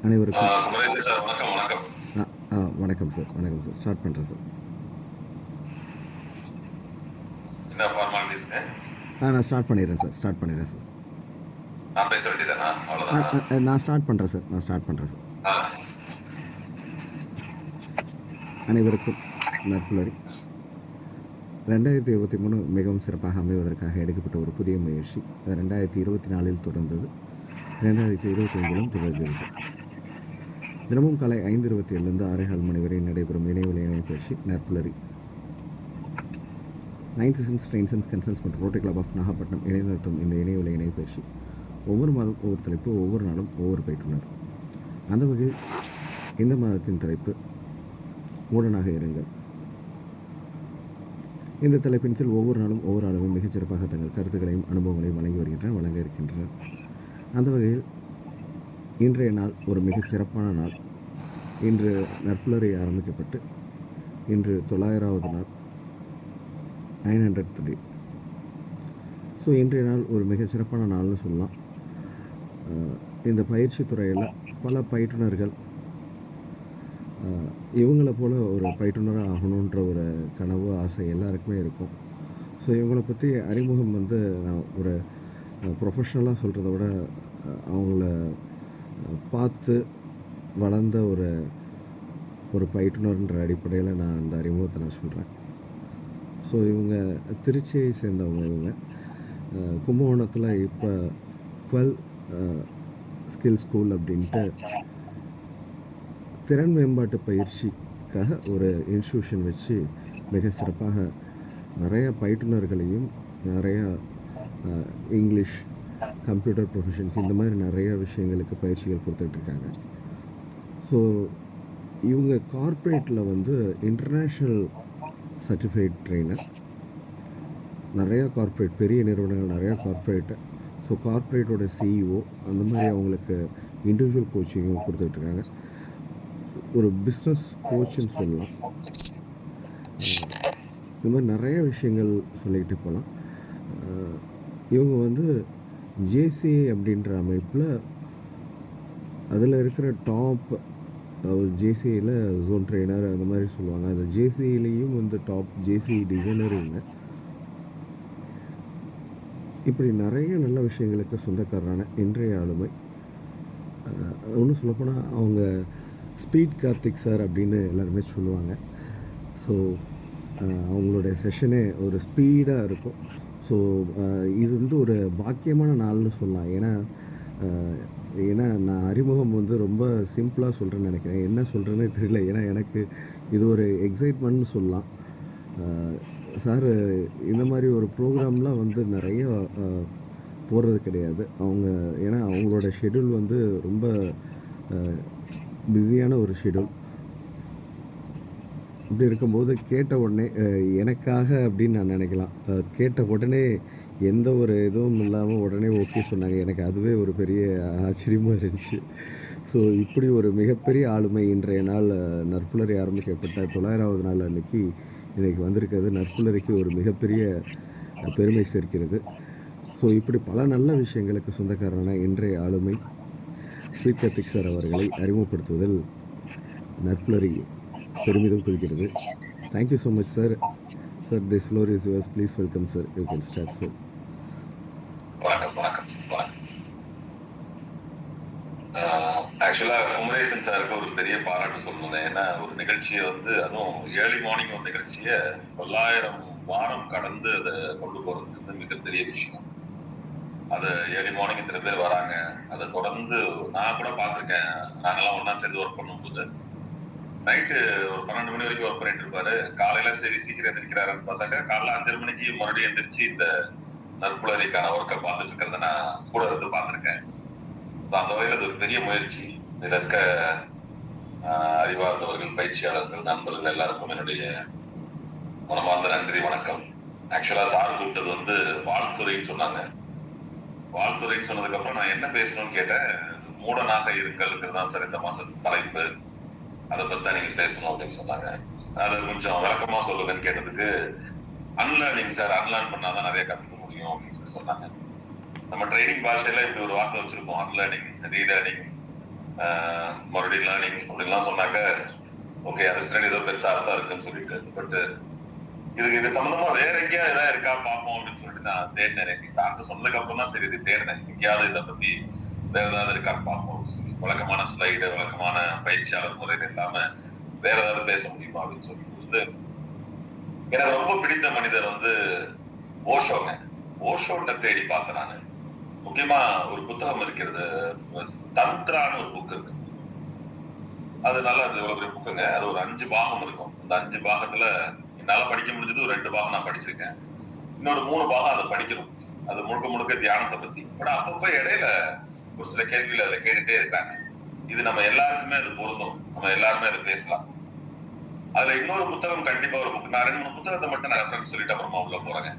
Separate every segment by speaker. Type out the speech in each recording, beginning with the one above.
Speaker 1: அனைவருக்கும்
Speaker 2: குமரேசன் சார் வணக்கம் வணக்கம்.
Speaker 1: அ ஆ வணக்கம் சார். வணக்கம் சார். ஸ்டார்ட் பண்ணுறேன் சார்.
Speaker 2: என்ன ஃபார்மாலிட்டிஸ்ங்க?
Speaker 1: நான் ஸ்டார்ட் பண்ணிடுறேன் சார். ஸ்டார்ட் பண்ணிடுறேன் சார்.
Speaker 2: நான் பேச வேண்டியதானா? அவ்வளோதானா?
Speaker 1: நான் ஸ்டார்ட் பண்ணுறேன் சார். நான் ஸ்டார்ட் பண்ணுறேன் சார்.
Speaker 2: ஆ
Speaker 1: அனைவருக்கும் நற்புலரி. 2023 மிகவும் சிறப்பாக அமைவதற்காக எடுக்கப்பட்ட ஒரு புதிய முயற்சி. அது 2024 தொடர்ந்தது. 2025 தொடர்கிறது. தினமும் காலை 5:27 6:15 மணி வரை நடைபெறும் இணையவழி இணையப்பயிற்சி நற்புலரி. 9th சென்ஸ் ட்ரெயின் சென்ஸ் கன்சல்ஸ் மற்றும் ரோட்டரி கிளப் ஆஃப் நாகப்பட்டினம் இணைநிறுத்தும் இந்த இணையவழி இணையப்பயிற்சி ஒவ்வொரு மாதம் ஒவ்வொரு தலைப்பு, ஒவ்வொரு நாளும் ஒவ்வொரு பயிற்றுனர். அந்த வகையில் இந்த மாதத்தின் தலைப்பு மூடனாக இருங்கள். இந்த தலைப்பின் கீழ் ஒவ்வொரு நாளும் ஒவ்வொரு அளவும் மிகச்சிறப்பாக தங்கள் கருத்துக்களையும் அனுபவங்களையும் வழங்க இருக்கின்றனர். அந்த வகையில் இன்றைய நாள் ஒரு மிகச்சிறப்பான நாள். இன்று நற்புலரி ஆரம்பிக்கப்பட்டு இன்று 900வது நாள், 900th டே. ஸோ இன்றைய நாள் ஒரு மிகச்சிறப்பான நாள்னு சொல்லலாம். இந்த பயிற்சி துறையில் பல பயிற்றுனர்கள் இவங்களை போல் ஒரு பயிற்றுனராக ஆகணுன்ற ஒரு கனவு, ஆசை எல்லாருக்குமே இருக்கும். ஸோ இவங்களை பற்றி அறிமுகம் நான் ஒரு ப்ரொஃபஷ்னலாக சொல்கிறத விட அவங்கள பார்த்து வளர்ந்த ஒரு பயிற்றுனர்ன்ற அடிப்படையில் நான் அந்த அறிமுகத்தை நான் சொல்கிறேன். ஸோ இவங்க திருச்சியை சேர்ந்தவங்க. இவங்க கும்பகோணத்தில் இப்போ 12 ஸ்கில் ஸ்கூல் அப்படின்ட்டு திறன் மேம்பாட்டு பயிற்சிக்காக ஒரு இன்ஸ்டியூஷன் வச்சு மிக சிறப்பாக நிறைய பயிற்றுனர்களையும், நிறையா இங்கிலீஷ், கம்ப்யூட்டர் ப்ரொஃபஷன்ஸ் இந்த மாதிரி நிறைய விஷயங்களுக்கு பயிற்சிகள் கொடுத்துட்ருக்காங்க. ஸோ இவங்க கார்ப்பரேட்டில் இன்டர்நேஷ்னல் சர்டிஃபைட் ட்ரெயினர். நிறையா கார்ப்பரேட், பெரிய நிறுவனங்கள் நிறையா கார்ப்பரேட்டு. ஸோ கார்ப்பரேட்டோட சிஇஓ அந்த மாதிரி அவங்களுக்கு இண்டிவிஜுவல் கோச்சிங்கும் கொடுத்துட்ருக்காங்க. ஒரு பிஸ்னஸ் கோச்சுன்னு சொல்லலாம். இது மாதிரி நிறைய விஷயங்கள் சொல்லிக்கிட்டு போகலாம். இவங்க ஜேசிஏ அப்படின்ற அமைப்பில் அதில் இருக்கிற டாப், அதாவது ஜேசிஏயில் ஜோன் ட்ரெயினர் அந்த மாதிரி சொல்லுவாங்க. அந்த ஜேசிஏலேயும் டாப் ஜேசிஇ டிசைனர் இவங்க. இப்படி நிறைய நல்ல விஷயங்களுக்கு சொந்தக்காரரான இன்றைய ஆளுமை. ஒன்றும் சொல்லப்போனால் அவங்க ஸ்பீட் கார்த்திக் சார் அப்படின்னு எல்லாருமே சொல்லுவாங்க. ஸோ அவங்களுடைய செஷனே ஒரு ஸ்பீடாக இருக்கும். ஸோ இது ஒரு பாக்கியமான நாள்னு சொல்லலாம். ஏன்னா நான் அறிமுகம் ரொம்ப சிம்பிளாக சொல்கிறேன்னு நினைக்கிறேன். என்ன சொல்கிறேன்னே தெரியல. ஏன்னா எனக்கு இது ஒரு எக்ஸைட்மெண்ட்னு சொல்லலாம். சார் இந்த மாதிரி ஒரு ப்ரோக்ராம்லாம் நிறைய போடுறது கிடையாது. ஏன்னா அவங்களோட ஷெட்யூல் ரொம்ப பிஸியான ஒரு ஷெட்யூல். இப்படி இருக்கும்போது கேட்ட உடனே எனக்காக அப்படின்னு நான் நினைக்கலாம். கேட்ட உடனே எந்த ஒரு இதுவும் இல்லாமல் உடனே ஓகே சொன்னாங்க. எனக்கு அதுவே ஒரு பெரிய ஆச்சரியமாக இருந்துச்சு. ஸோ இப்படி ஒரு மிகப்பெரிய ஆளுமை இன்றைய நாள் நற்புலரி ஆரம்பிக்கப்பட்ட 900வது நாள் அன்னைக்கு இன்றைக்கி வந்திருக்கிறது நற்புலரிக்கு ஒரு மிகப்பெரிய பெருமை சேர்க்கிறது. ஸோ இப்படி பல நல்ல விஷயங்களுக்கு சொந்தக்காரரான இன்றைய ஆளுமை ஸ்ரீ கார்த்திக் சார் அவர்களை அறிமுகப்படுத்துவதில் நற்புலரி பெருமிதம் கொள்கிறது. Thank you so much sir. Sir, this floor is yours. Please welcome sir. You can start sir.
Speaker 2: வணக்கம் வணக்கம் வணக்கம். ஆக்சுவலாக குமரேசன் சாருக்கு ஒரு பெரிய பாராட்டு சொல்லணும். ஏன்னா ஒரு நிகழ்ச்சியை அதுவும் ஏர்லி மார்னிங் ஒரு நிகழ்ச்சியை 900 வாரம் கடந்து அதை கொண்டு போகிறது மிகப்பெரிய விஷயம். அது ஏர்லி மார்னிங் இத்தனை பேர் வராங்க. அதை தொடர்ந்து நான் கூட பார்த்துருக்கேன். நாங்கெல்லாம் ஒன்றா சேர்ந்து ஒர்க் பண்ணும்போது நைட்டு ஒரு 12 மணி வரைக்கும் ஒர்க் பண்ணிட்டு இருப்பாரு. காலையில சரி சீக்கிரம் எந்திரிக்கிறாருன்னு பார்த்தாக்கா காலைல 5:30 மணிக்கு மறுபடியும் எந்திரிச்சு இந்த நற்புலரிக்கான ஒர்க்கை பார்த்துட்டு இருக்கிறத நான் கூட இருந்து பார்த்துருக்கேன். அந்த வகையில் அது ஒரு பெரிய முயற்சி. இதுல இருக்க அறிவார்ந்தவர்கள், பயிற்சியாளர்கள், நண்பர்கள் எல்லாருக்கும் என்னுடைய மனமார்ந்த நன்றி, வணக்கம். ஆக்சுவலா சார் கூப்பிட்டது வாழ்த்துறைன்னு சொன்னாங்க. வாழ்த்துறைன்னு சொன்னதுக்கு அப்புறம் நான் என்ன பேசணும்னு கேட்டேன். மூடனாக இருங்கள்ங்கிறது தான் சார் இந்த மாச தலைப்பு. அதை பத்தி தான் நீங்க பேசணும் அப்படின்னு சொன்னாங்க. அதை கொஞ்சம் விளக்கமா சொல்லுங்கன்னு கேட்டதுக்கு அன்லேர்னிங் சார், அன்லேர்ன் பண்ணாதான் நிறைய கத்துக்க முடியும் அப்படின்னு சொன்னாங்க. நம்ம ட்ரைனிங் பாஷையில இப்படி ஒரு வார்த்தை வச்சிருப்போம், அன்லேர்னிங், ரீலேர்னிங், மறுபடியும் லேர்னிங் அப்படின்லாம் சொன்னாக்க ஓகே அதுக்கு பின்னாடி ஏதோ பெருசா அர்த்தம் இருக்குன்னு சொல்லிட்டு, பட் இது சம்பந்தமா வேற எங்கேயாவது ஏதாவது இருக்கா பார்ப்போம் அப்படின்னு சொல்லிட்டு நான் தேடினேன். நீ சாப்பிட்டு சொன்னதுக்கு அப்புறம் தான் சரி இது தேடினேன், எங்கேயாவது இதை பத்தி வேற ஏதாவது இருக்கான்னு பார்ப்போம் அப்படின்னு சொல்லி. வழக்கமான ஸ்லைடு, வழக்கமான பயிற்சியாளர் முறையில் இல்லாம வேற ஏதாவது பேச முடியுமா அப்படின்னு சொல்லிட்டு எனக்கு ரொம்ப பிடித்த மனிதர் வந்து ஓஷோங்க. ஓஷோட்ட தேடி பார்த்தேன் நானு. முக்கியமா ஒரு புத்தகம் இருக்கிறது, தந்த்ரான்னு ஒரு புக் இருக்கு. அது நல்லா இவ்வளவு பெரிய புக்குங்க. அது ஒரு 5 பாகம் இருக்கும். அந்த 5 பாகத்துல என்னால படிக்க முடிஞ்சது ஒரு 2 பாகம் நான் படிச்சிருக்கேன். இன்னொரு 3 பாகம் அதை படிக்கணும். அது முழுக்க முழுக்க தியானத்தை பத்தி. பட் அப்பப்ப இடையில ஒரு சில கேள்விகள் அதுல கேட்டுட்டே இருக்காங்க. இது நம்ம எல்லாருக்குமே அது பொருந்தும், நம்ம எல்லாருமே அதை பேசலாம். அதுல இன்னொரு புத்தகம் கண்டிப்பா ஒரு புக், நான் 2-3 புத்தகத்தை மட்டும் நான் ரெஃபரன்ஸ் சொல்லிட்டு அப்புறமா உள்ள போறேங்க.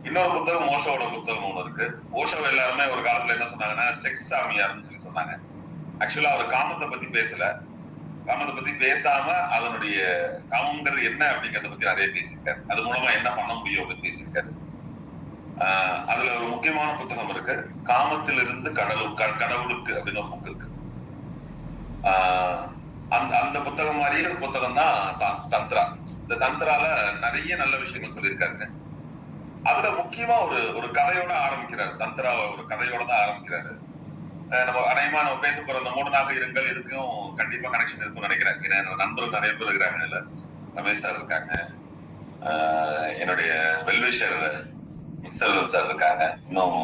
Speaker 2: இன்னொரு புத்தகம் ஓஷோட புத்தகம் ஒண்ணு இருக்கு. ஓஷோ எல்லாருமே ஒரு காலத்துல என்ன சொன்னாங்கன்னா செக்ஸ் சாமியார்னு சொல்லி சொன்னாங்க. ஆக்சுவலா அவர் காமத்தை பத்தி பேசல, காமத்தை பத்தி பேசாம அதனுடைய காமம்ங்கிறது என்ன அப்படிங்கறத பத்தி நிறைய பேசியிருக்காரு. அது மூலமா என்ன பண்ண முடியும் அப்படின்னு பேசியிருக்காரு. அதுல ஒரு முக்கியமான புத்தகம் இருக்கு, காமத்திலிருந்து கடவுளுக்கு அப்படின்னு ஒரு புக் இருக்கு. அந்த புத்தகம் மாதிரியே ஒரு புத்தகம் தான் தந்த்ரா. இந்த தந்த்ரால நிறைய நல்ல விஷயங்கள் சொல்லியிருக்காருங்க. அதுல முக்கியமா ஒரு கதையோட ஆரம்பிக்கிறாரு. தந்த்ரா ஒரு கதையோட தான் ஆரம்பிக்கிறாரு. நம்ம பேச போற அந்த 3 நாக இருங்கள் இதுக்கும் கண்டிப்பா கனெக்ஷன் இருக்கும்னு நினைக்கிறேன். ஏன்னா என்னோட நண்பர்கள் நிறைய பேர் இருக்கிறாங்க. இதுல ரமேஷ் சார் இருக்காங்க, என்னுடைய வெல்விஷர் செல்வன் சார் இருக்காங்க, இன்னும்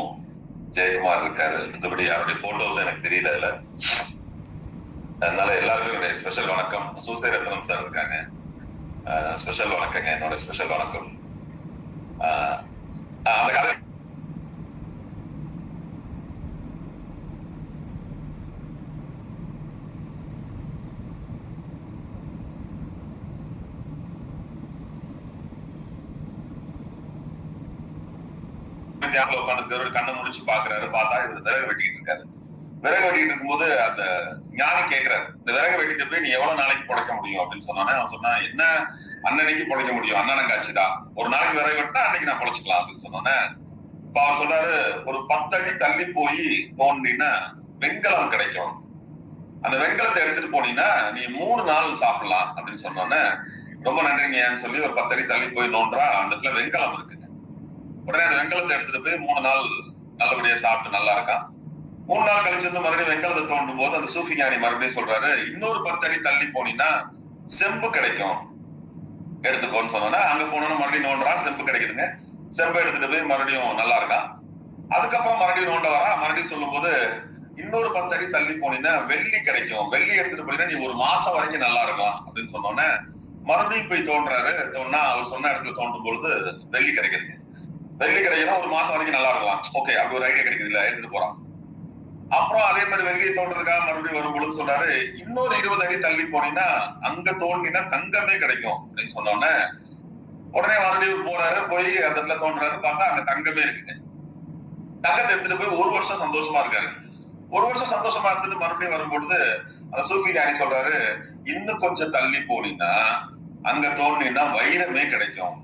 Speaker 2: ஜெயக்குமார் இருக்காரு. மற்றபடி யாருடைய போட்டோஸ் எனக்கு தெரியல அதுல. அதனால எல்லாருக்கும் என்னுடைய ஸ்பெஷல் வணக்கம். சூசை ரத்னம் சார் இருக்காங்க, ஸ்பெஷல் வணக்கங்க, என்னோட ஸ்பெஷல் வணக்கம். அந்த கதை உட்காந்துருக்காரு, கண்ணை முடிச்சு பாக்குறாரு. பார்த்தா இவர் விறகு வெட்டிட்டு இருக்காரு. விறகு வெட்டிட்டு இருக்கும்போது அந்த ஞானி கேட்கிறாரு, இந்த விறகு வெட்டிட்டு போய் நீ எவ்வளவு நாளைக்கு பொழைக்க முடியும் அப்படின்னு சொன்னானே. அவன் சொன்னா, என்ன அன்னன்னைக்கு பொழைக்க முடியும், அண்ணனங்காட்சிதான், ஒரு நாளைக்கு விறகு வெட்டினா அன்னைக்கு நான் பொழைச்சிக்கலாம் அப்படின்னு சொன்னோன்னே. இப்ப அவர் சொல்றாரு, ஒரு 10 அடி தள்ளி போய் தோண்டினா வெண்கலம் கிடைக்கும், அந்த வெண்கலத்தை எடுத்துட்டு போனீங்கன்னா நீ 3 நாள் சாப்பிடலாம் அப்படின்னு சொன்னோன்னே, ரொம்ப நன்றிங்கன்னு சொல்லி ஒரு 10 அடி தள்ளி போய் நோன்றா, அந்த இடத்துல வெண்கலம் இருக்குங்க. உடனே அந்த வெண்கலத்தை எடுத்துட்டு போய் 3 நாள் நல்லபடியா சாப்பிட்டு நல்லா இருக்கான். 3 நாள் கழிச்சு வந்து மறுபடியும் வெண்கலத்தை தோண்டும் போது அந்த சூஃபி ஞானி மறுபடியும் சொல்றாரு, இன்னொரு 10 அடி தள்ளி போனீங்கன்னா செம்பு கிடைக்கும், எடுத்துக்கோன்னு சொன்னோன்னா, அங்க போனோம்னா மறுபடியும் நோண்டுறான், செம்பு கிடைக்குதுங்க. செம்பை எடுத்துட்டு போய் மறுபடியும் நல்லா இருக்கான். அதுக்கப்புறம் மறுபடியும் நோண்ட வரா, மறுபடியும் சொல்லும் போது இன்னொரு 10 அடி தள்ளி போனீங்கன்னா வெள்ளி கிடைக்கும், வெள்ளி எடுத்துட்டு போனீங்கன்னா நீ ஒரு மாசம் வரைக்கும் நல்லா இருக்கலாம் அப்படின்னு சொன்னோன்னே, மறுபடியும் போய் தோன்றாரு. தோணுனா அவர் சொன்ன இடத்துல தோண்டும் பொழுது வெள்ளி கிடைக்குதுங்க. வெள்ளி கிடைக்கணும், ஒரு மாசம் வரைக்கும் நல்லா இருக்கலாம். ஓகே, அப்படி ஒரு ஐடியா கிடைக்குது இல்ல, எடுத்துட்டு போறான். அப்புறம் அதே மாதிரி வெள்ளியை தோன்றதுக்காக மறுபடியும் வரும் பொழுது சொல்றாரு, இன்னொரு 20 அடி தள்ளி போனீங்கன்னா அங்க தோண்டினா தங்கமே கிடைக்கும் அப்படின்னு சொன்னோன்னே, உடனே மறுபடியும் போறாரு, போய் அந்த இடத்துல தோன்றாரு, பார்த்தா அங்க தங்கமே இருக்குங்க. தங்கத்தை எடுத்துட்டு போய் 1 வருஷம் சந்தோஷமா இருக்காரு. 1 வருஷம் சந்தோஷமா இருந்துட்டு மறுபடியும் வரும்பொழுது அந்த சூஃபி ஞானி சொல்றாரு, இன்னும் கொஞ்சம் தள்ளி போனீங்கன்னா அங்க தோண்டினா வைரமே கிடைக்கும்,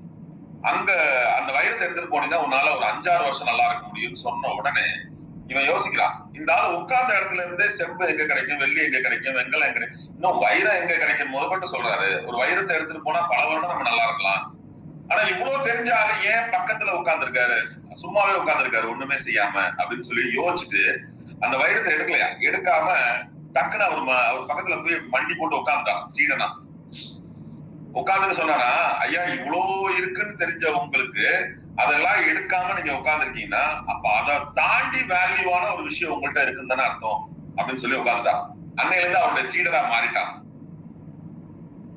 Speaker 2: அங்க அந்த வைரத்தை எடுத்துட்டு போனீங்கன்னா உன்னால ஒரு 5-6 வருஷம் நல்லா இருக்க முடியும்னு சொன்ன உடனே இவன் யோசிக்கிறான், இந்த ஆள் உட்கார்ந்த இடத்துல இருந்தே செம்பு எங்க கிடைக்கும், வெள்ளி எங்க கிடைக்கும், வெங்கலம் எங்க கிடைக்கும், இன்னும் வைரம் எங்க கிடைக்கும் முதற்கொண்டு சொல்றாரு. ஒரு வைரத்தை எடுத்துட்டு போனா பல வருடம் நம்ம நல்லா இருக்கலாம். ஆனா இவ்வளவு தெரிஞ்ச ஆளு ஏன் பக்கத்துல உட்கார்ந்து இருக்காரு, சும்மாவே உட்கார்ந்து இருக்காரு ஒண்ணுமே செய்யாம அப்படின்னு சொல்லி யோசிச்சுட்டு அந்த வைரத்தை எடுக்கலையா, எடுக்காம டக்குன்னு அவர் பக்கத்துல போய் மண்டி போட்டு உட்காந்துட்டான் சீடனா. உட்கார்ந்துட்டு சொன்னானா, ஐயா இவ்வளவு இருக்குன்னு தெரிஞ்ச உங்களுக்கு அதெல்லாம் எடுக்காம நீங்க உட்கார்ந்துருக்கீங்கன்னா அப்ப அதை தாண்டி வேல்யூவான ஒரு விஷயம் உங்கள்கிட்ட இருக்குன்னு தானே அர்த்தம் அப்படின்னு சொல்லி உட்கார்ந்துட்டான். அன்னையில இருந்து அவருடைய சீடரா மாறிட்டான்.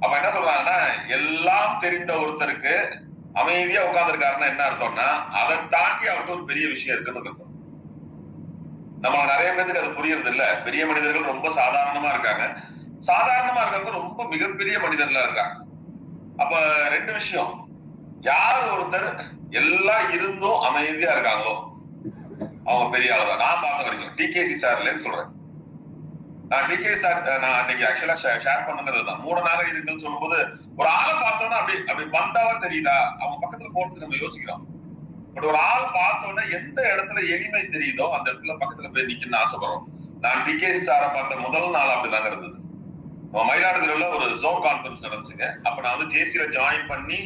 Speaker 2: அப்ப என்ன சொல்றாங்கன்னா, எல்லாம் தெரிந்த ஒருத்தருக்கு அமைதியா உட்கார்ந்துருக்காருன்னா என்ன அர்த்தம்னா, அதை தாண்டி அவர்கிட்ட ஒரு பெரிய விஷயம் இருக்குன்னு அர்த்தம். நம்ம நிறைய பேருக்கு அது புரியறது இல்ல. பெரிய மனிதர்கள் ரொம்ப சாதாரணமா இருக்காங்க, சாதாரணமா இருக்கிறது ரொம்ப மிகப்பெரிய மனிதர்களா இருக்காங்க. அப்ப 2 விஷயம், யார் ஒருத்தர் எல்லாம் இருந்தும் அமைதியா இருக்காங்களோ அவங்க பெரிய ஆளுதான். நான் பார்த்த வரைக்கும் டிகேசி சார்ல சொல்றேன். நான் டிகேசி சார் நான் அன்னைக்கு ஆக்சுவலா ஷேர் பண்ணுங்கிறதுதான். 3 நாக இருக்குன்னு சொல்லும் போது ஒரு ஆளை பார்த்தோன்னா அப்படி பந்தாவா தெரியுதா, அவங்க பக்கத்துல போட்டு நம்ம யோசிக்கிறோம். பட் ஒரு ஆள் பார்த்தோன்னா எந்த இடத்துல எளிமை தெரியுதோ அந்த இடத்துல பக்கத்துல போய் நிக்கணும்னு ஆசைப்படுறோம். நான் டிகேசி சாரை பார்த்த முதல் நாள் அப்படிதாங்க இருந்தது. மயிலாடுதுறையில ஒரு ஜோன் கான்ஃபரன்ஸ் நடந்துச்சுங்க. அப்ப நான் வந்து ஜேசியில ஜாயின் பண்ணி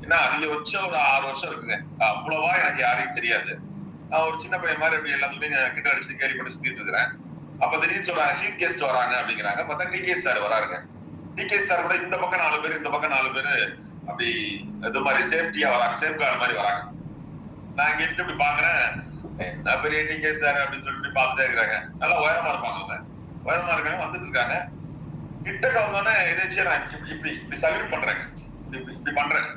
Speaker 2: என்ன அதிகபட்சம் ஒரு 6 வருஷம் இருக்குங்க. அவ்வளவா எனக்கு யாரையும் தெரியாது. நான் ஒரு சின்ன பையன் மாதிரி அப்படி எல்லாத்துலயும் கிட்ட அடிச்சு கேள்வி பண்ணி சுத்திட்டு இருக்கிறேன். அப்ப திடீர்னு சொல்றாங்க சீஃப் கெஸ்ட் வராங்க அப்படிங்கிறாங்க. பார்த்தா டிகேசி சார் வராருங்க. டிகேசி சார் கூட இந்த பக்கம் 4 பேர், இந்த பக்கம் 4 பேர் அப்படி இது மாதிரி சேஃப்டியா வராங்க, சேஃப் கார்டு மாதிரி வராங்க. நான் இங்க இப்படி பாக்குறேன், என்ன பெரிய டிகேசி சார் அப்படின்னு சொல்லிட்டு பார்த்துட்டே இருக்கிறாங்க. நல்லா உயரமா இருப்பாங்க அவங்க, உயரமா இருக்காங்க, வந்துட்டு இருக்காங்க. கிட்டக்க வந்தோடனே எதாச்சும் நான் இப்படி இப்படி சல்யூட் பண்றேங்க, இப்படி பண்றேன்.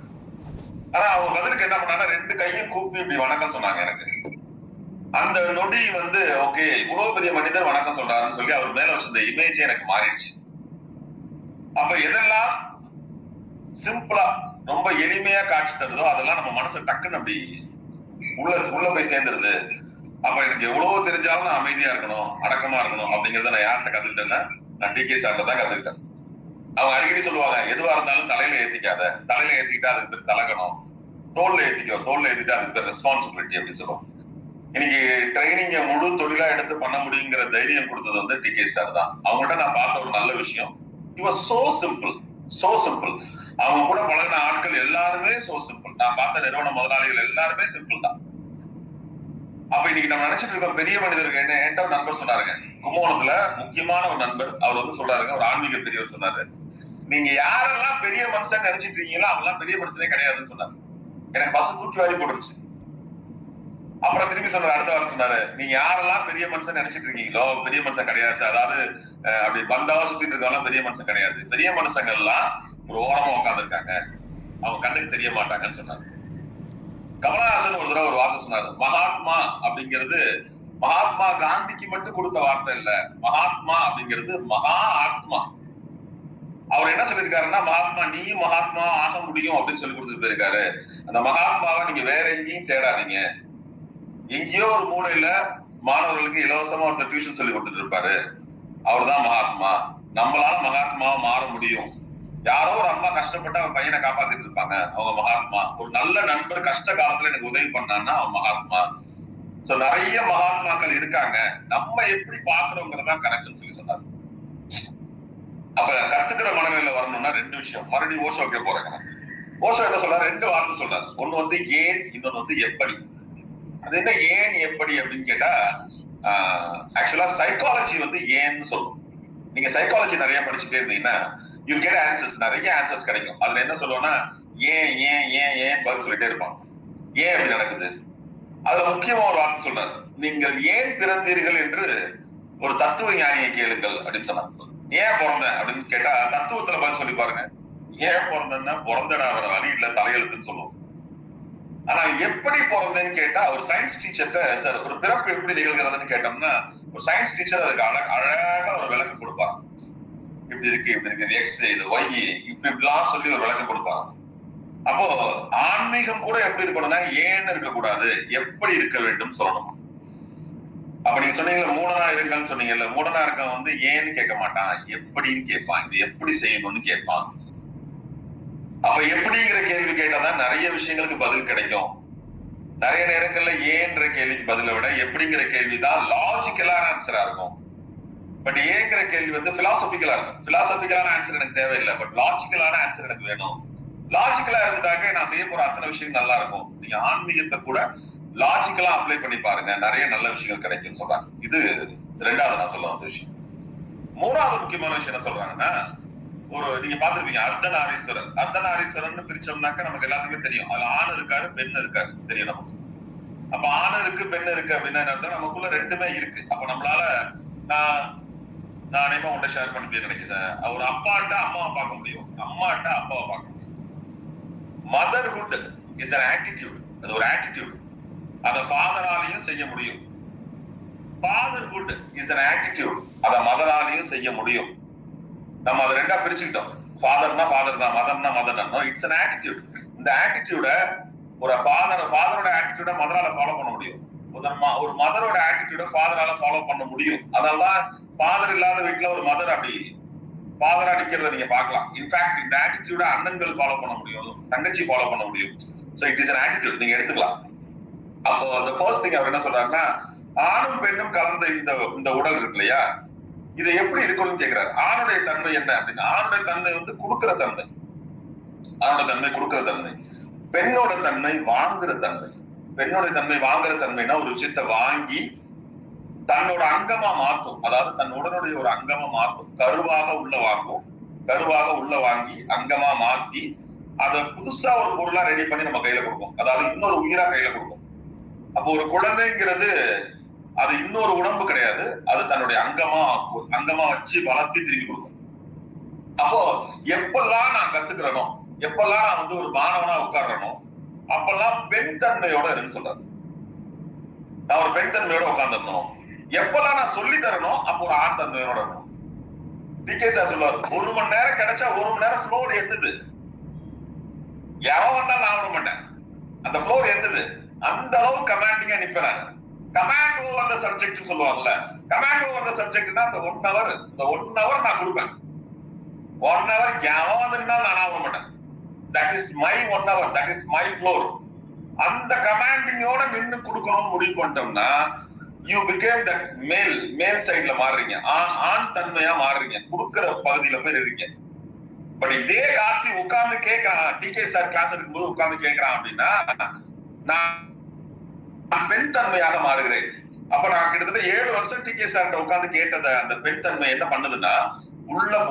Speaker 2: ஆனா அவங்க பதிலுக்கு என்ன பண்ணாங்க, 2 கையும் கூப்பி இப்படி வணக்கம் சொன்னாங்க எனக்கு. அந்த நொடி வந்து ஓகே இவ்வளவு பெரிய மனிதர் வணக்கம் சொல்றாருன்னு சொல்லி அவர் மேல வச்சிருந்த இமேஜ் எனக்கு மாறிடுச்சு. அப்ப எதெல்லாம் சிம்பிளா ரொம்ப எளிமையா காட்சி தருதோ அதெல்லாம் நம்ம மனசு டக்குன்னு அப்படி உள்ள போய் சேர்ந்துருது. அப்ப எனக்கு எவ்வளவு தெரிஞ்சாலும் நான் அமைதியா இருக்கணும், அடக்கமா இருக்கணும் அப்படிங்கறத நான் யார்கிட்ட கத்துக்கிட்டேன்னா நான் டிகே சார்ட்ட தான் கத்துக்கிட்டேன். அவங்க அடிக்கடி சொல்லுவாங்க, எதுவா இருந்தாலும் தலையில ஏத்திக்காத, தலையில ஏத்திக்கிட்டா அதுக்கு பேர் தலகணும், தோல்ல ஏத்திக்கோ, தோல்ல ஏத்திட்டா அதுக்கு பேர் ரெஸ்பான்சிபிலிட்டி அப்படின்னு சொல்லுவாங்க. இன்னைக்கு ட்ரைனிங்க முழு தொழிலா எடுத்து பண்ண முடியுங்கிற தைரியம் கொடுத்தது வந்து டிகே சார் தான். அவங்கள்ட்ட நான் பார்த்த ஒரு நல்ல விஷயம், it was so simple, so simple. அவங்க கூட பழகின ஆட்கள் எல்லாருமே சோ சிம்பிள். நான் பார்த்த நிறுவன முதலாளிகள் எல்லாருமே சிம்பிள் தான். அப்ப இன்னைக்கு நம்ம நினைச்சிட்டு இருக்க பெரிய மனிதருக்கு என்ன என்கிட்ட ஒரு நண்பர் சொன்னாருங்க, கும்பகோணத்துல முக்கியமான ஒரு நண்பர். அவர் வந்து சொல்றாருங்க, ஒரு ஆன்மீக பெரியவர் சொன்னாரு, நீங்க யாரெல்லாம் பெரிய மனுஷன் நினைச்சிட்டு இருக்கீங்களோ அவங்கலாம் பெரிய மனுஷனே கிடையாதுன்னு சொன்னாரு. எனக்கு ஃபர்ஸ்ட் தூக்கி வாரி போட்டுருச்சு. அப்புறம் திரும்பி சொன்னாரு, அடுத்த வாரம் சொன்னாரு, நீங்க யாரெல்லாம் பெரிய மனுஷன் நினைச்சிட்டு இருக்கீங்களோ பெரிய மனுஷன் கிடையாது. அதாவது அப்படி பந்தாவா சுத்திட்டு இருக்காலும் பெரிய மனுஷன் கிடையாது. பெரிய மனுஷங்க எல்லாம் ஒரு ஓரமா உட்கார்ந்து இருக்காங்க, அவங்க கண்ணுக்கு தெரிய மாட்டாங்கன்னு சொன்னாரு. கமலஹாசன் ஒரு தடவை ஒரு வார்த்தை சொன்னாரு, மகாத்மா அப்படிங்கிறது மகாத்மா காந்திக்கு மட்டும் கொடுத்த வார்த்தை இல்ல, மகாத்மா அப்படிங்கிறது மகா ஆத்மா. அவர் என்ன சொல்லியிருக்காருன்னா, மகாத்மா நீயும் மகாத்மா ஆக முடியும் அப்படின்னு சொல்லி கொடுத்துட்டு போயிருக்காரு. அந்த மகாத்மாவை நீங்க வேற எங்கேயும் தேடாதீங்க. எங்கேயோ ஒரு மூலையில மாணவர்களுக்கு இலவசமா ஒருத்தர் டியூஷன் சொல்லி கொடுத்துட்டு இருப்பாரு, அவர்தான் மகாத்மா. நம்மளால மகாத்மாவை மாற முடியும். யாரோ ஒரு அம்மா கஷ்டப்பட்டு அவன் பையனை காப்பாத்திட்டு இருப்பாங்க, அவங்க மகாத்மா. ஒரு நல்ல நண்பர் கஷ்ட காலத்துல எனக்கு உதவி பண்ணான்னா அவன் மகாத்மா. சோ நிறைய மகாத்மாக்கள் இருக்காங்க, நம்ம எப்படி பாக்குறோங்கிறதா கணக்குன்னு சொல்லி சொன்னாரு. அப்ப கத்துக்கிற மனநிலையில வரணும்னா 2 விஷயம். மறுபடியும் ஓஷோக்கே போறேங்க. ஓஷோ என்ன சொல்றாரு, 2 வார்த்தை சொல்றாரு. ஒண்ணு வந்து ஏன், இன்னொன்னு வந்து எப்படி. அது என்ன ஏன் எப்படி அப்படின்னு கேட்டா, ஆக்சுவலா சைக்காலஜி வந்து ஏன்னு சொல்லும். நீங்க சைக்காலஜி நிறைய படிச்சுட்டே இருந்தீங்கன்னா யூ கெட் ஆன்சர்ஸ், நிறைய ஆன்சர்ஸ் கிடைக்கும். அதுல என்ன சொல்லுவோம்னா ஏன் ஏன் ஏன் ஏன் பதில் சொல்லிட்டே இருப்பாங்க. ஏன் அப்படி நடக்குது. அதுல முக்கியமா ஒரு வார்த்தை சொல்றாரு, நீங்கள் ஏன் பிறந்தீர்கள் என்று ஒரு தத்துவ ஞானியை கேளுங்கள் அப்படின்னு சொன்னாங்க. ஏன் பிறந்தேன் அப்படின்னு கேட்டா தத்துவத்துல பதில் சொல்லி பாருங்க. ஏன் பிறந்தேன்னா பிறந்தடா வர வழி இல்ல தலையெழுத்துன்னு சொல்லுவோம். ஆனா எப்படி பிறந்தேன்னு கேட்டா ஒரு சயின்ஸ் டீச்சர்கிட்ட, சார் ஒரு பிறப்பு எப்படி நிகழ்கிறதுன்னு கேட்டோம்னா ஒரு சயின்ஸ் டீச்சர் அதுக்கு அழகா ஒரு விளக்கம் கொடுப்பாங்க. இப்படி இருக்கு, இப்படி இருக்கு, எக்ஸ் இது ஒய் இப்படிலாம் சொல்லி ஒரு விளக்கம் கொடுப்பாங்க. அப்போ ஆன்மீகம் கூட எப்படி இருக்கணும்னா ஏன்னு இருக்கக்கூடாது, எப்படி இருக்க வேண்டும் சொல்லணும். அப்ப நீங்க சொன்னீங்கல்ல மூடனா இருக்கான்னு சொன்னீங்கல்ல, மூடனா இருக்கான் வந்து ஏன்னு கேட்க மாட்டான், எப்படின்னு கேட்பான், இது எப்படி செய்யணும்னு கேட்பான். அப்ப எப்படிங்கிற கேள்வி கேட்டாதான் நிறைய விஷயங்களுக்கு பதில் கிடைக்கும். நிறைய நேரங்கள்ல ஏன்ற கேள்விக்கு பதிலை விட எப்படிங்கிற கேள்விதான் லாஜிக்கலான ஆன்சரா இருக்கும். பட் ஏங்கிற கேள்வி வந்து பிலாசபிக்கலா இருக்கும். பிலாசபிக்கலான ஆன்சர் எனக்கு தேவையில்லை, பட் லாஜிக்கலான ஆன்சர் எனக்கு வேணும். லாஜிக்கலா இருந்துட்டாக்க நான் செய்ய போற அத்தனை விஷயம் நல்லா இருக்கும். நீங்க ஆன்மீகத்தை கூட லாஜிக்கலா அப்ளை பண்ணி பாருங்க, நிறைய நல்ல விஷயங்கள் கிடைக்கும்னு சொல்றாங்க. இது 2வது நான் சொல்ல வந்த விஷயம். 3வது முக்கியமான விஷயம் என்ன சொல்றாங்கன்னா, ஒரு நீங்க பாத்துருப்பீங்க அர்த்தநாரீஸ்வரர். அர்த்தநாரீஸ்வரர்னு பிரிச்சோம்னாக்க நமக்கு எல்லாத்துக்குமே தெரியும், அதுல ஆண் இருக்காரு பெண் இருக்காரு தெரியும் நமக்கு. அப்ப ஆண் இருக்கு பெண் இருக்கு அப்படின்னா நமக்குள்ள 2மே இருக்கு. அப்ப நம்மளால நானே உன்கிட்ட ஷேர் பண்ணி நினைக்கிறேன், ஒரு அப்பாட்ட அம்மாவை பார்க்க முடியும், அம்மாட்ட அப்பாவை பார்க்க முடியும். மதர்ஹுட் இஸ் an attitude, அது ஒரு ஆட்டிடியூட். அத ஃபாதராலையும் செய்ய முடியும். ஃபாதர்ஹுட் இஸ் an attitude, அத மதராலையும் செய்ய முடியும். நம்ம அதை 2ஆ பிரிச்சுக்கிட்டோம். ஃபாதர்னா ஃபாதர் தான், மதர்னா மதர் தான். It's an attitude. இந்த ஆட்டிடியூட ஒரு ஃபாதரோட ஆட்டிடியூட மதரால ஃபாலோ பண்ண முடியும். ஒரு மதரோட ஆட்டிடியூட ஃபாதரால ஃபாலோ பண்ண முடியும். அதனாலதான் ஃபாதர் இல்லாத வீட்டுல ஒரு மதர் அப்படி ஃபாதரா நிக்கிறத நீங்க பார்க்கலாம். இன்ஃபேக்ட் இந்த ஆட்டிடியூட அண்ணன்கள் ஃபாலோ பண்ண முடியும், தங்கச்சி ஃபாலோ பண்ண முடியும். So it is an attitude, நீங்க எடுத்துக்கலாம். அப்போ the first thing அவர் என்ன சொல்றாருன்னா, ஆணும் பெண்ணும் கலந்த இந்த உடல் இருக்கு இல்லையா, இதை எப்படி இருக்கணும்னு கேக்குறாரு. ஆணுடைய தன்மை என்ன அப்படின்னா, ஆணுடைய தன்மை வந்து கொடுக்கிற தன்மை, ஆணோட தன்மை கொடுக்கிற தன்மை. பெண்ணோட தன்மை வாங்குற தன்மை. பெண்ணோட தன்மை வாங்குற தன்மைனா ஒரு விஷயத்த வாங்கி தன்னோட அங்கமா மாத்தும். அதாவது தன் உடனுடைய ஒரு அங்கமா மாத்தும். கருவாக உள்ள வாங்கும். கருவாக உள்ள வாங்கி அங்கமா மாத்தி அதை புதுசா ஒரு பொருளா ரெடி பண்ணி நம்ம கையில கொடுக்கும். அதாவது இன்னொரு உயிரா கையில கொடுக்கும். அப்போ ஒரு குழந்தைங்கிறது அது இன்னொரு உடம்பு கிடையாது. அது தன்னுடைய அங்கமா வச்சு வளர்த்தி திரும்பி கொடுக்கும். அப்போ எப்பெல்லாம் நான் கத்துக்கிறனோ, எப்பெல்லாம் நான் வந்து ஒரு மாணவனா உட்கார்றனோ, அப்பெல்லாம் பெண் தன்மையோட இருன்னு சொல்றாரு. நான் ஒரு பெண் தன்மையோட உட்கார்ந்துருக்கணும். எப்பெல்லாம் நான் சொல்லி தரணும், அப்போ ஒரு ஆண் தன்மையோட இருக்கணும். டிகே சார் சொல்லுவார், 1 மணி நேரம் கிடைச்சா 1 மணி நேரம் ஃப்ளோர் என்னது, எவன் வந்தாலும் நான் விட மாட்டேன். அந்த ஃப்ளோர் என்னது, அந்த அளவு கமாண்டிங்கா நிப்பேன். கமாண்ட் ஓவர் த சப்ஜெக்ட் சொல்லுவாங்கல்ல, கமாண்ட் ஓவர் த சப்ஜெக்ட்னா அந்த 1 hour நான் கொடுப்பேன். 1 hour எவன் வந்தாலும் நான் விட மாட்டேன். That is my 1 hour, that is my floor. அந்த கமாண்டிங்கோட நின்று கொடுக்கணும்னு முடிவு பண்ணிட்டோம்னா யூ பிகேம் தட் மேல் சைட்ல மாறுறீங்க, ஆண் தன்மையா மாறுறீங்க, கொடுக்கிற பகுதியில போய் இருக்கீங்க. பட் இதே கார்த்தி உட்கார்ந்து கேட்கறான், டிகே சார் கிளாஸ் எடுக்கும்போது உட்கார்ந்து கேட்கறான் அப்படின்னா நான் பெண் தன்மையாக மாறுகிறேன். அப்ப நான் கிட்டத்தட்ட 7 வருஷம் டிகே சார் உட்கார்ந்து கேட்டத அந்த பெண் தன்மை என்ன பண்ணுதுன்னா,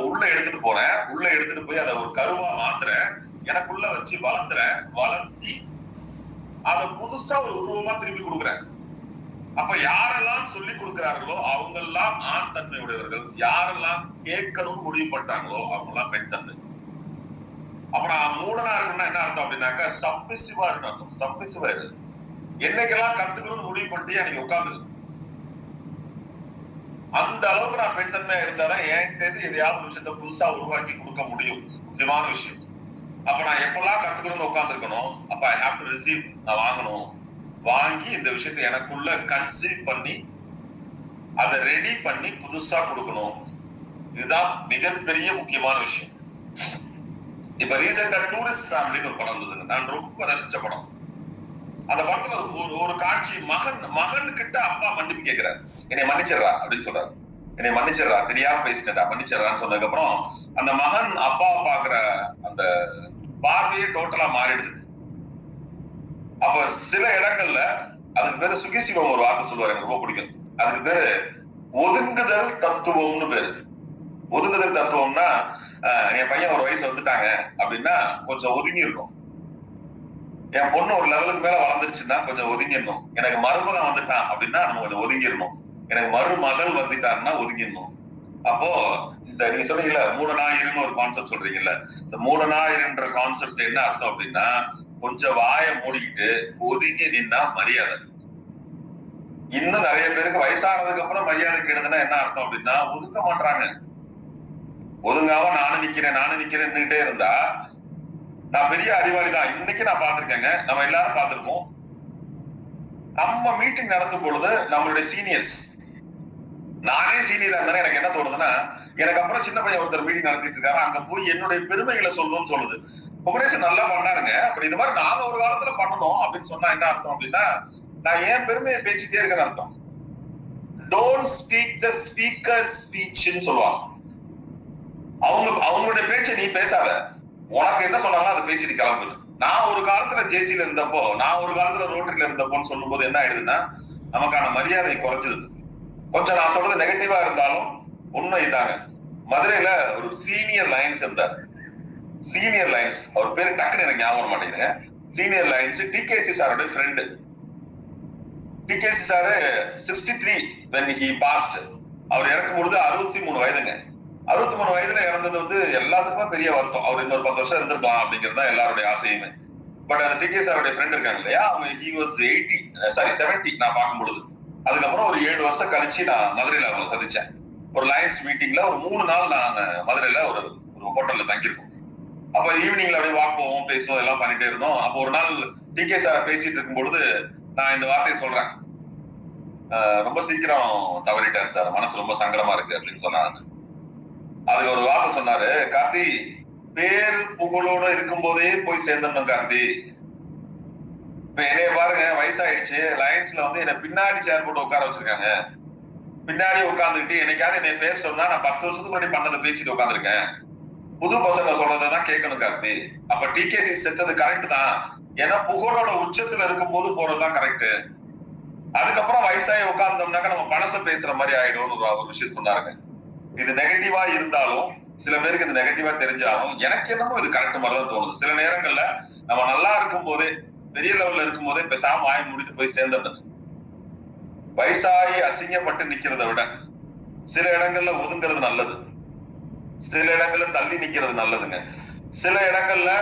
Speaker 2: உள்ள எடுத்துட்டு போறேன், உள்ள எடுத்துட்டு போய் அதை ஒரு கருவா மாத்துறேன், எனக்குள்ள வச்சு வளர்த்தி அதை புதுசா ஒரு உருவமா திருப்பி கொடுக்குறேன். அப்ப யாரெல்லாம் சொல்லி கொடுக்கிறார்களோ அவங்க எல்லாம் ஆண் தன்மை உடையவர்கள், யாரெல்லாம் கேட்கணும்னு முடிவு பண்ணிட்டாங்களோ அவங்க எல்லாம் பெண் தன்மை. அப்ப நான் மூடனா இருக்கணும்னா என்ன அர்த்தம் அப்படின்னாக்கா சப்மிசிவா இருக்கு அர்த்தம். சப்மிசிவா இருக்கு. என்னைக்கெல்லாம் கத்துக்கணும்னு முடிவு பண்ணிட்டு அன்னைக்கு உட்கார்ந்து அந்த அளவுக்கு நான் பெண் தன்மையா இருந்தாதான் என்கிட்ட எதையாவது விஷயத்த புதுசா உருவாக்கி கொடுக்க முடியும். முக்கியமான விஷயம். அப்ப நான் எப்பெல்லாம் கத்துக்கணும்னு உட்கார்ந்து இருக்கணும், அப்ப ஐ ஹேவ் டு ரிசீவ், நான் வாங்கணும், வாங்கி இந்த விஷயத்தை எனக்குள்ள கன்சீவ் பண்ணி அதை ரெடி பண்ணி புதுசா கொடுக்கணும். இதுதான் மிகப்பெரிய முக்கியமான விஷயம். இப்ப ரீசெண்டா டூரிஸ்ட் ஃபேமிலின்னு ஒரு படம் வந்ததுங்க, நான் ரொம்ப ரசிச்ச படம். அந்த படத்துல ஒரு காட்சி, மகன் கிட்ட அப்பா மன்னிப்பு கேட்கிறாரு, என்னை மன்னிச்சிடறா அப்படின்னு சொல்றாரு. என்னை மன்னிச்சிடறா, தெரியாம பேசிட்டா, மன்னிச்சிடறான்னு சொன்னதுக்கு அப்புறம் அந்த மகன் அப்பாவை பாக்குற அந்த பார்வையே டோட்டலா மாறிடுது. அப்ப சில இடங்கள்ல அதுக்கு பேரு சுகிசிவம் ஒரு வார்த்தை சொல்லுவாரு, எனக்கு ரொம்ப பிடிக்கும். அதுக்கு பேரு ஒதுங்குதல் தத்துவம்னு பேரு. ஒதுங்குதல் தத்துவம்னா என் பையன் ஒரு வயசு வந்துட்டாங்க அப்படின்னா கொஞ்சம் ஒதுங்கி இருக்கும். என் பொண்ணு ஒரு லெவலுக்கு மேல வளர்ந்துருச்சுன்னா கொஞ்சம் ஒதுங்கிடணும். எனக்கு மருமகன் வந்துட்டான் அப்படின்னா நம்ம கொஞ்சம் ஒதுங்கிடணும். எனக்கு மருமகள் வந்துட்டாருன்னா ஒதுங்கிடணும். அப்போ இந்த நீங்க சொல்றீங்கல்ல மூடனாயிருன்னு ஒரு கான்செப்ட் சொல்றீங்கல்ல, இந்த மூடனாயிருன்ற கான்செப்ட் என்ன அர்த்தம் அப்படின்னா கொஞ்சம் வாயை மூடிக்கிட்டு ஒதுங்கி நின்னா மரியாதை. இன்னும் நிறைய பேருக்கு வயசானதுக்கு அப்புறம் மரியாதை கெடுதுன்னா என்ன அர்த்தம் அப்படின்னா ஒதுங்க மாட்டாங்க. ஒதுங்காம நானும் நிக்கிறேன்னுட்டே இருந்தா நான் பெரிய அறிவாளி தான். இன்னைக்கு நான் பார்த்திருக்கேங்க, நம்ம எல்லாரும் பார்த்திருப்போம். நம்ம மீட்டிங் நடத்தும் பொழுது நம்மளுடைய சீனியர்ஸ், நானே சீனியரா இருந்தாலும் எனக்கு என்ன தோணுதுன்னா, எனக்கு அப்புறம் சின்ன பையன் ஒருத்தர் மீட்டிங் நடத்திட்டு இருக்காரு, அங்க போய் என்னுடைய பெருமைகளை சொல்லணும்னு சொல்லுது. குமரேசன் நல்லா பண்ணாருங்க, அப்படி இந்த மாதிரி நாங்க ஒரு காலத்துல பண்ணணும் அப்படின்னு சொன்னா என்ன அர்த்தம் அப்படின்னா நான் ஏன் பெருமையை பேசிட்டே இருக்கேன்னு அர்த்தம். டோன்ட் ஸ்பீக் த ஸ்பீக்கர் ஸ்பீச்னு சொல்லுவாங்க. அவங்களுடைய பேச்சை நீ பேசாத, உனக்கு என்ன சொன்னாலும் அதை பேசிட்டு கிளம்பு. நான் ஒரு காலத்துல ஜேசில இருந்தப்போ, நான் ஒரு காலத்துல ரோட்டரியில இருந்தப்போன்னு சொல்லும் போது என்ன ஆயிடுதுன்னா நமக்கான மரியாதை குறைஞ்சது. கொஞ்சம் நான் சொல்றது நெகட்டிவா இருந்தாலும் உண்மை தாங்க. மதுரையில ஒரு சீனியர் லைன்ஸ் இருந்தார். சீனியர் லைன்ஸ், அவர் பேரு டக்குன்னு எனக்கு ஞாபகம் மாட்டேங்குதுங்க. சீனியர் லைன்ஸ் டிகேசி சாரோட friend. TKC sir 63 when he passed. அவர் இறக்கும் பொழுது 63 வயதுங்க. 63 வயதுல இறந்தது வந்து எல்லாத்துக்குமே பெரிய வருத்தம். அவர் இன்னொரு 10 வருஷம் இருந்திருக்கலாம் அப்படிங்கிறது தான் எல்லாருடைய ஆசையுமே. பட் அந்த டிகே சாருடைய ஃப்ரெண்ட் இருக்காங்க இல்லையா, அவங்க he was 70 நான் பார்க்கும் பொழுது. அதுக்கப்புறம் ஒரு 7 வருஷம் கழிச்சு நான் மதுரையில அவங்க சந்திச்சேன். ஒரு லைன்ஸ் மீட்டிங்ல ஒரு 3 நாள் நாங்க மதுரையில ஒரு ஹோட்டல்ல தங்கியிருக்கோம். அப்ப ஈவினிங்ல அப்படியே வாக் போவோம், பேசுவோம், எல்லாம் பண்ணிட்டே இருந்தோம். அப்போ ஒரு நாள் டிகே சார பேசிட்டு இருக்கும் பொழுது நான் இந்த வார்த்தையை சொல்றேன், ரொம்ப சீக்கிரம் தவறிட்டார் சார், மனசு ரொம்ப சங்கடமா இருக்கு அப்படின்னு சொன்னாங்க. அதுக்கு ஒரு வார்த்தை சொன்னாரு, கார்த்தி பேர் புகழோட இருக்கும் போதே போய் சேர்ந்தோம் கார்த்தி, இப்ப என்னைய பாருங்க, வயசாயிடுச்சு. லயன்ஸ்ல வந்து என்ன பின்னாடி சேர் போட்டு உட்கார வச்சிருக்காங்க. பின்னாடி உட்கார்ந்துட்டு என்னைக்காவது என்னை பேச சொன்னா நான் 10 வருஷத்துக்கு முன்னாடி பண்ணதை பேசிட்டு உட்காந்துருக்கேன். புது பசங்க சொல்றதான் கேட்கணும் கார்த்தி. அப்ப டிகேசி செத்தது கரெக்ட் தான். ஏன்னா புகழோட உச்சத்துல இருக்கும் போது போறதுதான் கரெக்ட். அதுக்கப்புறம் வயசாகி உட்கார்ந்தோம்னாக்க நம்ம பழச பேசுற மாதிரி ஆயிடும் ஒரு விஷயம் சொன்னாருங்க. இது நெகட்டிவா இருந்தாலும் சில பேருக்கு இது நெகட்டிவா தெரிஞ்சாலும் எனக்கு என்னமோ இது கரெக்ட் மாதிரி தான் தோணுது. சில நேரங்கள்ல நம்ம நல்லா இருக்கும் போதே, பெரிய லெவல்ல இருக்கும் போதே பேசாம வாய் மூடிட்டு போய் சேர்ந்துடுது. வயசாகி அசிங்கப்பட்டு நிக்கிறத விட சில இடங்கள்ல ஒதுங்கிறது நல்லது, சில இடங்கள்ல தள்ளி நிக்கிறது நல்லதுங்க. சில இடங்கள்ல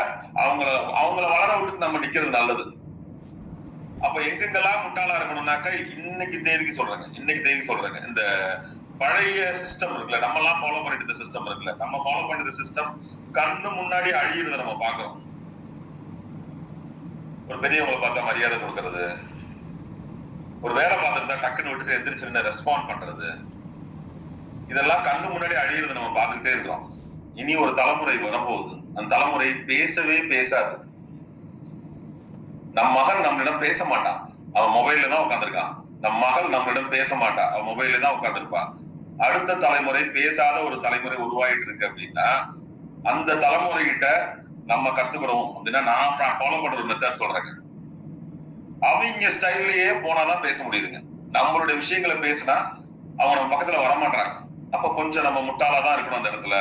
Speaker 2: அவங்கள வளர விட்டு நம்ம நிக்கிறது நல்லது. அப்ப எங்கெங்கெல்லாம் முட்டாளா இருக்கணும்னாக்க இன்னைக்கு தேதிக்கு சொல்றேங்க, இந்த பழைய சிஸ்டம் இருக்குல்ல, நம்ம எல்லாம் ஃபாலோ பண்ணிட்டு இருந்த சிஸ்டம் இருக்குல்ல, நம்ம ஃபாலோ பண்ணிட்டு சிஸ்டம் கண்ணு முன்னாடி அழியிறத நம்ம பாக்குறோம். ஒரு பெரியவங்களை பார்த்தா மரியாதை கொடுக்கறது, ஒரு வேலை பார்த்துருந்தா டக்குன்னு விட்டுட்டு எந்திரிச்சு ரெஸ்பாண்ட் பண்றது, இதெல்லாம் கண்ணு முன்னாடி அழியிறத நம்ம பார்த்துக்கிட்டே இருக்கிறோம். இனி ஒரு தலைமுறை வரப்போகுது, அந்த தலைமுறை பேசவே பேசாது. நம் மகன் நம்மளிடம் பேச மாட்டான், அவன் மொபைல்ல தான் உட்காந்துருக்கான். நம் மகள் நம்மளிடம் பேச மாட்டா, அவன் மொபைல்ல தான் உட்காந்துருப்பான். அடுத்த தலைமுறை பேசாத ஒரு தலைமுறை உருவாயிட்டு இருக்கு அப்படின்னா அந்த தலைமுறைகிட்ட நம்ம கத்துக்கணும் அப்படின்னா நான் ஃபாலோ பண்ற ஒரு மெத்தட் சொல்றேங்க. அவங்க ஸ்டைல்லயே போனாதான் பேச முடியுதுங்க. நம்மளுடைய விஷயங்களை பேசினா அவங்க நம்ம பக்கத்துல வரமாட்டாங்க. அப்ப கொஞ்சம் நம்ம முட்டாளாதான் இருக்கணும், அந்த இடத்துல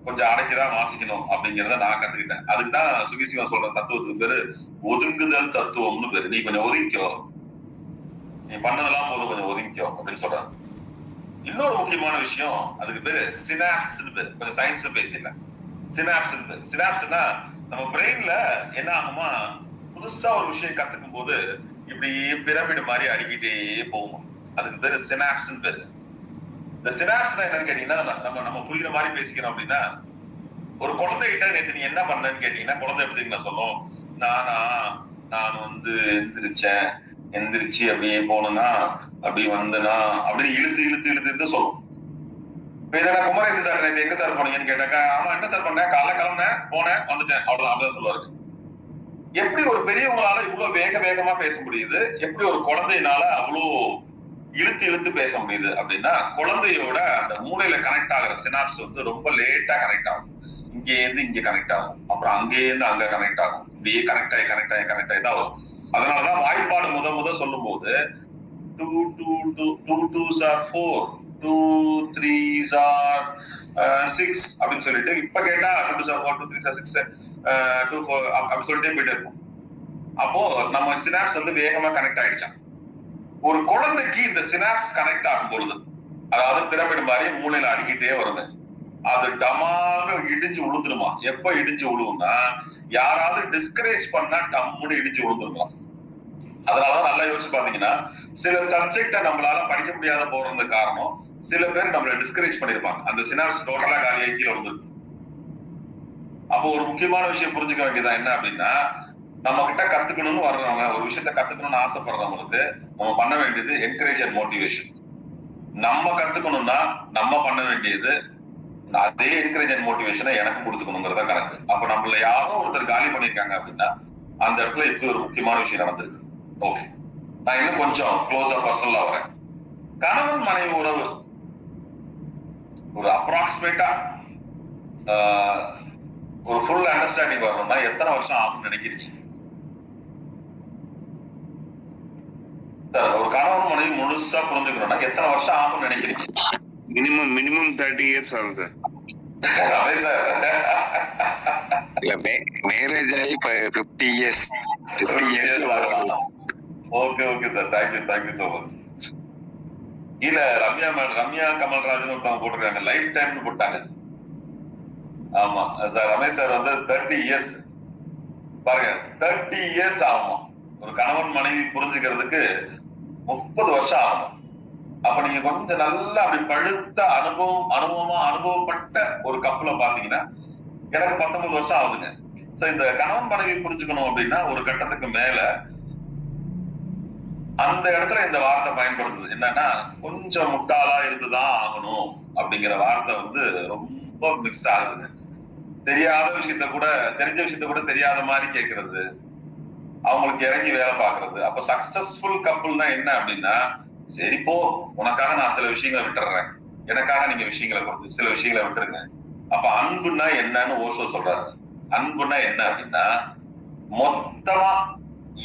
Speaker 2: கொஞ்சம் அடக்கிதான் வாசிக்கணும் அப்படிங்கிறத நான் கத்துக்கிட்டேன். அதுக்குதான் சுகிசிவம் சொல்ற தத்துவத்துக்கு பேரு ஒதுங்குதல் தத்துவம்னு பேரு. நீ கொஞ்சம் ஒதுங்கிக்கோ, நீ பண்ணதெல்லாம் போதும், கொஞ்சம் ஒதுங்கிக்கோ அப்படின்னு சொல்றாங்க. இன்னொரு முக்கியமான விஷயம், அதுக்கு பேரு சினாப்ஸ்னு பேரு. கொஞ்சம் சயின்ஸ் பேசிடல. சினாப்ஸ்னு பேரு. சினாப்ஸ்னா நம்ம பிரெயின்ல என்ன ஆகுமா, புதுசா ஒரு விஷயம் கத்துக்கும் போது இப்படி பிரமிடு மாதிரி அடிக்கிட்டே போகும். அதுக்கு பேரு சினாப்ஸ்னு பேரு. இந்த சினாப்ஸ்னா என்னன்னு கேட்டீங்கன்னா, நம்ம புரியுற மாதிரி பேசிக்கிறோம் அப்படின்னா, ஒரு குழந்தைகிட்ட நேத்து நீ என்ன பண்ணன்னு கேட்டீங்கன்னா, குழந்தை எப்படி நான் சொல்லும், நான் வந்து எந்திரிச்சு அப்படியே போனா அப்படி வந்தனா அப்படின்னு இழுத்து சொல்லும். இப்ப இதை நான் குமரேசன் சார் நேற்று எங்க சார் போனீங்கன்னு கேட்டாக்கா, ஆமா என்ன சார் பண்ணேன், காலைல கிளம்புனேன், போனேன், வந்துட்டேன், அவ்வளவுதான் அப்படிதான் சொல்லுவாரு. எப்படி ஒரு பெரியவங்களால இவ்வளவு வேகமா பேச முடியுது, எப்படி ஒரு குழந்தையினால அவ்வளவு இழுத்து பேச முடியுது அப்படின்னா, குழந்தையோட அந்த மூளையில கனெக்ட் ஆகிற சினாப்ஸ் வந்து ரொம்ப லேட்டா கனெக்ட் ஆகும். இங்க இருந்து இங்க கனெக்ட் ஆகும், அப்புறம் அங்கே இருந்து அங்க கனெக்ட் ஆகும், இப்படியே கனெக்ட் ஆகி தான் வரும். அதனாலதான் வாய்ப்பாடு முத சொல்லும் போது 2 2s are 4, 2 3s are 6 அப்படின்னு சொல்லிட்டு, இப்ப கேட்டா 2 2s are 4, 2 3s are 6, 2 4 அப்படி சொல்லிட்டே போயிட்டு இருக்கும். அப்போ நம்ம சினாப்ஸ் வந்து வேகமா கனெக்ட் ஆயிடுச்சான். ஒரு குழந்தைக்கு இந்த சினாப்ஸ் கனெக்ட் ஆகும் பொழுது, அதாவது பிரமிடு மாதிரி மூளையில அடிக்கிட்டே வருது, அது டமாக இடிஞ்சு விழுந்துருமா. எப்ப இடிஞ்சு விழுவும்னா, யாராவது டிஸ்கரேஜ் பண்ணா டம்முன்னு இடிஞ்சு விழுந்துருக்கலாம். அதனாலதான் நல்லா யோசிச்சு பாத்தீங்கன்னா, சில சப்ஜெக்ட நம்மளால படிக்க முடியாத போறது காரணம், சில பேர் நம்மளை டிஸ்கரேஜ் பண்ணிருப்பாங்க, அந்த சினாப்ஸ் டோட்டலா காலியாகி கீழே வந்துருக்கு. அப்போ ஒரு முக்கியமான விஷயம் புரிஞ்சுக்க வேண்டியதா என்ன அப்படின்னா, நம்ம கிட்ட கத்துக்கணும்னு வர்றவங்க, ஒரு விஷயத்த கத்துக்கணும்னு ஆசைப்படுறவங்களுக்கு நம்ம பண்ண வேண்டியது என்கரேஜ் அண்ட் மோட்டிவேஷன். நம்ம கத்துக்கணும்னா நம்ம பண்ண வேண்டியது அதே என்கரேஜ் அண்ட் மோட்டிவேஷனை எனக்கு கொடுத்துக்கணுங்கிறத கணக்கு. அப்ப நம்மள யாரோ ஒருத்தர் காலி பண்ணிருக்காங்க அப்படின்னா அந்த இடத்துல இப்படி ஒரு முக்கியமான விஷயம் நடந்திருக்கு. ஓகே, நான் இன்னும் கொஞ்சம் க்ளோஸா பர்சனலா வரேன். கணவன் மனைவி உறவு ஒரு அப்ராக்சிமேட்டா ஒரு ஃபுல் அண்டர்ஸ்டாண்டிங் வரணும்னா எத்தனை வருஷம் ஆகும்னு நினைக்கிறீங்க? ஒரு கணவன் மனைவி முழுசா புரிஞ்சுக்கணும்னா எத்தனை வருஷம் ஆகும்னு நினைக்கிறீங்க?
Speaker 3: மினிமம் 30 years ஆகுது. மேரேஜ் ஆகி 50 years.
Speaker 2: Okay sir, thank you so much. இல்ல ரம்யா கமல்ராஜன் ஒருத்தவங்க போட்டிருக்காங்க, லைஃப் டைம்னு போட்டாங்க. ஆமா சார், ரமேஷ் சார் வந்து 30 years பாருங்க, 30 years ஆகும் ஒரு கணவன் மனைவி புரிஞ்சுக்கிறதுக்கு. 30 வருஷம் ஆகும். அப்ப நீங்க கொஞ்சம் நல்லா அப்படி பழுத்த அனுபவப்பட்ட ஒரு கப்பல பாத்தீங்கன்னா, எனக்கு 19 வருஷம் ஆகுதுங்க. இந்த கணவன் மனைவி புரிஞ்சுக்கணும் அப்படின்னா ஒரு கட்டத்துக்கு மேல அந்த இடத்துல இந்த வார்த்தை பயன்படுத்துது என்னன்னா, கொஞ்சம் முட்டாளா இருந்துதான் ஆகணும் அப்படிங்கிற வார்த்தை வந்து ரொம்ப மிக்ஸ் ஆகுதுங்க. தெரியாத விஷயத்த கூட தெரிஞ்ச விஷயத்த கூட தெரியாத மாதிரி கேட்கறது, அவங்களுக்கு இறங்கி வேலை பார்க்கறது. அப்ப சக்சஸ்ஃபுல் கப்புள்னா என்ன அப்படின்னா, சரி போ, உனக்காக நான் சில விஷயங்களை விட்டுறேன், எனக்காக நீங்க சில விஷயங்களை விட்டுருங்க. அப்ப அன்புன்னா என்னன்னு ஓஷோ சொல்றாரு. அன்புன்னா என்ன அப்படின்னா, மொத்தமா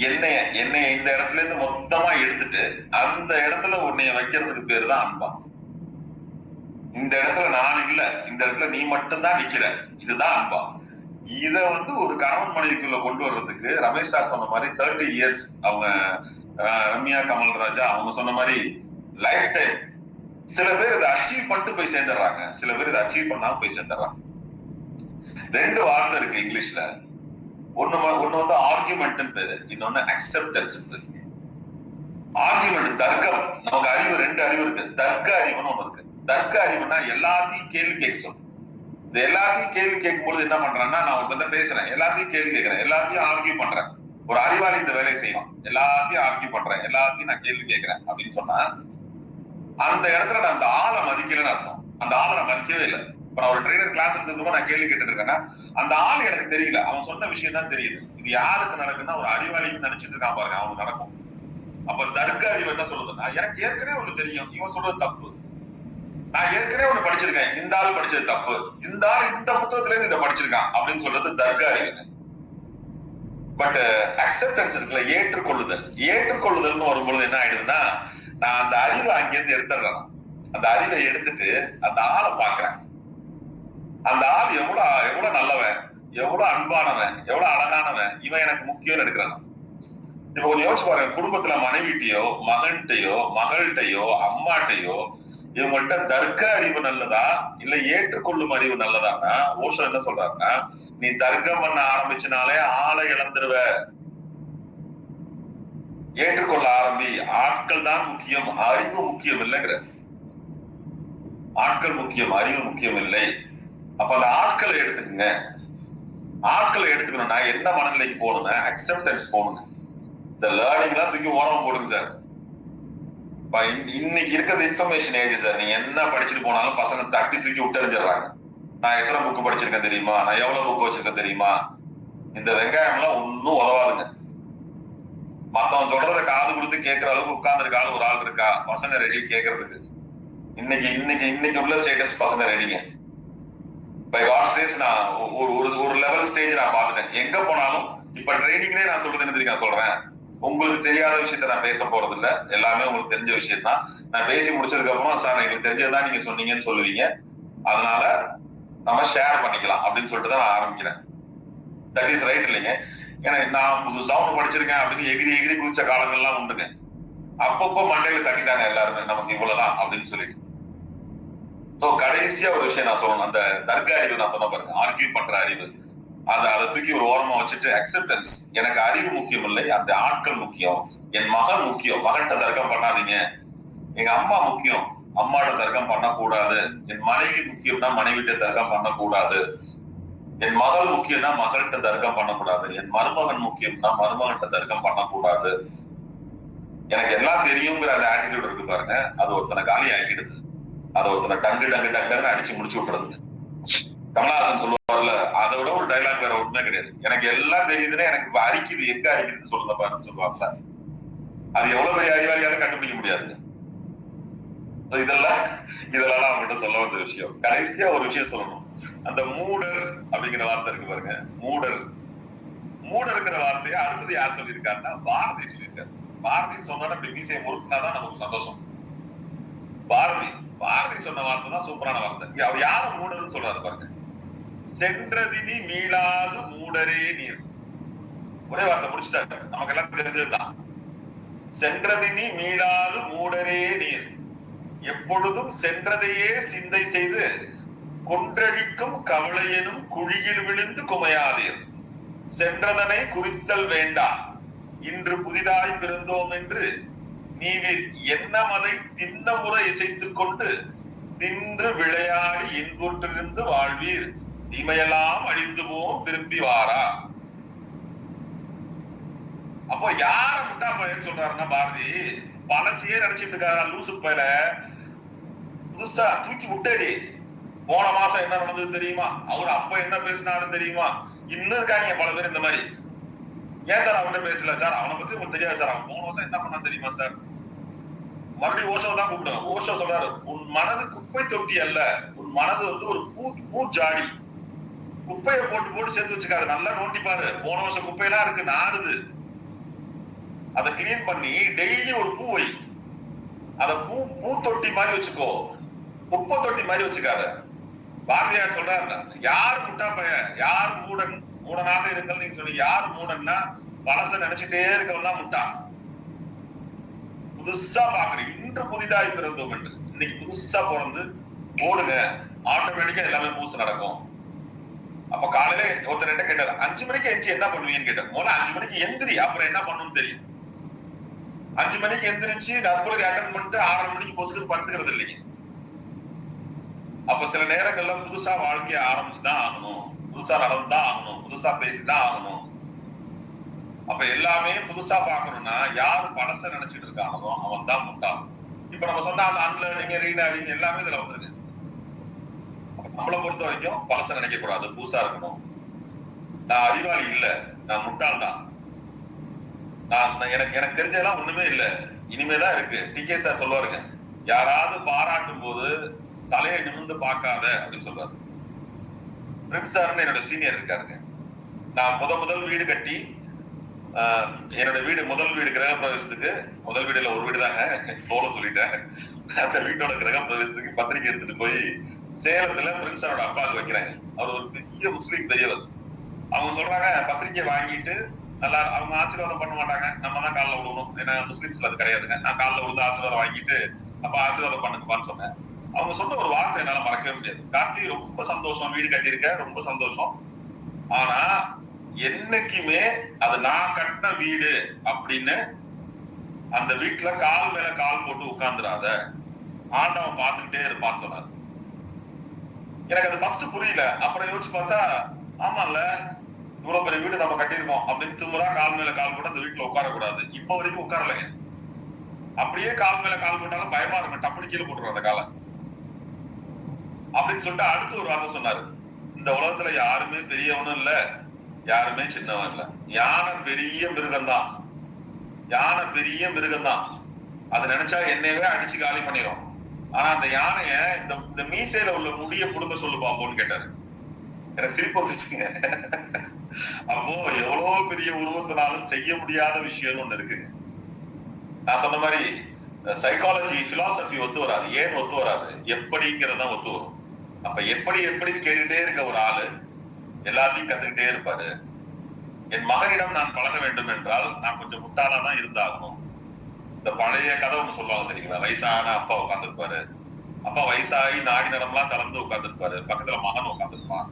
Speaker 2: என்னைய இந்த இடத்துல இருந்து மொத்தமா எடுத்துட்டு அந்த இடத்துல உன்னைய வைக்கிறதுக்கு பேரு தான் அன்பா. இந்த இடத்துல நான் இல்ல, இந்த இடத்துல நீ மட்டும்தான் நிக்கிற, இதுதான் அன்பா. இத ஒரு கணவன் மனைவிக்குள்ள கொண்டு வர்றதுக்கு ரமேஷ் சார் சொன்ன மாதிரி 30 இயர்ஸ், அவங்க ரம்யா கமல் ராஜா அவங்க சொன்ன மாதிரி லைஃப் டைம். சில பேர் இதை அச்சீவ் பண்ணிட்டு போய் சேர்ந்துடுறாங்க, சில பேர் இதை அச்சீவ் பண்ணாம போய் சேர்ந்துடுறாங்க. 2 வார்த்தை இருக்கு இங்கிலீஷ்ல. ஒண்ணு ஆர்குமெண்ட் பேரு, இன்னொன்னு அக்செப்டன்ஸ் பேரு. ஆர்குமெண்ட் தர்க்கம். நமக்கு அறிவு 2 அறிவு இருக்கு. தர்க்க அறிவுன்னு ஒண்ணு இருக்கு. தர்க்க அறிவுனா எல்லாத்தையும் கேள்வி கேட்க சொல்லும். இந்த எல்லாத்தையும் கேள்வி கேட்கும் பொழுது என்ன பண்றேன்னா, நான் ஒருத்தட்ட பேசுறேன், எல்லாத்தையும் கேள்வி கேட்கிறேன், எல்லாத்தையும் ஆர்கியூ பண்றேன். ஒரு அறிவாளி இந்த வேலையை செய்வான், எல்லாத்தையும் ஆர்கியூ பண்றேன், எல்லாத்தையும் நான் கேள்வி கேட்கிறேன் அப்படின்னு சொன்னா, அந்த இடத்துல நான் அந்த ஆளை மதிக்கலன்னு அர்த்தம். அந்த ஆளை நான் மதிக்கவே இல்லை. இப்ப நான் ஒரு ட்ரெயினர் கிளாஸ் எடுத்துருக்கோம், நான் கேள்வி கேட்டு இருக்கேன்னா அந்த ஆள் எனக்கு தெரியல, அவன் சொன்ன விஷயம் தான் தெரியுது. இது யாருக்கு நடக்குன்னா ஒரு அறிவாளின்னு நினைச்சிட்டு இருக்கான் பாருங்க, அவனுக்கு நடக்கும். அப்ப தர்க்க அறிவு என்ன சொல்லுதுன்னா, எனக்கு ஏற்கனவே ஒண்ணு தெரியும், இவன் சொல்றது தப்பு, நான் ஏற்கனவே ஒண்ணு படிச்சிருக்கேன், இந்த ஆள் படிச்சது தப்பு, இந்த ஆள் இந்த புத்தகத்துல இருந்து இதை படிச்சிருக்கான் அப்படின்னு சொல்றது தர்க்க அறிவு. பட் அக்செப்டன்ஸ் இருக்குல்ல, ஏற்றுக்கொள்ளுதல்னு வரும்பொழுது என்ன ஆயிடுதுன்னா, நான் அந்த அறிவை அங்கிருந்து எடுத்துடுறேன். அந்த அறிவை எடுத்துட்டு அந்த ஆளை பாக்குறேன். அந்த ஆள் எவ்வளவு நல்லவன், எவ்வளவு அன்பானவன், எவ்வளவு அழகானவன், இவன் எனக்கு முக்கியம் எடுக்கிறான். இப்ப கொஞ்சம் யோசிச்சு பாருங்க, குடும்பத்துல மனைவிட்டையோ மகன்கிட்டயோ மகள்கிட்டயோ அம்மாட்டையோ இவங்கள்ட்ட தர்க்க அறிவு நல்லதா இல்ல ஏற்றுக்கொள்ளும் அறிவு நல்லதான்னா, ஓஷோ என்ன சொல்றாருன்னா, நீ தர்க்கம் பண்ண ஆரம்பிச்சனாலே ஆளை இழந்துருவ, ஏற்றுக்கொள்ள ஆரம்பி. ஆட்கள் தான் முக்கியம், அறிவு முக்கியம் இல்லைங்கிற. ஆட்கள் முக்கியம், அறிவு முக்கியம் இல்லை. அப்ப அந்த ஆட்களை எடுத்துக்கங்க. ஆட்களை எடுத்துக்கணும்னா என்ன மனநிலைக்கு போகணும்னா அக்செப்டன்ஸ் போகணுங்க. இந்த லேர்னிங் எல்லாம் தூக்கி ஓரமா போடுங்க சார். இன்னைக்கு இருக்கிறது இன்ஃபர்மேஷன் ஏஜ் சார். நீங்க என்ன படிச்சுட்டு போனாலும் பசங்க தட்டி தூக்கி விட்டறிஞ்சிடறாங்க. நான் எத்தனை புக்கு படிச்சிருக்கேன் தெரியுமா, நான் எவ்வளவு புக்கு வச்சிருக்கேன் தெரியுமா. இந்த வெங்காயம் எல்லாம் ஒன்னும் உதவாதுங்க. மத்தவன் சொல்றத காது கொடுத்து கேட்கற அளவுக்கு உட்கார்ந்துருக்க ஆள் ஒரு ஆள் இருக்கா பசங்க ரெடி கேட்கறதுக்கு? இன்னைக்கு உள்ள ஸ்டேட்டஸ் பசங்க ரெடிங்க. பை காட்ஸ் கிரேஸ் நான் ஒரு லெவல் ஸ்டேஜ் நான் பார்த்துட்டேன். எங்க போனாலும் இப்ப ட்ரைனிங்லேயே நான் சொல்றது என்ன தெரியுமா சொல்றேன், உங்களுக்கு தெரியாத விஷயத்த நான் பேச போறது இல்ல, எல்லாமே உங்களுக்கு தெரிஞ்ச விஷயம் தான். நான் பேசி முடிச்சதுக்கு அப்புறம் சார் எங்களுக்கு தெரிஞ்சதுதான் நீங்க சொன்னீங்கன்னு சொல்லுவீங்க, அதனால நம்ம ஷேர் பண்ணிக்கலாம் அப்படின்னு சொல்லிட்டு தான் நான் ஆரம்பிக்கிறேன். தட் இஸ் ரைட் இல்லைங்க. ஏன்னா நான் புதுசா ஒண்ணு படிச்சிருக்கேன் அப்படின்னு எகிரி குதிச்ச காலங்கள்லாம் உண்டுங்க. அப்பப்போ மண்டையில தட்டிட்டாங்க எல்லாருமே, நமக்கு இவ்வளவுதான் அப்படின்னு சொல்லிட்டு. கடைசியா ஒரு விஷயம் நான் சொல்லணும், அந்த தர்க்க அறிவு நான் சொன்ன பாருங்க, ஆர்கியூ பண்ற அறிவு, அதை தூக்கி ஒரு ஓரமா வச்சுட்டு அக்செப்டன்ஸ். எனக்கு அறிவு முக்கியம் இல்லை, அந்த ஆட்கள் முக்கியம். என் மகன் முக்கியம், மகன்கிட்ட தர்க்கம் பண்ணாதீங்க. எங்க அம்மா முக்கியம், அம்மாட்ட தர்க்கம் பண்ணக்கூடாது. என் மனைவி முக்கியம்னா மனைவிட்ட தர்க்கம் பண்ணக்கூடாது. என் மகள் முக்கியம்னா மகள்கிட்ட தர்க்கம் பண்ணக்கூடாது. என் மருமகன் முக்கியம்னா மருமகன்கிட்ட தர்க்கம் பண்ணக்கூடாது. எனக்கு எல்லாம் தெரியுங்கிற அந்த ஆட்டிடியூட் இருக்கு பாருங்க, அது ஒருத்தனை காலி ஆக்கிடுது. அதை ஒருத்தனை டங்கு அடிச்சு முடிச்சு விட்டுறது. கமலஹாசன் சொல்லுவார்ல, அதை விட ஒரு டைலாக் வேற ஒண்ணுமே கிடையாது. எனக்கு எல்லாம் தெரியுதுன்னா எனக்கு அரிக்குது, எங்க அரிக்குதுன்னு சொல்லுங்க பாருன்னு சொல்லுவாங்கல்ல. அது எவ்வளவு பெரிய அறிவாளியாலும் கண்டுபிடிக்க முடியாதுங்க. இதெல்லாம் அவங்ககிட்ட சொல்ல வந்த விஷயம். கடைசியா ஒரு விஷயம் சொல்லணும், அந்த மூடர் அப்படிங்கிற வார்த்தை இருக்கு பாருங்க. மூடருங்கிற வார்த்தையை அடுத்தது யார் சொல்லியிருக்காருன்னா பாரதி சொல்லியிருக்காரு. பாரதி சொன்னா அப்படி மீசையை முறுக்குனாதான் நமக்கு சந்தோஷம். பாரதி சொன்ன வார்த்தை தான் சூப்பரான வார்த்தை. அவர் யார மூடர்னு சொல்றாரு பாருங்க, சென்றதினி மீளாது மூடரே நீர். ஒரே வார்த்தை முடிச்சுட்டாரு, நமக்கு எல்லாம் தெரிஞ்சதுதான். சென்றதினி மீளாது மூடரே நீர், எப்பொழுதும் சென்றதையே சிந்தை செய்து கொன்றழிக்கும் கவலையெனும் குழியில் விழுந்து குமையாதீர். சென்றதனை குறித்தல் வேண்டா, இன்று புதிதாய் பிறந்தோம் என்று நீவிர் எண்ணமதை தின்ன முறை இசைத்துக் கொண்டு தின்று விளையாடி இன்புற்றிருந்து வாழ்வீர், தீமையெல்லாம் அழிந்து போம் திரும்பி வாரா. அப்போ யார முட்டா பையன் சொல்றாருன்னா பாரதி, பழசையே நினைச்சிட்டு இருக்காரா லூசு பையல, புதுசா தூக்கி விட்டேரி. போன மாசம் என்ன நடந்தது தெரியுமா, அவர் அப்ப என்ன பேசினாரு தெரியுமா, இன்னும் இருக்காங்க பல பேர் இந்த மாதிரி. ஏன் சார் அவன்கிட்ட பேசல சார்? அவனை பத்தி உங்களுக்கு தெரியாது சார். அவன் போன வருஷம் என்ன பண்ணான்னு தெரியுமா சார்? மறுபடியும் ஓஷோ தான் கூப்பிடுங்க. ஓஷோ சொல்றாரு, உன் மனது குப்பை தொட்டி அல்ல, உன் மனது வந்து ஒரு பூஜாடி. குப்பையை போட்டு போட்டு சேர்த்து வச்சுக்காது. நல்லா நோண்டி பாரு. போன வருஷம் குப்பையெல்லாம் இருக்கு, நாறுது. அதை கிளீன் பண்ணி டெய்லி ஒரு பூ வை. அத பூ தொட்டி மாதிரி வச்சுக்கோ, குப்பை தொட்டி மாதிரி வச்சுக்காத. பாரதியார் சொல்றாரு, யார் முட்டா பையன், யார் மூடனாக இருங்கள் நீங்க சொல்லி, யார் மூடன்னா பழச நினைச்சுட்டே இருக்கவன் முட்டா. புதுசா பாக்குறீங்க, இன்று புதிதாய் பிறந்தோம் என்று. இன்னைக்கு புதுசா பிறந்து ஓடுங்க, ஆட்டோமேட்டிக்கா எல்லாமே பூசு நடக்கும். அப்ப காலையில ஒருத்தர் என்ன கேட்டாரு, 5 மணிக்கு எந்திரிச்சு என்ன பண்ணுவீங்கன்னு கேட்டார். முதல்ல 5 மணிக்கு எந்திரி, அப்புறம் என்ன பண்ணணும்னு தெரியும். 5 மணிக்கு எந்திரிச்சு நற்பொழுது அட்டன் பண்ணிட்டு 6:30 மணிக்கு பொசுக்கு படுத்துக்கிறது இல்லைங்க. அப்ப சில நேரங்கள்ல புதுசா வாழ்க்கைய ஆரம்பிச்சுதான் ஆகணும், புதுசா நடந்துதான் ஆகணும், புதுசா பேசிதான் ஆகணும். அப்ப எல்லாமே புதுசா பாக்கணும்னா யாரு பழச நினைச்சிட்டு இருக்கானோ அவன் தான் முட்டாள். இப்ப நம்ம சொன்ன அந்த அன்லேர்னிங் ரீலேர்னிங் எல்லாமே இதுல வந்துருக்கு. நம்மளை பொறுத்த வரைக்கும் பழச நினைக்க கூடாது, புதுசா இருக்கணும். நான் அறிவாளி இல்ல, நான் முட்டாள் தான். எனக்கு தெரிஞ்சதெல்லாம் ஒண்ணுமே இல்ல, இனிமேதான் இருக்கு. டிகே சார் சொல்லுவாருங்க, யாராவது பாராட்டும் போது தலையை நிமிர்ந்து பார்க்காத அப்படின்னு சொல்றாரு. பிரின்ஸ் சார்னு என்னோட சீனியர் இருக்காருங்க. நான் முதல் வீடு கட்டி, என்னோட வீடு முதல் வீடு கிரக பிரவேசத்துக்கு, முதல் வீடுல ஒரு வீடு தாங்க, ஃப்ளோல சொல்லிட்டேன். அந்த வீட்டோட கிரக பிரவேசத்துக்கு பத்திரிக்கை எடுத்துட்டு போய் சேலத்துல பிரின்ஸ் சாரோட அப்பாவுக்கு வைக்கிறாங்க. அவர் ஒரு பெரிய முஸ்லீம் பெரியவர். அவங்க சொல்றாங்க, பத்திரிக்கை வாங்கிட்டு நல்லா, அவங்க ஆசீர்வாதம் பண்ண மாட்டாங்க, நம்ம தான் காலில் விடணும். ஏன்னா முஸ்லிம்ஸ்ல அது கிடையாதுங்க. நான் காலில் விழுந்து ஆசீர்வாதம் வாங்கிட்டு அப்ப ஆசீர்வாதம் பண்ணுங்கப்பான்னு சொன்னேன். அவங்க சொன்ன ஒரு வார்த்தை என்னால மறக்கவே முடியாது. கார்த்திக் ரொம்ப சந்தோஷம், வீடு கட்டியிருக்க ரொம்ப சந்தோஷம். ஆனா என்னைக்குமே அது நான் கட்டின வீடு அப்படின்னு அந்த வீட்டுல கால் மேல கால் போட்டு உட்கார்ந்துடாத, ஆண்டவன் பார்த்துக்கிட்டே இருப்பான்னு சொன்னார். எனக்கு அது ஃபர்ஸ்ட் புரியல. அப்புறம் யோசிச்சு பார்த்தா, ஆமால இவ்வளவு பெரிய வீடு நம்ம கட்டியிருக்கோம் அப்படின்னு திமுறா கால் மேல கால் போட்டு அந்த வீட்டுல உட்காரக்கூடாது. இப்ப வரைக்கும் உட்காரலைங்க. அப்படியே கால் மேல கால் போட்டாலும் பயமா இருக்கும், டப்புனு கீழே போட்டுருவோம் அந்த காலை அப்படின்னு சொல்லிட்டு அடுத்து ஒரு வார்த்தை சொன்னாரு, இந்த உலகத்துல யாருமே பெரியவனும் இல்ல, யாருமே சின்னவன் இல்ல. யானை பெரிய மிருகம்தான், யானை பெரிய மிருகம்தான். அது நினைச்சா என்னையவே அடிச்சு காலி பண்ணிடும். ஆனா அந்த யானைய இந்த மீசையில உள்ள முடிய புடுங்க சொல்லு பாப்போன்னு கேட்டாரு. எனக்கு சிரிப்பு வந்துச்சுங்க. அப்போ எவ்வளவு பெரிய உருவத்தினாலும் செய்ய முடியாத விஷயம்னு ஒண்ணு இருக்குங்க. நான் சொன்ன மாதிரி சைக்காலஜி பிலாசபி ஒத்து வராது. ஏன் ஒத்து வராது? எப்படிங்கிறதான் ஒத்து வரும். அப்ப எப்படின்னு கேட்டுட்டே இருக்க ஒரு ஆளு எல்லாத்தையும் கத்துக்கிட்டே இருப்பாரு. என் மகனிடம் நான் பழக வேண்டும் என்றால் நான் கொஞ்சம் முட்டாளா தான் இருந்தாகணும். இந்த பழைய கதை ஒண்ணு சொல்லுவாங்க தெரியுங்களா, வயசான அப்பா உட்காந்துருப்பாரு. அப்பா வயசாகி நாடி நடம்லாம் கலந்து உட்காந்துருப்பாரு. பக்கத்துல மகன் உட்காந்துருப்பான்.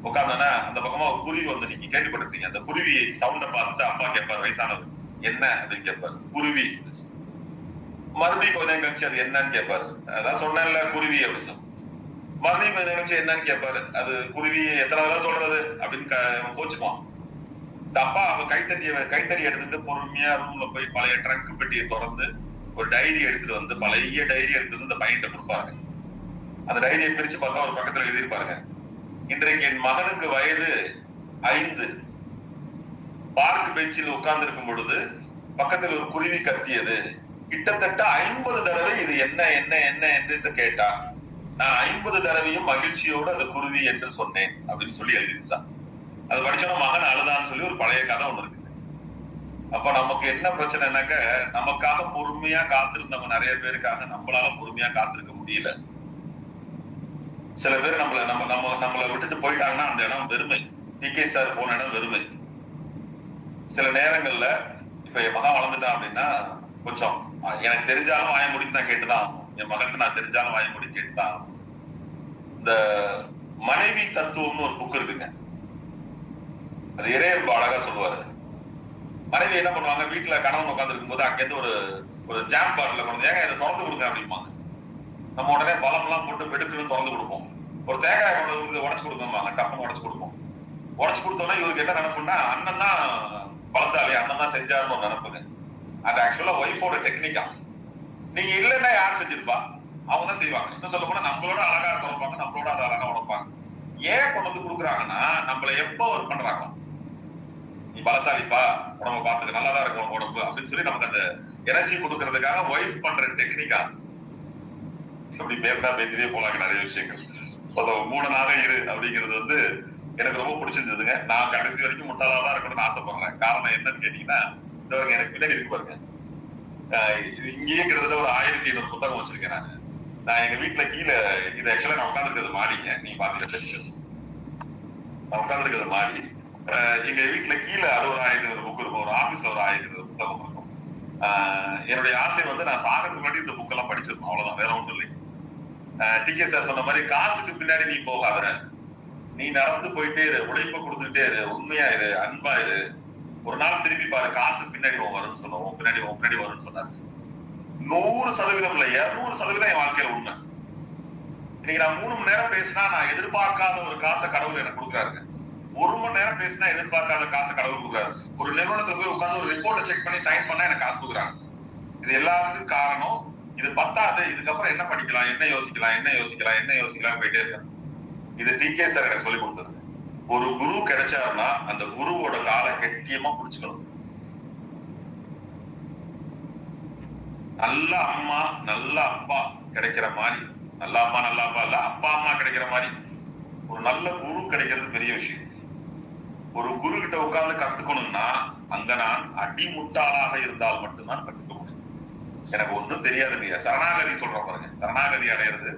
Speaker 2: உட்காந்தோன்னா அந்த பக்கமா ஒரு குருவி வந்து நீங்க கேள்விப்பட்டிருப்பீங்க. அந்த குருவி சவுண்ட பார்த்துட்டு அப்பா கேட்பாரு, வயசானவர் என்ன அப்படின்னு கேட்பாரு. குருவி. மறுபடியும் கொஞ்ச நேரம் கழிச்சு அது என்னன்னு கேட்பாரு. அதான் சொன்னேன்ல குருவி அப்படின்னு சொல்லி. மறுபடியும் கொஞ்ச நேரம் கழிச்சு என்னன்னு கேட்பாரு. அது குருவி எத்தனை தடவை சொல்றது அப்படின்னு கோச்சுக்குவான். இந்த அப்பா அவன் கைத்தறி எடுத்துட்டு பொறுமையா ரூம்ல போய் பழைய ட்ரங்க் பெட்டியை திறந்து ஒரு டைரி எடுத்துட்டு வந்து, பழைய டைரி எடுத்துட்டு இந்த பையன்கிட்ட கொடுப்பாருங்க. அந்த டைரியை பிரிச்சு பார்த்தா ஒரு பக்கத்துல எழுதியிருப்பாருங்க, இன்றைக்கு என் மகனுக்கு வயது 5. பார்க் பெஞ்சில் உட்கார்ந்து இருக்கும் பொழுது பக்கத்தில் ஒரு குருவி கத்தியது. கிட்டத்தட்ட 50 தடவை இது என்ன என்ன என்ன என்று கேட்டான். நான் 50 தடவையும் மகிழ்ச்சியோடு அது குருவி என்று சொன்னேன் அப்படின்னு சொல்லி எழுதியிருந்தான். அது படிச்சோன்னா மகன் அழுதான்னு சொல்லி ஒரு பழைய கதை ஒண்ணு இருக்கு. அப்ப நமக்கு என்ன பிரச்சனைனாக்க, நமக்காக பொறுமையா காத்திருந்தவங்க நிறைய பேருக்காக நம்மளால பொறுமையா காத்திருக்க முடியல. சில பேர் நம்மளை விட்டுட்டு போயிட்டாங்கன்னா அந்த இடம் வெறுமை. டிகே சார் போன இடம் வெறுமை. சில நேரங்கள்ல இப்ப என் மகன் வளர்ந்துட்டான் அப்படின்னா கொஞ்சம் எனக்கு தெரிஞ்சாலும் வாய முடின்னு நான் கேட்டுதான் ஆகும். என் மகனுக்கு நான் தெரிஞ்சாலும் வாய முடின்னு கேட்டுதான் ஆகும். இந்த மனைவி தத்துவம்னு ஒரு புக் இருக்குங்க. அது இறையன்பு அழகா சொல்லுவாரு. மனைவி என்ன பண்ணுவாங்க, வீட்டுல கணவன் உட்கார்ந்து இருக்கும் போது அங்கேருந்து ஒரு ஜாம் பாட்டில கொண்டு ஏங்க இதை திறந்து கொடுங்க அப்படிம்பாங்க. நம்ம உடனே பலம் எல்லாம் போட்டு வெடுக்குன்னு திறந்து கொடுப்போம். ஒரு தேங்காய் கொண்டு உடச்சு கொடுக்கணும்பாங்க, டப்புன்னு உடச்சு கொடுப்போம். உடச்சு கொடுத்தோம்னா இவருக்கு என்ன நினைப்புன்னா, அண்ணன் தான் பலசாலி, அண்ணன் தான் செஞ்சாருன்னு ஒரு நினைப்புங்க. அது ஆக்சுவலா ஒய்ஃபோட டெக்னிக்கா. நீங்க இல்லைன்னா யார் செஞ்சிருப்பா? அவங்க தான் செய்வாங்க. இன்னும் சொல்ல போனா நம்மளோட அழகா திறப்பாங்க, நம்மளோட அதை அழகா உடைப்பாங்க. ஏன் கொண்டு வந்து கொடுக்குறாங்கன்னா நம்மள எப்ப ஒர்க் பண்றாங்க, நீ பலசாலிப்பா, உடம்ப பாத்துக்க, நல்லாதான் இருக்கும் உடம்பு அப்படின்னு சொல்லி நமக்கு அந்த எனர்ஜி கொடுக்கறதுக்காக ஒய்ஃப் பண்ற டெக்னிக்கா. அப்படி பேசினா பேசிட்டே போலாங்க நிறைய விஷயங்கள். சோ அந்த மூடனாக இரு அப்படிங்கிறது வந்து எனக்கு ரொம்ப பிடிச்சிருந்ததுங்க. நான் கடைசி வரைக்கும் முட்டாளாதான் இருக்கணும்னு ஆசைப்படுறேன். காரணம் என்னன்னு கேட்டீங்கன்னா, இந்த எனக்கு பின்னாடி இருக்கு பாருங்க, இங்கேயே கிட்டத்தட்ட ஒரு 1500 புத்தகம் வச்சிருக்கேன் நான். நான் எங்க வீட்டுல கீழே, இது ஆக்சுவலா நான் உட்காந்துருக்கிறது மாடிங்க, நீ பாத்தீங்கன்னா தெரியும், நான் உட்காந்துருக்கிறது மாடி. எங்க வீட்டுல கீழே அது ஒரு 1500 புக் இருக்கும், ஒரு ஆபீஸ்ல ஒரு 1500 புத்தகம் இருக்கும். என்னுடைய ஆசை வந்து நான் சாகிறதுக்கு முன்னாடி இந்த புக் எல்லாம் படிச்சிருக்கோம், அவ்வளவுதான், வேற ஒன்றும் இல்லை. டிகே சார் சொன்ன மாதிரி காசுக்கு பின்னாடி நீ போகாத, நீ நடந்து போயிட்டே இரு, உழைப்ப கொடுத்துட்டே இரு, உண்மையா இரு, அன்பா இரு, ஒரு நாள் திருப்பி பாரு, காசு பின்னாடி வரும்னு சொன்னோம், பின்னாடி வரும்னு சொன்னாரு. 100% இல்ல, 200% என் வாழ்க்கையில உண்மை. இன்னைக்கு நான் 3 மணி நேரம் பேசினா நான் எதிர்பார்க்காத ஒரு காசை கடவுள் எனக்கு கொடுக்குறாருங்க. 1 மணி நேரம் பேசினா எதிர்பார்க்காத காசை கடவுள் கொடுக்குறாரு. ஒரு நிறுவனத்துல போய் உட்கார்ந்து ஒரு ரிப்போர்ட்டை செக் பண்ணி சைன் பண்ணா எனக்கு காசு கொடுக்குறாங்க. இது எல்லாத்துக்கும் காரணம் இது பத்தாது, இதுக்கப்புறம் என்ன படிக்கலாம், என்ன யோசிக்கலாம் போயிட்டே இருக்கேன். இது டிகே சார் எனக்கு சொல்லி கொடுத்தது. ஒரு குரு கிடைச்சாருன்னா அந்த குருவோட காலை கெட்டியமா பிடிச்சுக்கணும். நல்ல அம்மா நல்ல அப்பா கிடைக்கிற மாதிரி, நல்ல அம்மா இல்ல, அப்பா அம்மா கிடைக்கிற மாதிரி ஒரு நல்ல குரு கிடைக்கிறது பெரிய விஷயம். ஒரு குரு கிட்ட உட்கார்ந்து கத்துக்கணும்னா அங்க நான் அடிமுட்டாளாக இருந்தால் மட்டும்தான் கத்துக்க முடியும். எனக்கு ஒண்ணும் தெரியாது இல்லையா, சரணாகதி சொல்ற பாருங்க, சரணாகதி அடையிறது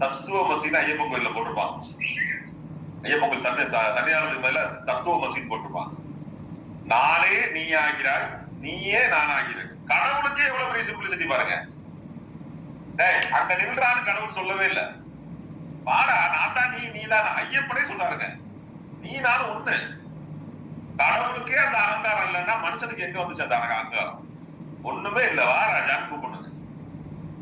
Speaker 2: தத்துவமசின்னு ஐயப்பன் கோயில்ல போட்டிருப்பாங்க. ஐயப்பன் கோயில் சன்னிதானத்துக்கு மேல தத்துவமசின்னு போட்டிருப்பாங்க. நானே நீ ஆகிறாய், நீயே நான் ஆகிறேன். கடவுளுக்கே எவ்வளவு பெரிய சிம்பிளிசிட்டி பாருங்க. அங்க நின்றான்னு கடவுள் சொல்லவே இல்லை. வாடா, நான் தான் நீ தான் ஐயப்பனே சொல்றாருங்க, நீ நானும் ஒண்ணு. கடவுளுக்கே அந்த அகங்காரம் இல்லைன்னா மனுஷனுக்கு எங்க வந்துச்சு அந்த அகங்காரம்? ஒண்ணுமே இல்ல, வா ராஜான்னு கூப்பிடுங்க.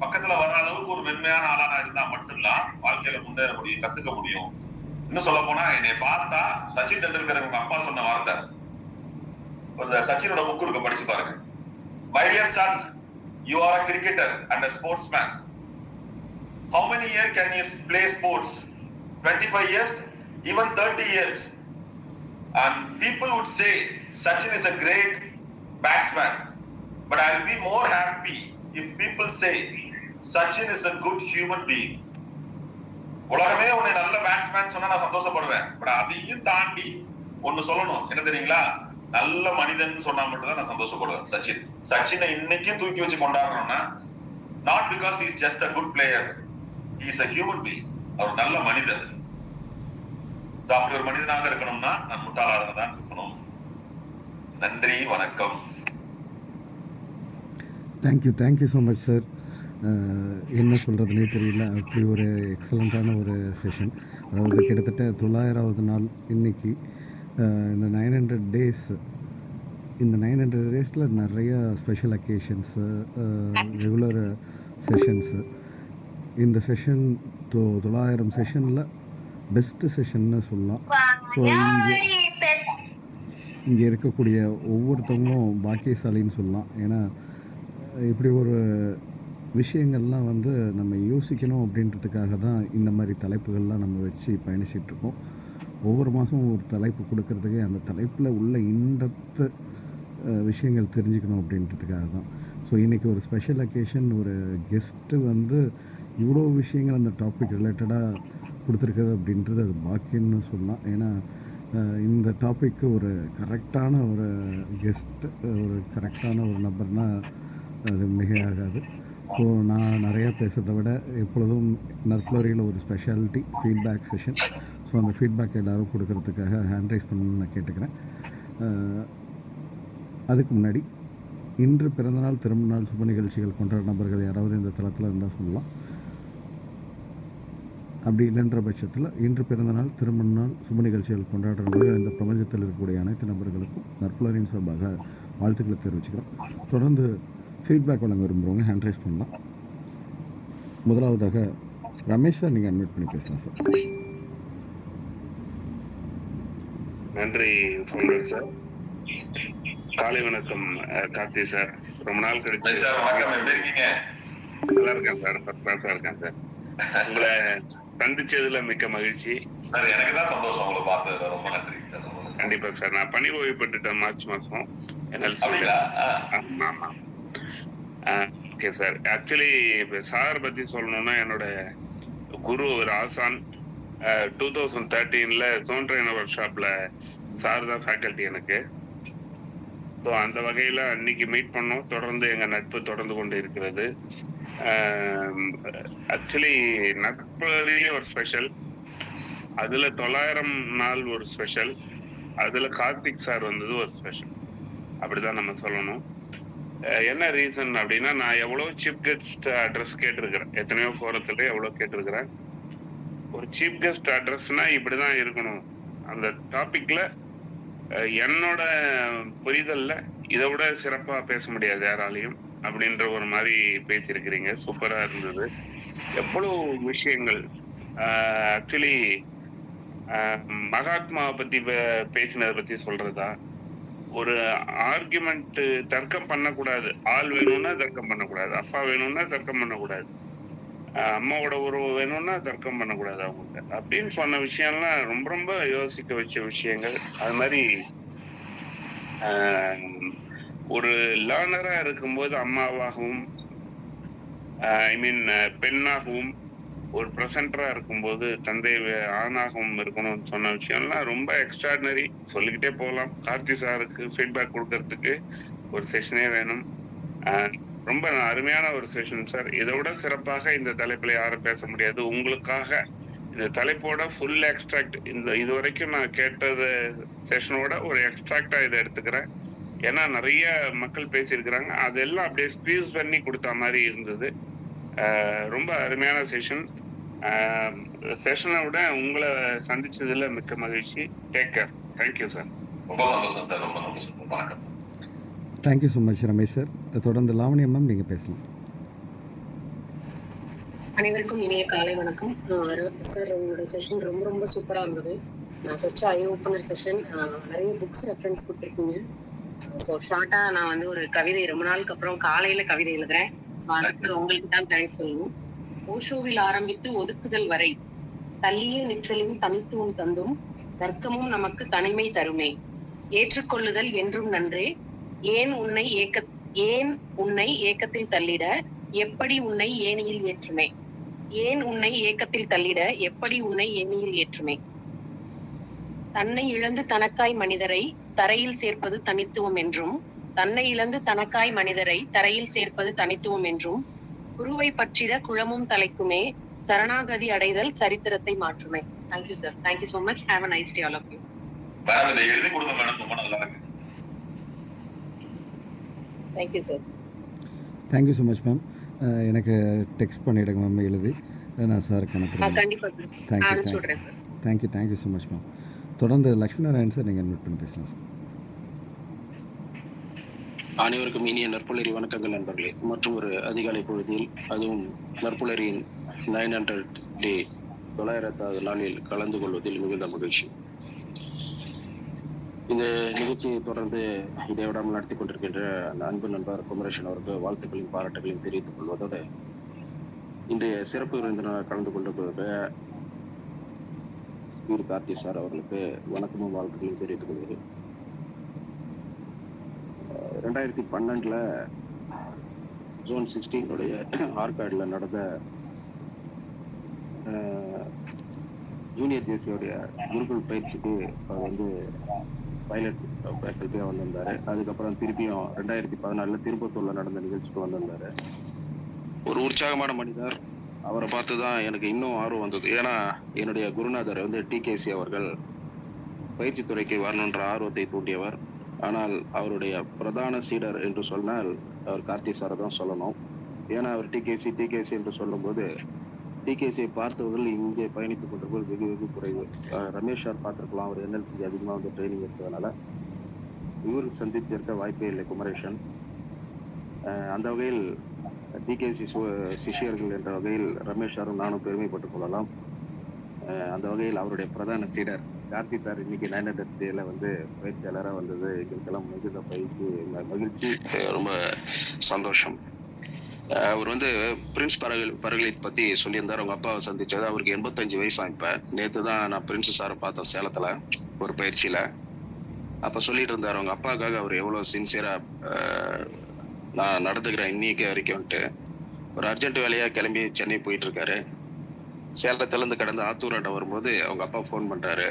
Speaker 2: பக்கத்துல வர அளவுக்கு ஒரு மென்மையான ஆளானா இருந்தா மட்டும்தான் வாழ்க்கையில முன்னேற முடியும், கத்துக்க முடியும். இன்னும் சொல்ல போனா என்னை பார்த்தா சச்சின் டெண்டுல்கர் உங்க அப்பா சொன்ன வார்த்தை, ஒரு சச்சினோட புக் இருக்கு, படிச்சு பாருங்க. My dear son, you are a cricketer and a sportsman. How many years can you play sports? 25 years, even 30 years. And people would say Sachin is a great batsman, but I will be more happy if people say Sachin is a good human being. உலகமே உன்னை நல்ல batsman சொன்னா நான் சந்தோஷப்படுவேன். But அதையும் தாண்டி ஒண்ணு சொல்லணும், என்ன தெரியுங்களா? நல்ல மனிதன் சொன்னா மட்டும் தான் நான் சந்தோஷப்படுவேன். சச்சினை இன்னைக்கு தூக்கி வச்சு கொண்டாடுறோம்னா not because is just a good player, is a human being. அவர் நல்ல மனிதர். அப்படி ஒரு மனிதனாக இருக்கணும்னா நான் முட்டாளாக தான் இருக்கணும். நன்றி, வணக்கம்.
Speaker 1: Thank you so much sir. என்ன சொல்கிறதுனே தெரியல, அப்படி ஒரு எக்ஸலண்ட்டான ஒரு செஷன். அதாவது கிட்டத்தட்ட 900வது நாள் இன்னைக்கு. இந்த 900 டேஸ், இந்த 900 டேஸில் நிறையா ஸ்பெஷல் அக்கேஷன்ஸு, ரெகுலர் செஷன்ஸு. இந்த செஷன் 900 செஷனில் பெஸ்ட்டு செஷன்னு சொல்லலாம். ஸோ இங்கே இருக்கக்கூடிய ஒவ்வொருத்தவங்களும் பாக்கியசாலின்னு சொல்லலாம். ஏன்னா இப்படி ஒரு விஷயங்கள்லாம் வந்து நம்ம யோசிக்கணும் அப்படின்றதுக்காக தான் இந்த மாதிரி தலைப்புகள்லாம் நம்ம வச்சு பயணிச்சிட்ருக்கோம். ஒவ்வொரு மாதமும் ஒரு தலைப்பு கொடுக்கறதுக்கே அந்த தலைப்பில் உள்ள இன்டெப்த்து விஷயங்கள் தெரிஞ்சுக்கணும் அப்படின்றதுக்காக தான். ஸோ இன்றைக்கி ஒரு ஸ்பெஷல் அக்கேஷன், ஒரு கெஸ்ட்டு வந்து இவ்வளோ விஷயங்கள் அந்த டாபிக் ரிலேட்டடாக கொடுத்துருக்குது அப்படின்றது அது பாக்கியம்னு சொல்லலாம். ஏன்னா இந்த டாப்பிக்கு ஒரு கரெக்டான ஒரு கெஸ்ட்டு, ஒரு கரெக்டான ஒரு நபர்னால் அது மிகையாகாது. ஸோ நான் நிறையா பேசுகிறத விட எப்பொழுதும் நற்புலரியில் ஒரு ஸ்பெஷாலிட்டி ஃபீட்பேக் செஷன். ஸோ அந்த ஃபீட்பேக் எல்லோரும் கொடுக்கறதுக்காக ஹேண்ட் ரைஸ் பண்ணணும்னு நான் கேட்டுக்கிறேன். அதுக்கு முன்னாடி இன்று பிறந்தநாள், திருமணநாள், சுப நிகழ்ச்சிகள் கொண்ட நபர்கள் யாராவது இந்த தளத்தில் இருந்தால் சொல்லலாம். அப்படி இல்லைன்ற பட்சத்தில் இன்று பிறந்தநாள், திருமணநாள், சுப நிகழ்ச்சிகள் கொண்டாடுறவர்கள் இந்த பிரபஞ்சத்தில் இருக்கக்கூடிய அனைத்து நபர்களுக்கும் நற்புலரின் சார்பாக வாழ்த்துக்களை தெரிவிச்சுக்கிறோம். தொடர்ந்து ஃபீட்பேக் வழங்க விரும்புகிறவங்க ஹேண்ட் ரைஸ் பண்ணலாம். முதலாவதாக ரமேஷ் சார், நீங்கள் அட்மிட் பண்ணி பேசலாம் சார்.
Speaker 3: நன்றி ஃபவுண்டர் சார். காலை வணக்கம் கார்த்தி சார். ரொம்ப நாள் கழிச்சு.
Speaker 2: வணக்கம், எப்படி இருக்கீங்க?
Speaker 3: நல்லா இருக்கேன் சார், ஃபர்ஸ்ட் கிளாஸா இருக்கேன் சார். உங்களை சந்திச்சதுல மிக்க மகிழ்ச்சி.
Speaker 2: சார் எனக்கு தான் சந்தோஷம் உங்களை பார்த்ததுல. ரொம்ப நன்றி சார்.
Speaker 3: கண்டிப்பா சார். நான் பணி ஓய்வு பெற்றுட்டேன் மார்ச் மாசம் NLC.
Speaker 2: அப்படிங்களா?
Speaker 3: ஆமா. Okay sir. ஆக்சுவலி சார் பத்தி சொல்லணும்னா என்னோட குரு ஒரு ஆசான். 2013ல ஜோன் ட்ரெயினர் ஒர்க் ஷாப்ல சார் தான் ஃபேக்கல்டி எனக்கு. ஸோ அந்த வகையில அன்னைக்கு மீட் பண்ணோம். தொடர்ந்து எங்க நட்பு தொடர்ந்து கொண்டு இருக்கிறது. ஆக்சுவலி நட்புலயே ஒரு ஸ்பெஷல். அதுல 900 நாள் ஒரு ஸ்பெஷல். அதுல கார்த்திக் சார் வந்தது ஒரு ஸ்பெஷல். அப்படிதான் நம்ம சொல்லணும். என்ன ரீசன் அப்படின்னா, நான் எவ்வளவு சீஃப் கெஸ்ட் அட்ரஸ் கேட்டிருக்கிறேன். எத்தனையோ ஃபோரத்துல எவ்வளவு கேட்டிருக்கிறேன். ஒரு சீஃப் கெஸ்ட் அட்ரஸ்னா இப்படிதான் இருக்கணும். அந்த டாபிக்ல என்னோட புரிதல்ல இதை விட சிறப்பா பேச முடியாது யாராலையும் அப்படின்ற ஒரு மாதிரி பேசியிருக்கிறீங்க. சூப்பரா இருந்தது. எவ்வளவு விஷயங்கள். ஆக்சுவலி மகாத்மாவை பத்தி பேசினதை பத்தி சொல்றதா, ஒரு ஆர்குமெண்ட் தர்க்கம் பண்ணக்கூடாது. ஆள் வேணும்னா தர்க்கம் பண்ணக்கூடாது, அப்பா வேணும்னா தர்க்கம் பண்ணக்கூடாது, அம்மாவோட உறவு வேணும்னா தர்க்கம் பண்ணக்கூடாது அவங்கள்ட்ட அப்படின்னு சொன்ன விஷயம்லாம் ரொம்ப ரொம்ப யோசிக்க வச்ச விஷயங்கள். அது மாதிரி ஒரு லேர்னரா இருக்கும்போது அம்மாவாகவும் ஐ மீன் பெண்ணாகவும், ஒரு ப்ரெசென்டரா இருக்கும்போது தந்தை ஆணாகவும் இருக்கணும்னு சொன்ன விஷயம்லாம் ரொம்ப எக்ஸ்ட்ராடினரி. சொல்லிக்கிட்டே போகலாம். கார்த்தி சாருக்கு ஃபீட்பேக் கொடுக்கறதுக்கு ஒரு செஷனே வேணும். ரொம்ப அருமையான ஒரு செஷன் சார். இதை விட சிறப்பாக இந்த தலைப்புல யாரும் பேச முடியாது. உங்களுக்காக இந்த தலைப்போட ஃபுல் எக்ஸ்ட்ராக்ட், இந்த இது வரைக்கும் நான் கேட்டது செஷனோட ஒரு எக்ஸ்ட்ராக்டா இதை எடுத்துக்கிறேன். ஏன்னா நிறைய மக்கள் பேசியிருக்கிறாங்க. அதெல்லாம் அப்படியே ஸ்பீஸ் பண்ணி கொடுத்த மாதிரி இருந்தது. ரொம்ப அருமையான செஷன். செஷனை விட உங்களை சந்திச்சதுல மிக்க மகிழ்ச்சி. Take care. Thank you sir.
Speaker 2: ரொம்ப சந்தோஷம் சார். ரொம்ப சந்தோஷம். வணக்கம்.
Speaker 1: Thank you so much Ramesh sir. தொடர்ந்து லாவண்யா மேம் நீங்கள் பேசலாம்.
Speaker 4: அனைவருக்கும் இனிய காலை வணக்கம். சார் உங்களோட செஷன் ரொம்ப ரொம்ப சூப்பரா இருந்தது. சச் ஐ ஓப்பனர் செஷன். நிறைய புக்ஸ் ரெஃபரன்ஸ் கொடுத்துருக்கீங்க. ஸோ ஷார்ட்டா நான் வந்து ஒரு கவிதை ரொம்ப நாளுக்கு அப்புறம் காலையில கவிதை எழுதுறேன். ஸோ அதுக்கு உங்களுக்கு தான் தேங்க்ஸ் சொல்லணும். ஓஷோவில் ஆரம்பித்து ஒதுக்குதல் வரை தள்ளிய நிற்றலின் தனித்துவம் தந்தும் தர்க்கமும் நமக்கு தனிமை தருமே. ஏற்றுக்கொள்ளுதல் என்றும் நன்றே. ஏன் உன்னை ஏக்கத்தில் தள்ளிட எப்படி உன்னை ஏணியில் ஏற்றுமே. ஏன் உன்னை ஏக்கத்தில் தள்ளிட எப்படி உன்னை ஏணியில் ஏற்றுமே. தன்னை இழந்து தனக்காய் மனிதரை தரையில் சேர்ப்பது தனித்துவம் என்றும், தன்னை இழந்து தனக்காய் மனிதரை தரையில் சேர்ப்பது தனித்துவம் என்றும், குருவை பற்றிட குளமும் தலைக்குமே, சரணாகதி அடைதல் சரித்திரத்தை மாற்றுமே. Thank you sir. Thank you so much. Have a nice day all of you.
Speaker 2: Madam இதை எழுதி கொடுங்க மேடம். ரொம்ப நல்லா இருக்கு.
Speaker 4: Thank you sir.
Speaker 1: Thank you so much ma'am. எனக்கு டெக்ஸ்ட் பண்ணிவிடுங்க மேம் எழுதி. நான் சாருக்கு அனுப்புகிறேன்.
Speaker 4: கண்டிப்பா
Speaker 1: thank you thank you thank you so much ma'am. தொடர்ந்து லக்ஷ்மி நாராயண் சார் நீங்கள் அட்மிட் பண்ணி பேசலாம் சார்.
Speaker 5: அனைவருக்கும் இனிய நற்புலரி வணக்கங்கள் நண்பர்களே. மற்றும் ஒரு அதிகாலை பொழுதில், அதுவும் நற்புலரியின் 900 டே 900வது நாளில் கலந்து கொள்வதில் மிகுந்த மகிழ்ச்சி. இந்த நிகழ்ச்சியை தொடர்ந்து இதை விடாமல் நடத்தி கொண்டிருக்கின்ற அன்பு நண்பர் குமரேசன் அவருக்கு வாழ்த்துக்களையும் பாராட்டுகளையும் தெரிவித்துக் கொள்வதோடு, இன்றைய சிறப்பு விருந்தினர் கலந்து கொண்டிருக்கிற கார்த்தி சார் அவர்களுக்கு வணக்கமும் வாழ்த்துக்களையும் தெரிவித்துக் கொள்வது. 2012 ஜோன் 16 ஆர்காடில் நடந்த ஜூனியர் ஜேசியோடைய குருகுல் பயிற்சிக்கு அவர் வந்து பைலட் ஃபேக்கல்ட்டியாக வந்திருந்தாரு. அதுக்கப்புறம் திருப்பியும் 2014 திருப்பத்தூர்ல நடந்த நிகழ்ச்சிக்கு வந்திருந்தாரு. ஒரு உற்சாகமான மனிதர். அவரை பார்த்து தான் எனக்கு இன்னும் ஆர்வம் வந்தது. ஏன்னா என்னுடைய குருநாதர் வந்து டிகேசி அவர்கள் பயிற்சி துறைக்கு வரணுன்ற ஆர்வத்தை தூண்டியவர். ஆனால் அவருடைய பிரதான சீடர் என்று சொன்னால் அவர் கார்த்தி சாரை தான் சொல்லணும். ஏன்னா அவர் டிகேசி என்று சொல்லும்போது டிகேசியை பார்த்தவர்கள் இங்கே பயணித்துக் கொண்டிருப்பது வெகு வெகு குறைவு. ரமேஷ் சார் பார்த்துருக்கலாம். அவர் NLC அதிகமாக வந்து ட்ரைனிங் எடுத்ததுனால இவர் சந்தித்திருக்க வாய்ப்பே இல்லை குமரேசன். அந்த வகையில் டிகேசி சிஷியர்கள் என்ற வகையில் ரமேஷ் சாரும் நானும் பெருமைப்பட்டுக் கொள்ளலாம். அந்த வகையில் அவருடைய பிரதான சீடர் கார்த்தி சார் இன்னைக்கு 900 டேல வந்து பயிற்சியாளராக வந்தது எங்களுக்கெல்லாம் மிகுந்த மகிழ்ச்சி, ரொம்ப சந்தோஷம். அவர் வந்து பிரின்ஸ் பரகலை பத்தி சொல்லியிருந்தார். அவங்க அப்பாவை சந்திச்சது. அவருக்கு 85 வயசா இப்ப. நேத்து தான் நான் பிரின்ஸ் சாரை பார்த்தேன் சேலத்துல ஒரு பயிற்சியில. அப்ப சொல்லிட்டு இருந்தார் அவங்க அப்பாவுக்காக அவர் எவ்வளவு சின்சியரா நான் நடந்துக்கிறேன் இன்னைக்கு வரைக்கும்ட்டு. ஒரு அர்ஜென்ட் வேலையா கிளம்பி சென்னை போயிட்டு இருக்காரு. சேலத்துல இருந்து கடந்து ஆத்தூராட்ட வரும்போது அவங்க அப்பா ஃபோன் பண்றாரு.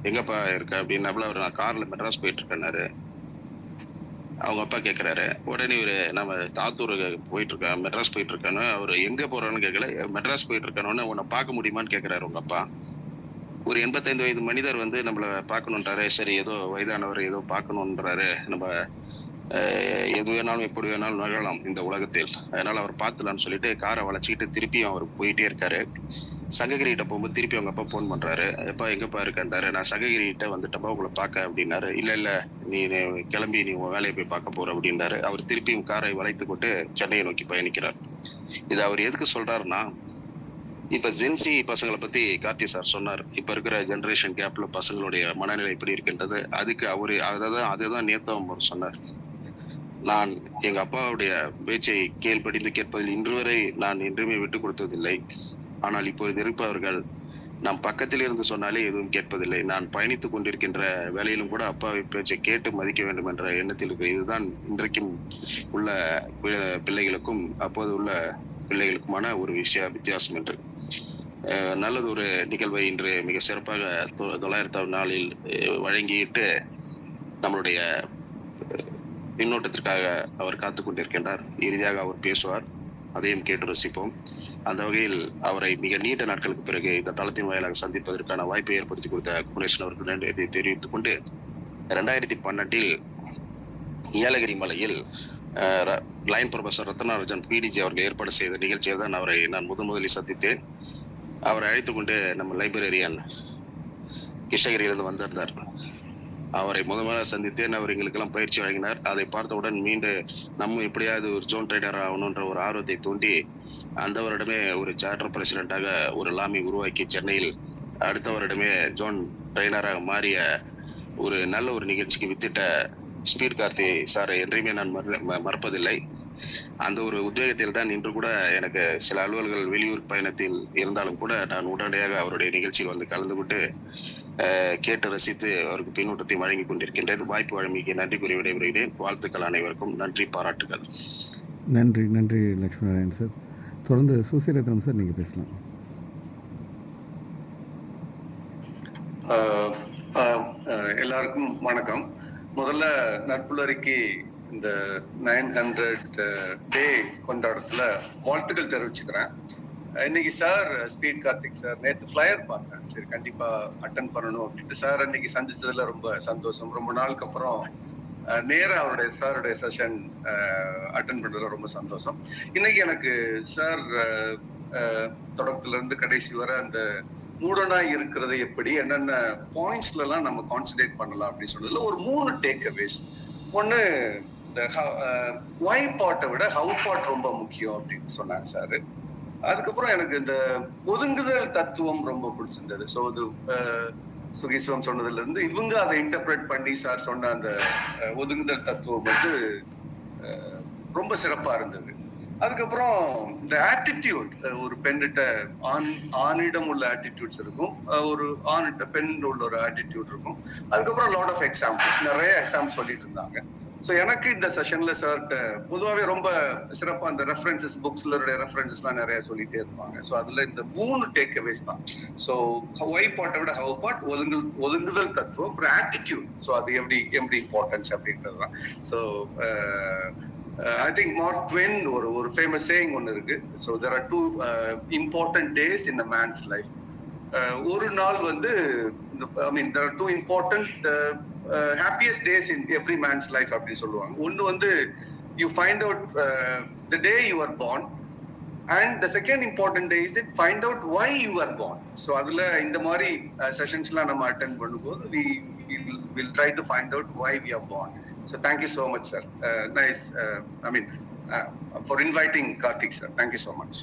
Speaker 5: எங்கப்பா இருக்க அப்படின்னாப்புல அவர் நான் கார்ல மெட்ராஸ் போயிட்டு இருக்கேன்னாரு. அவங்க அப்பா கேட்கிறாரு. உடனே இவரு நம்ம ஆத்தூருக்கு போயிட்டு இருக்கேன், மெட்ராஸ் போயிட்டு இருக்கானு. அவர் எங்க போறான்னு கேட்கல, மெட்ராஸ் போயிட்டு இருக்கானு. உன்னை பார்க்க முடியுமான்னு கேட்கிறாரு உங்க அப்பா. ஒரு 85 வயது மனிதர் வந்து நம்மள பார்க்கணுன்றாரு. சரி, ஏதோ வயதானவர் ஏதோ பார்க்கணுன்றாரு. நம்ம எது வேணாலும் எப்படி வேணாலும் நிகழலாம் இந்த உலகத்தில். அதனால அவர் பார்த்துலான்னு சொல்லிட்டு காரை வளைச்சிக்கிட்டு திருப்பியும் அவர் போயிட்டே இருக்காரு. சங்ககிரிகிட்ட போகும்போது திருப்பி அவங்க அப்பா ஃபோன் பண்றாரு. எப்பா எங்கப்பா இருக்கன்றாரு. நான் சங்ககிரிகிட்ட வந்துட்டப்பா உங்களை பார்க்க அப்படின்னாரு. இல்ல நீ கிளம்பி நீ உன் வேலையை போய் பார்க்க போற அப்படின்னாரு. அவர் திருப்பியும் காரை வளைத்து கொண்டு சென்னையை நோக்கி பயணிக்கிறார். இது அவர் எதுக்கு சொல்றாருன்னா, இப்ப ஜென்சி பசங்களை பத்தி கார்த்தி சார் சொன்னார். இப்ப இருக்கிற ஜெனரேஷன் கேப்ல பசங்களுடைய மனநிலை எப்படி இருக்கின்றது. அதுக்கு அவரு அதுதான் நேத்தம் அவர் சொன்னார். நான் எங்க அப்பாவுடைய பேச்சை கேள்படிந்து கேட்பதில் இன்று வரை நான் என்றுமே விட்டுக் கொடுத்ததில்லை. ஆனால் இப்பொழுது இருப்பவர்கள் நாம் பக்கத்தில் இருந்து சொன்னாலே எதுவும் கேட்பதில்லை. நான் பயணித்துக் கொண்டிருக்கின்ற வேலையிலும் கூட அப்பாவை பேச்சை கேட்டு மதிக்க வேண்டும் என்ற எண்ணத்தில் இருக்கு. இதுதான் இன்றைக்கும் உள்ள பிள்ளைகளுக்கும் அப்போது உள்ள பிள்ளைகளுக்குமான ஒரு வித்தியாசம் என்று. நல்லது ஒரு நிகழ்வை இன்று மிக சிறப்பாக 900ஆம் நாளில் வழங்கிட்டு நம்மளுடைய பின்னோட்டத்திற்காக அவர் காத்து கொண்டிருக்கின்றார். இறுதியாக அவர் பேசுவார், அதையும் கேட்டு ரசிப்போம். அந்த வகையில் அவரை மிக நீண்ட நாட்களுக்கு பிறகு இந்த தளத்தின் வாயிலாக சந்திப்பதற்கான வாய்ப்பை ஏற்படுத்தி கொடுத்த குமரேசன் அவர்கள் நன்றி தெரிவித்துக் கொண்டு, 2012 ஏலகிரி மலையில் லைன் ப்ரொஃபசர் ரத்னாராஜன் பிடிஜி அவர்கள் ஏற்பாடு செய்த நிகழ்ச்சியில் தான் அவரை நான் முதலில் சந்தித்தேன். அவரை அழைத்துக் கொண்டு நம்ம லைப்ரரியன் கிருஷ்ணகிரியிலிருந்து வந்திருந்தார். அவரை முதல்ல சந்தித்தேன். அவர் எங்களுக்கெல்லாம் பயிற்சி வழங்கினார். அதை பார்த்தவுடன் மீண்டும் நம்ம எப்படியாவது ஒரு ஜோன் ட்ரைனர் ஆகணுன்ற ஒரு ஆர்வத்தை தூண்டி அந்த வருடமே ஒரு சார்ட்டர் பிரசிடென்ட்டாக ஒரு லாமி உருவாக்கி சென்னையில் அடுத்த வருடமே ஜோன் ட்ரைனராக மாறிய ஒரு நல்ல ஒரு நிகழ்ச்சிக்கு வித்திட்ட ஸ்பீட் கார்த்தி சார் என்றையுமே நான் மறப்பதில்லை. அந்த ஒரு உத்வேகத்தில் தான் இன்று கூட எனக்கு சில அலுவல்கள் வெளியூர் பயணத்தில் இருந்தாலும் கூட நான் உடனடியாக அவருடைய நிகழ்ச்சியில் வந்து கலந்து கொண்டு கேட்டு ரசித்து அவருக்கு பின்னூட்டத்தை வழங்கி கொண்டிருக்கின்றேன். வாய்ப்பு வழங்கிய நன்றி கூறி விடைபெறுகிறேன். வாழ்த்துக்கள் அனைவருக்கும். நன்றி, பாராட்டுகள்.
Speaker 1: நன்றி நன்றி லட்சுமி நாராயணன் சார். தொடர்ந்து சுசீரத்னம் சார் நீங்கள் பேசலாம்.
Speaker 6: எல்லாருக்கும் வணக்கம். முதல்ல நட்புலரிக்கு இந்த 900 டே கொண்டாடத்துல வாழ்த்துக்கள் தெரிவிச்சுக்கிறேன். இன்னைக்கு சார் ஸ்பீட் கார்த்திக் சார் நேற்று ஃபிளையர் பார்த்தேன். சரி, கண்டிப்பா அட்டன் பண்ணணும் அப்படின்ட்டு சார் இன்னைக்கு சந்திச்சதுல ரொம்ப சந்தோஷம். ரொம்ப நாளுக்கு அப்புறம் நேரா அவருடைய சாருடைய செஷன் அட்டன் பண்றதுல ரொம்ப சந்தோஷம். இன்னைக்கு எனக்கு சார் தொடக்கத்துல இருந்து கடைசி வர அந்த மூடனா இருக்கிறது எப்படி, என்னென்ன பாயிண்ட்ஸ்ல எல்லாம் நம்ம கான்சன்ட்ரேட் பண்ணலாம் அப்படின்னு சொன்னதுல ஒரு 3 டேக் அவேஸ். ஒண்ணு, இந்த ஒய் பார்ட்டை விட ஹவு பார்ட் ரொம்ப முக்கியம் அப்படின்னு சொன்னாங்க சார். அதுக்கப்புறம் எனக்கு இந்த ஒதுங்குதல் தத்துவம் ரொம்ப பிடிச்சிருந்தது. ஸோ இது சுகீஸ்வரம் சொன்னதுல இருந்து இவங்க அதை இன்டர்பிரேட் பண்ணி சார் சொன்ன அந்த ஒதுங்குதல் தத்துவம் வந்து ரொம்ப சிறப்பா இருந்தது. அதுக்கப்புறம் இந்த ஆட்டிடியூட், ஒரு பெண்ணிட்ட ஆணிடம் உள்ள ஆட்டிடியூட்ஸ் இருக்கும், ஒரு ஆணிட்ட பெண் உள்ள ஒரு ஆட்டிடியூட் இருக்கும். அதுக்கப்புறம் லாட் ஆஃப் எக்ஸாம்பிள்ஸ், நிறைய எக்ஸாம்பிள் சொல்லிட்டு இருந்தாங்க. ஸோ எனக்கு இந்த செஷன்ல சார்ட்ட பொதுவாகவே ரொம்ப சிறப்பா அந்த ரெஃபரன்சஸ், புக்ஸ்ல ரெஃபரன்சஸ் எல்லாம் நிறைய சொல்லிட்டே இருப்பாங்க. ஸோ அதுல இந்த 3 டேக் அவேஸ் தான். ஸோ ஒய் பார்ட்டை விட ஹவ் பார்ட், ஒதுங்குதல் தத்துவம், அப்புறம் ஆட்டிடியூட். ஸோ அது எப்படி இம்பார்ட்டன்ஸ் அப்படின்றது தான். So I think Mark Twain ஒரு ஃபேமஸ் சேயிங் ஒன்று இருக்கு. So there are 2 important days in a man's life. ஒரு நாள் வந்து there are 2 important happiest days in every man's life அப்படின்னு சொல்லுவாங்க. ஒன்று வந்து you find out the day you are born, and the second important day is that find out why you are born. So அதுல இந்த மாதிரி செஷன்ஸ்லாம் நம்ம attend பண்ணும்போது we will try to find out why we are born. So thank you so much, sir. Nice. For inviting Karthik, sir. Thank you so much.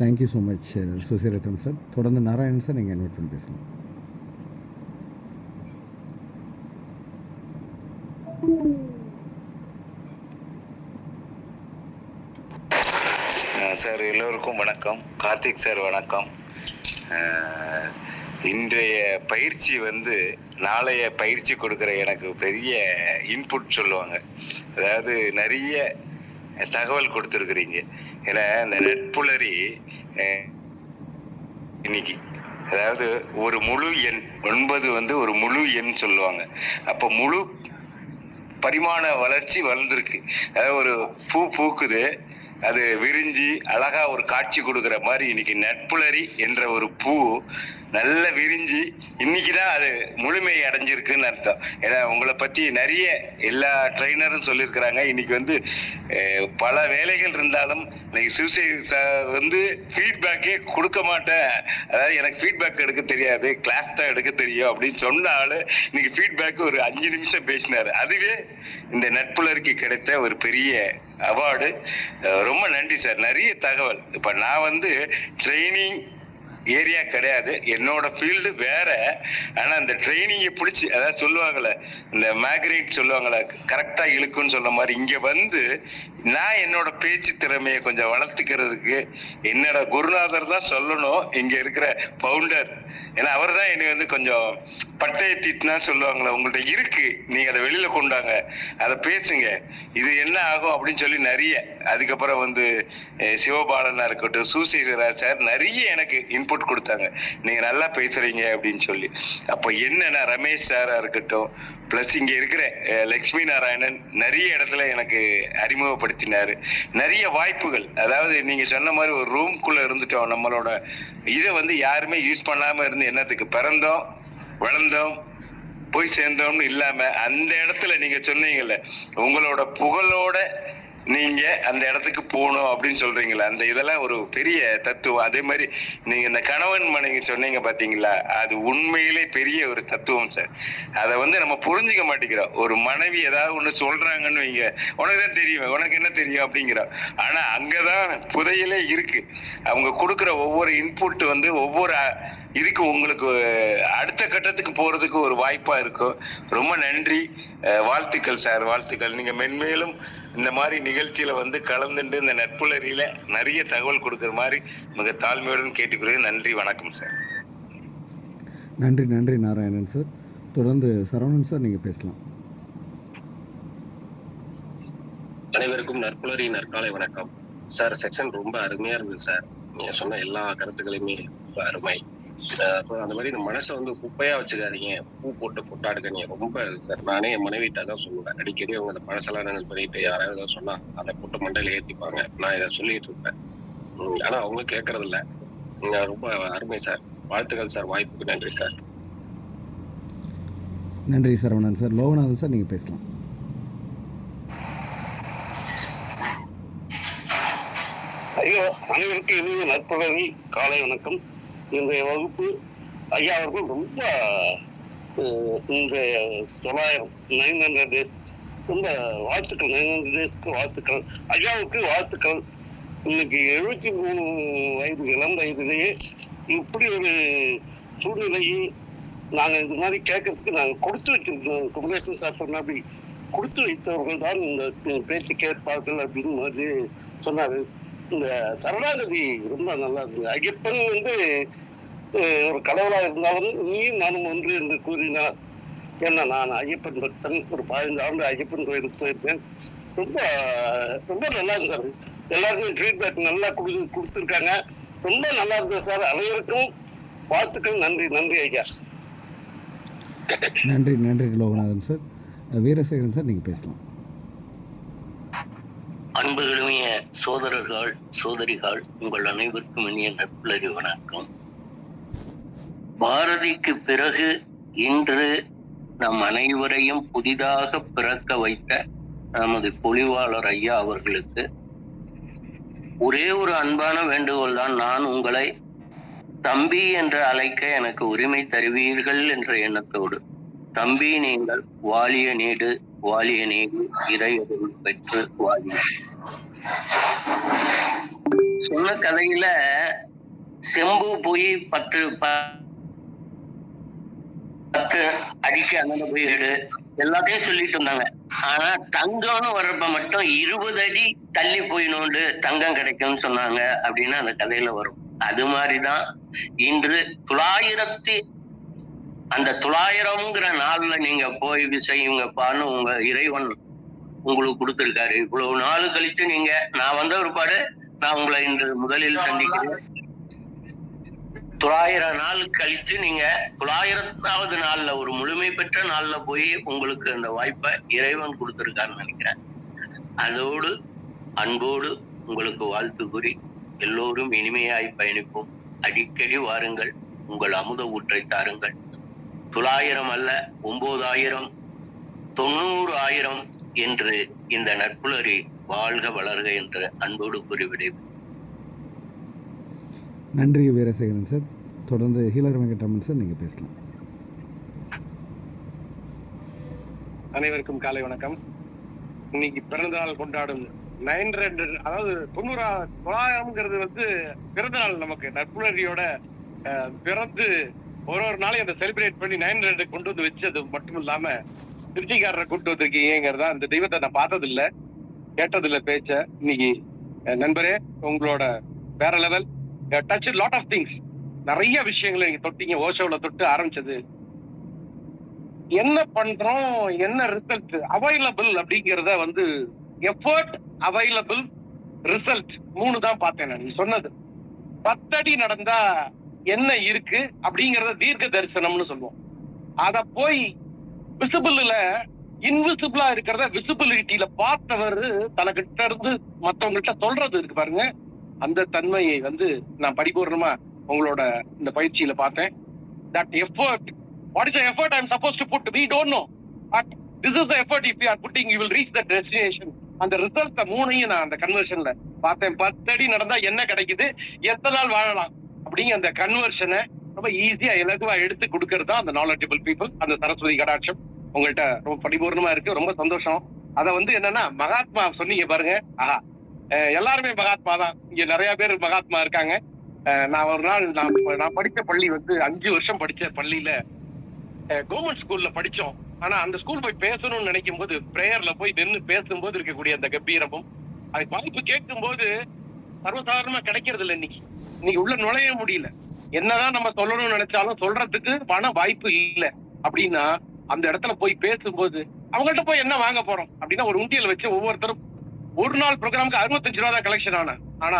Speaker 1: Thank you so much, Susiratnam sir. தொடர்ந்து Narayanan sir நீங்கள் invite பண்ணி பேசலாம்.
Speaker 7: Sir எல்லோருக்கும் வணக்கம். Karthik sir வணக்கம். இன்றைய பயிற்சி வந்து நாளைய பயிற்சி கொடுக்குற எனக்கு பெரிய இன்புட் சொல்லுவாங்க. அதாவது நிறைய தகவல் கொடுத்துருக்குறீங்க. ஏன்னா இந்த நட்புலரி இன்னைக்கு அதாவது ஒரு முழு எண் 9 வந்து ஒரு முழு எண் சொல்லுவாங்க. அப்போ முழு பரிமாண வளர்ச்சி வளர்ந்துருக்கு. அதாவது ஒரு பூ பூக்குது, அது விரிஞ்சி அழகா ஒரு காட்சி கொடுக்குற மாதிரி இன்னைக்கு நட்புலரி என்ற ஒரு பூ நல்ல விரிஞ்சி இன்னைக்குதான் அது முழுமை அடைஞ்சிருக்குன்னு அர்த்தம். ஏன்னா உங்களை பத்தி நிறைய எல்லா ட்ரைனரும் சொல்லியிருக்கிறாங்க. இன்னைக்கு வந்து பல வேலைகள் இருந்தாலும் இன்னைக்கு சிவசேகர் சார் வந்து ஃபீட்பேக்கே கொடுக்க மாட்டேன், அதாவது எனக்கு ஃபீட்பேக் எடுக்க தெரியாது, கிளாஸ் தான் எடுக்க தெரியும் அப்படின்னு சொன்ன ஆளு இன்னைக்கு ஃபீட்பேக் ஒரு 5 நிமிஷம் பேசினாரு. அதுவே இந்த நட்புலருக்கு கிடைத்த ஒரு பெரிய அவார்டு. ரொம்ப நன்றி சார். நிறைய தகவல். இப்ப நான் வந்து ட்ரைனிங் ஏரியா கிடையாது, என்னோட ஃபீல்டு வேற. ஆனா இந்த ட்ரைனிங்கை பிடிச்சி, அதாவது சொல்லுவாங்கள்ல இந்த மேக்னெட் சொல்லுவாங்கள்ல கரெக்டா இழுக்குன்னு சொல்ல மாதிரி, இங்க வந்து நான் என்னோட பேச்சு திறமையை கொஞ்சம் வளர்த்துக்கிறதுக்கு என்னோட குருநாதர் தான் சொல்லணும், இங்க இருக்கிற பவுண்டர். ஏன்னா அவர் தான் என்னை வந்து கொஞ்சம் பட்டையை தீட்டினா சொல்லுவாங்களே, உங்கள்கிட்ட இருக்கு, நீங்க அதை வெளியில கொண்டாங்க, அதை பேசுங்க, இது என்ன ஆகும் அப்படின்னு சொல்லி நிறைய. அதுக்கப்புறம் வந்து சிவபாலனா இருக்கட்டும், சூசேகரா சார் நிறைய எனக்கு இன்புட் கொடுத்தாங்க, நீங்க நல்லா பேசுறீங்க அப்படின்னு சொல்லி. அப்போ என்னன்னா ரமேஷ் சாரா இருக்கட்டும், பிளஸ் இங்க இருக்கிற லட்சுமி நாராயணன் நிறைய இடத்துல எனக்கு அறிமுகப்படுத்தினாரு. நிறைய வாய்ப்புகள், அதாவது நீங்க சொன்ன மாதிரி ஒரு ரூம்குள்ள இருந்துட்டோம், நம்மளோட இதை வந்து யாருமே யூஸ் பண்ணாம இருந்து என்னத்துக்கு பிறந்தோம் வளர்ந்தோம் போய் சேர்ந்தோம்னு இல்லாம அந்த இடத்துல நீங்க சொன்னீங்கல்ல உங்களோட புகழோட நீங்க அந்த இடத்துக்கு போகணும் அப்படின்னு சொல்றீங்களா, அந்த இதெல்லாம் ஒரு பெரிய தத்துவம். அதே மாதிரி நீங்க இந்த கணவன் மனைவி சொன்னீங்க பாத்தீங்களா, அது உண்மையிலே பெரிய ஒரு தத்துவம் சார். அதை வந்து நம்ம புரிஞ்சுக்க மாட்டேங்கிறோம். ஒரு மனைவி ஏதாவது ஒண்ணு சொல்றாங்கன்னு வைங்க, உனக்கு தான் தெரியும், உனக்கு என்ன தெரியும் அப்படிங்கிறோம். ஆனா அங்கதான் புதையலே இருக்கு. அவங்க கொடுக்குற ஒவ்வொரு இன்புட் வந்து ஒவ்வொரு இதுக்கு உங்களுக்கு அடுத்த கட்டத்துக்கு போறதுக்கு ஒரு வாய்ப்பா இருக்கும். ரொம்ப நன்றி, வாழ்த்துக்கள் சார், வாழ்த்துக்கள். நீங்க மென்மேலும் இந்த மாதிரி நிகழ்ச்சியில வந்து கலந்துட்டு இந்த நட்புலரியில நிறைய தகவல் கொடுக்குற மாதிரி மிக தாழ்மையுடன் கேட்டுக்கிறேன். நன்றி, வணக்கம் சார்.
Speaker 1: நன்றி நன்றி நாராயணன் சார். தொடர்ந்து சரவணன் சார் நீங்கள் பேசலாம்.
Speaker 5: அனைவருக்கும் நற்புலரி நற்காலை வணக்கம் சார். செக்ஷன் ரொம்ப அருமையா இருந்தது சார். நீங்க சொன்ன எல்லா கருத்துக்களுமே ரொம்ப அருமை. அந்த மாதிரி இந்த மனசை வந்து குப்பையா வச்சுக்காதீங்க, பூ போட்டு கொண்டாடுங்க. ரொம்ப சார், நானே என் மனைவிட்ட தான் சொல்லுவேன் அடிக்கடி. அவங்க அந்த பழசெல்லாம் நினைவு பண்ணிட்டு யாராவது சொன்னா அதை போட்டு மண்டையில ஏற்றிப்பாங்க. நான் இதை சொல்லிட்டு இருப்பேன், ஆனா அவங்க கேட்கறது இல்ல. ரொம்ப அருமை சார், வாழ்த்துக்கள் சார், வாய்ப்புக்கு நன்றி சார்.
Speaker 1: நன்றி சரவணன் சார். லோகநாதன் சார் நீங்கள் பேசலாம்.
Speaker 8: ஐயோ, அனைவருக்கும் இனிய நற்புலரி காலை வணக்கம். இன்றைய வகுப்பு ஐயா அவர்கள் ரொம்ப இந்த 900 days ரொம்ப வாழ்த்துக்கள். 900 daysக்கு வாழ்த்துக்கள். ஐயாவுக்கு வாழ்த்துக்கள். இன்னைக்கு 73 வயது இளம் வயதிலேயே இப்படி ஒரு சூழ்நிலையை நாங்கள் இது மாதிரி கேட்கறதுக்கு நாங்கள் கொடுத்து வைக்கிறோம். குமரேசன் சார் சொன்ன அப்படி கொடுத்து வைத்தவர்கள் தான் இந்த பேச்சு கேட்பார்கள் அப்படின்னு மாதிரி சொன்னார். இந்த சரணாகதி ரொம்ப நல்லா இருந்தது. ஐயப்பன் வந்து ஒரு கடவுளாக இருந்தாலும் நீயும் நானும் ஒன்று என்று கூறினார். ஏன்னா நான் ஐயப்பன் பக்தன், ஒரு 15 ஆண்டு ஐயப்பன் கோயிலுக்கு போயிருக்கேன். ரொம்ப ரொம்ப நல்லா இருந்தது. எல்லாருக்குமே ஃபீட்பேக் நல்லா கொடுத்துருக்காங்க. ரொம்ப நல்லா இருந்தது சார். அனைவருக்கும் வாழ்த்துக்கள். நன்றி நன்றி ஐயா.
Speaker 1: நன்றி நன்றி லோகநாதன் சார். வீரசேகரன் சார் நீங்கள் பேசலாம்.
Speaker 9: அன்புகளுமைய சோதரர்கள் சோதரிகள் உங்கள் அனைவருக்கும் இனிய நட்புலரி வணக்கம். பாரதிக்கு பிறகு இன்று நம் அனைவரையும் புதிதாக பிறக்க வைத்த நமது பொழிவாளர் ஐயா அவர்களுக்கு ஒரே ஒரு அன்பான வேண்டுகோள் தான். நான் உங்களை தம்பி என்று அழைக்க எனக்கு உரிமை தருவீர்கள் என்ற எண்ணத்தோடு, தம்பி நீங்கள் வாழிய நீடு வாழிய நீடு இறையருள் பெற்று வாழிய. சொன்ன கதையில செம்பு போய் 10 அடிக்க அண்ணன் போய் எடு, எல்லாத்தையும் சொல்லிட்டு இருந்தாங்க. ஆனா தங்கம்னு வர்றப்ப மட்டும் 20 அடி தள்ளி போய் நோண்டு தங்கம் கிடைக்கும்னு சொன்னாங்க அப்படின்னு அந்த கதையில வரும். அது மாதிரிதான் இன்று 900ங்கிற நாள்ல நீங்க போய் செய்யுங்கப்பான்னு உங்க இறைவன் உங்களுக்கு கொடுத்திருக்காரு. இவ்வளவு நாள் கழிச்சு நீங்க, நான் வந்த ஒருபாடு நான் உங்களை இன்று முதலில் சந்திக்கிறேன். 900 நாள் கழிச்சு நீங்க 900வது நாள்ல ஒரு முழுமை பெற்ற நாள்ல போய் உங்களுக்கு அந்த வாய்ப்பை இறைவன் கொடுத்திருக்காருன்னு நினைக்கிறேன். அதோடு அன்போடு உங்களுக்கு வாழ்த்து கூறி எல்லோரும் இனிமையாய் பயணிப்போம். அடிக்கடி வாருங்கள், உங்கள் அமுத ஊற்றை தாருங்கள். 900 அல்ல 9000, 90,000 என்று இந்த நட்புலரி வாழ்க வளர்க என்று அன்போடு கூறிவிடுவேன்.
Speaker 1: நன்றி வீரசேகரன் சார். தொடர்ந்து ஹீலர் வெங்கட்ராமன் சார், நீங்கள் பேசலாம்.
Speaker 10: அனைவருக்கும் காலை வணக்கம். இன்னைக்கு பிறந்த நாள் கொண்டாடும் 900, அதாவது 900ங்கிறது வந்து பிறந்த நாள். நமக்கு நட்புணர்ச்சியோட பிறந்து ஒரு நாளையும் அதை செலிப்ரேட் பண்ணி 900 கொண்டு வந்து வச்சு, அது மட்டும் இல்லாம திருச்சிக்காரரை கூட்டு வந்திருக்கீங்கிறதா. அந்த தெய்வத்தை நான் பார்த்தது இல்லை, கேட்டதில்லை பேச்ச. இன்னைக்கு நண்பரே உங்களோட வேற level. Touch lot of things, நிறைய விஷயங்களை நீங்க தொட்டீங்க. ஓஷோல தொட்டு ஆரம்பிச்சது, என்ன பண்றோம், என்ன ரிசல்ட் அவைலபிள் அப்படிங்கிறத வந்து எஃபர்ட், அவைலபிள், ரிசல்ட் 3 தான் பார்த்தேன். நான் நீங்க சொன்னது 10 அடி நடந்தா என்ன இருக்கு அப்படிங்கறத தீர்க்க தரிசனம்னு சொல்லுவோம். அத போய் விசிபிள்ல இன்விசிபிளா இருக்கிறத விசிபிலிட்டியில பார்த்தவர் தனக்கிட்ட இருந்து மற்றவங்கள்ட்ட சொல்றது இருக்கு பாருங்க. அந்த தன்மையை வந்து நான் பரிபூர்ணமா உங்களோட இந்த பயிற்சியில பார்த்தேன். That effort, what is the effort I am supposed to put? We don't know, but this is the effort. If you are putting, you will reach the destination. அந்த ரிசல்ட் 3ஐயும் நான் அந்த கன்வர்ஷன்ல பார்த்தேன். 10 அடி நடந்தா என்ன கிடைக்குது, எத்தனை நாள் வாழலாம் அப்படிங்கிற அந்த கன்வர்ஷனை ரொம்ப ஈஸியா இலகுவா எடுத்து கொடுக்கறது தான் அந்த நாலேஜபிள் பீப்புள். அந்த சரஸ்வதி கடாட்சம் உங்கள்கிட்ட ரொம்ப பரிபூர்ணமா இருக்கு, ரொம்ப சந்தோஷம். அத வந்து என்னன்னா, மகாத்மா சொன்னீங்க பாருங்க. ஆஹா, எல்லாருமே மகாத்மா தான். இங்க நிறைய பேர் மகாத்மா இருக்காங்க. நான் ஒரு நாள் நான் படிச்ச பள்ளி வந்து 5 வருஷம் படிச்ச பள்ளியில கவர்மெண்ட் ஸ்கூல்ல படிச்சோம். ஆனா அந்த ஸ்கூல் போய் பேசணும்னு நினைக்கும் போது, பிரேயர்ல போய் நின்று பேசும்போது இருக்கக்கூடிய அந்த கம்பீரமும், அது வாய்ப்பு கேட்கும் போது சர்வசாதாரணமா கிடைக்கிறது இல்லை. இன்னைக்கு உள்ள நுழைய முடியல. என்னதான் நம்ம சொல்லணும்னு நினைச்சாலும் சொல்றதுக்கு பண வாய்ப்பு இல்லை. அப்படின்னா அந்த இடத்துல போய் பேசும்போது அவங்கள்ட்ட போய் என்ன வாங்க போறோம் அப்படின்னா, ஒரு உண்டியல் வச்சு ஒவ்வொருத்தரும் ஒரு நாள் ப்ரோக்ராமுக்கு 65 ரூபா தான் கலெக்ஷன் ஆன. ஆனா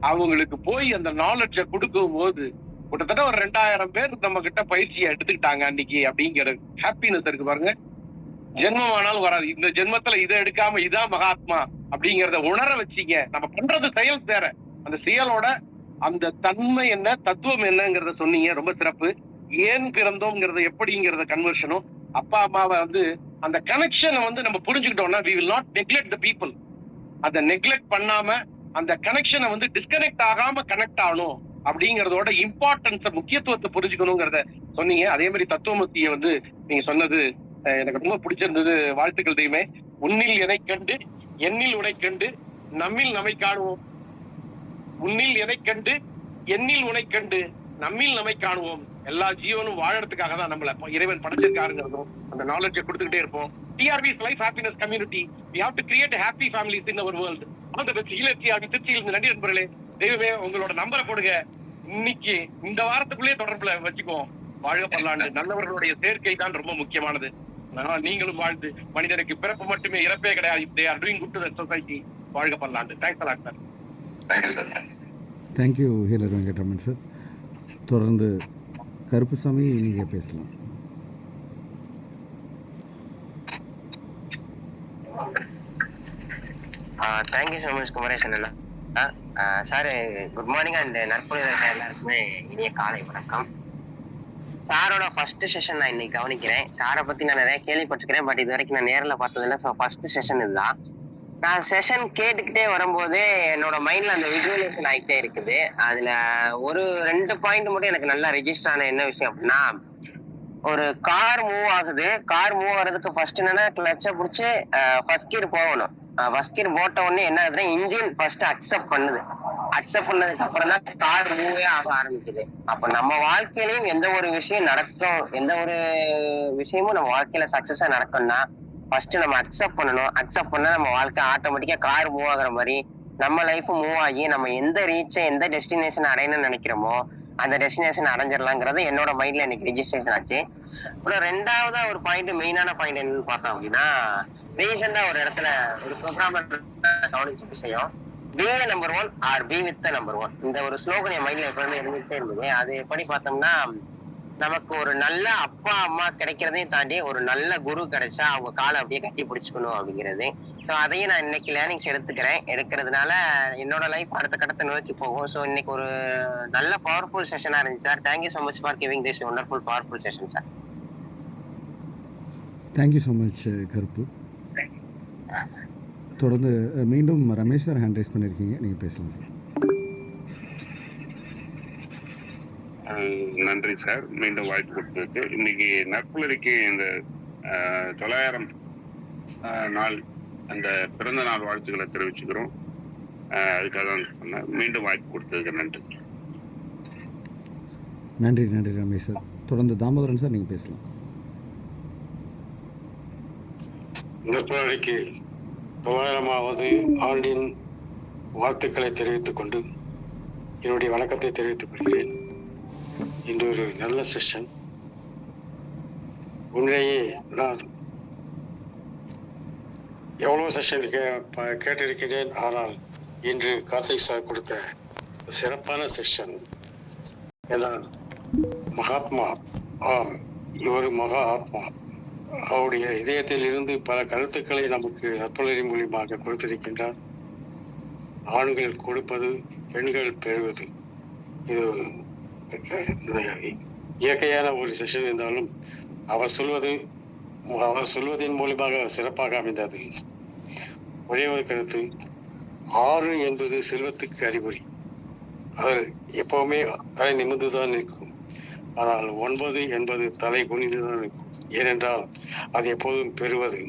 Speaker 10: அவங்களுக்கு போய் அந்த நாலேஜ கொடுக்கும் போது கிட்டத்தட்ட ஒரு 2000 பேர் நம்ம கிட்ட பயிற்சியை எடுத்துக்கிட்டாங்க அன்னைக்கு. அப்படிங்கிற ஹாப்பினஸ் இருக்கு பாருங்க. ஜென்மமானாலும் வராது. இந்த ஜென்மத்துல இதை எடுக்காம இதான் மகாத்மா அப்படிங்கறத உணர வச்சீங்க. நம்ம பண்றது செயல் வேற, அந்த செயலோட அந்த தன்மை என்ன, தத்துவம் என்னங்கிறத சொன்னீங்க. ரொம்ப சிறப்பு. ஏன் பிறந்தோம்ங்கிறத எப்படிங்கிறத கன்வர்ஷனும், அப்பா அம்மாவை வந்து அந்த கனெக்ஷனை வந்து நம்ம புரிஞ்சுக்கிட்டோம்னா we will not neglect the people. அதை நெக்லெக்ட் பண்ணாம அந்த கனெக்ஷனை வந்து டிஸ்கனெக்ட் ஆகாம கனெக்ட் ஆகணும் அப்படிங்கறதோட இம்பார்ட்டன்ஸ, முக்கியத்துவத்தை புரிஞ்சுக்கணுங்கிறத சொன்னீங்க. அதே மாதிரி தத்துவமூர்த்தியை வந்து நீங்க சொன்னது எனக்கு ரொம்ப பிடிச்சிருந்தது. வாழ்த்துக்கள் தெய்வமே. உன்னில் எனை கண்டு எண்ணில் உனை கண்டு நம்மில் நம்மை காணுவோம். உன்னில் எனை கண்டு எண்ணில் உனை கண்டு நம்மில் நம்மை காணுவோம். எல்லா ஜீவனும் வாழறதுக்காக தான் நம்மள இறைவன் படைச்சிருக்காருங்கிறதும் அந்த நாலேஜை கொடுத்துக்கிட்டே இருப்போம். TRV's Life Happiness Community. We have to create happy families in our world. All the best. திருச்சியில் நன்றி நண்பர்களே. தெய்வமே உங்களோட நம்பரை கொடுங்க. இன்னைக்கு இந்த வாரத்துக்குள்ளே தொடர்புல வச்சுக்குவோம். வாழ்க பல்லாண்டு. நல்லவர்களுடைய சேர்க்கை தான் ரொம்ப முக்கியமானது. நீங்களும் வாழ்ந்து, மனிதனுக்கு பிறப்பு மட்டுமே இறப்பே கிடையாது. They are doing good to the society. வாழ்க பல்லாண்டு. Thanks a lot sir.
Speaker 2: Thank you sir.
Speaker 1: Thank you healer Venkatraman sir. தொடர்ந்து கருப்புசாமி, நீங்கள் பேசலாம்.
Speaker 11: தேங்க்யூ ஸோ மச் குமரேசன் அண்ணா. சார் குட் மார்னிங் அண்ட் நற்பொழுது எல்லாருக்குமே இனிய காலை வணக்கம். சாரோட ஃபர்ஸ்ட் செஷன் நான் இன்னைக்கு கவனிக்கிறேன். சாரை பத்தி நான் நிறைய கேள்விப்பட்டிருக்கிறேன், பட் இது வரைக்கும் நான் நேரில் பார்த்ததில்லை. ஸோ ஃபர்ஸ்ட் செஷன் இதுதான். நான் செஷன் கேட்டுக்கிட்டே வரும்போதே என்னோட மைண்ட்ல அந்த விஜுவலைசேஷன் ஆகிட்டே இருக்குது. அதுல ஒரு 2 பாயிண்ட் மட்டும் எனக்கு நல்லா ரெஜிஸ்டர் ஆன என்ன விஷயம் அப்படின்னா, ஒரு கார் மூவ் ஆகுது. கார் மூவ் ஆகிறதுக்கு ஃபர்ஸ்ட் என்னன்னா கிளச்சை பிடிச்சி ஃபர்ஸ்ட் கியர் போகணும். ஃபர்ஸ்ட் கியர் போட்ட உடனே என்ன ஆகுதுன்னா இன்ஜின் ஃபர்ஸ்ட் அக்செப்ட் பண்ணுது. அக்செப்ட் பண்ணதுக்கு அப்புறம் தான் கார் மூவே ஆக ஆரம்பிக்குது. அப்ப நம்ம வாழ்க்கையிலயும் எந்த ஒரு விஷயம் நடக்கும், எந்த ஒரு விஷயமும் நம்ம வாழ்க்கையில சக்சஸா நடக்கும்னா ஃபர்ஸ்ட் நம்ம அக்செப்ட் பண்ணணும். அக்செப்ட் பண்ணா நம்ம வாழ்க்கை ஆட்டோமேட்டிக்கா கார் மூவ் ஆகுற மாதிரி நம்ம லைஃப் மூவ் ஆகி நம்ம எந்த ரீச்சை எந்த டெஸ்டினேஷன் அடையணும்னு நினைக்கிறோமோ அந்த டெஸ்டினேஷன் அடைஞ்சிடலாங்கிறது என்னோட மைண்ட்ல இன்னைக்கு ரிஜிஸ்ட்ரேஷன் ஆச்சு. அப்புறம் ரெண்டாவதா ஒரு பாயிண்ட், மெயினான பாயிண்ட் என்னன்னு பார்த்தோம் அப்படின்னா, ரீசெண்டா ஒரு இடத்துல ஒரு ப்ரோக்ராமர் கவனிச்ச விஷயம், B number 1 R B with number 1. இந்த ஒரு ஸ்லோகன் என் மைண்ட்ல எப்பவுமே இருந்துகிட்டே இருந்தது. அது எப்படி பார்த்தோம்னா, நமக்கு ஒரு நல்ல அப்பா அம்மா கிடைக்கிறதையும் தாண்டி ஒரு நல்ல குரு கிடைச்சா அவங்க காலை அப்படியே கட்டி பிடிச்சுக்கணும் அப்படிங்கிறது. ஸோ அதையும் நான் இன்னைக்கு லேர்னிங்ஸ் எடுக்கிறதுனால என்னோட லைஃப் அடுத்த கட்டத்தை நோக்கி போகும். ஸோ இன்னைக்கு ஒரு நல்ல பவர்ஃபுல் செஷனா இருந்துச்சு sir. Thank you so much for giving this wonderful powerful session sir.
Speaker 1: Thank you so much கருப்பு. தொடர்ந்து மீண்டும் ரமேஷ் சார் ஹேண்ட் ரைஸ் பண்ணியிருக்கீங்க, நீங்கள் பேசலாம் சார்.
Speaker 3: நன்றி சார், மீண்டும் வாய்ப்பு கொடுத்ததுக்கு. இன்னைக்கு நற்புலரிக்கு இந்த 900 நாள் அந்த பிறந்த நாள் வாழ்த்துக்களை தெரிவிச்சுக்கிறோம். அதுக்காக தான் சொன்னேன். மீண்டும் வாய்ப்பு கொடுத்ததுக்கு நன்றி.
Speaker 1: நன்றி நன்றி ரமேஷ் சார். தொடர்ந்து தாமோதரன் சார், நீங்கள் பேசலாம்.
Speaker 12: நற்புலரிக்கு 900வது ஆண்டின் வாழ்த்துக்களை தெரிவித்துக் கொண்டு என்னுடைய வணக்கத்தை தெரிவித்துக் கொள்கிறேன். இன்று ஒரு நல்ல செஷன். உண்மையே நான் எவ்வளோ செஷன் கேட்டிருக்கிறேன். ஆனால் இன்று கார்த்திக் சார் கொடுத்த சிறப்பான செஷன். ஏனால் மகாத்மா, ஆம், ஒரு மகா ஆத்மா அவருடைய இதயத்தில் இருந்து பல கருத்துக்களை நமக்கு நற்புலரி மூலியமாக கொடுத்திருக்கின்றார். ஆண்கள் கொடுப்பது, பெண்கள் பெறுவது, இது இயற்கையான ஒரு செஷன் இருந்தாலும் அவர் சொல்வதின் மூலமாக சிறப்பாக அமைந்தது. ஒரே ஒரு கருத்து, 6 என்பது செல்வத்துக்கு அறிகுறி. அது எப்பவுமே தலை நிமிர்ந்துதான் நிற்கும். ஆனால் 9 என்பது தலை குனிந்துதான் நிற்கும். ஏனென்றால் அது எப்போதும் பெறுவது,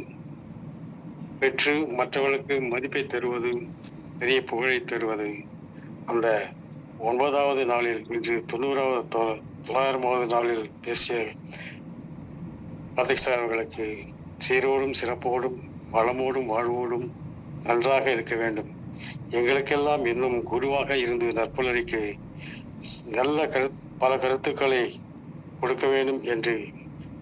Speaker 12: பெற்று மற்றவர்களுக்கு மதிப்பை தருவது, பெரிய புகழை தருவது. அந்த 9வது நாளில், இன்று 900வது நாளில் பேசிய கார்த்திக் சார் அவர்களுக்கு சீரோடும் சிறப்போடும் வளமோடும் வாழ்வோடும் நன்றாக இருக்க வேண்டும். எங்களுக்கெல்லாம் இன்னும் குருவாக இருந்து நற்புலரிக்கு நல்ல பல கருத்துக்களை கொடுக்க வேண்டும் என்று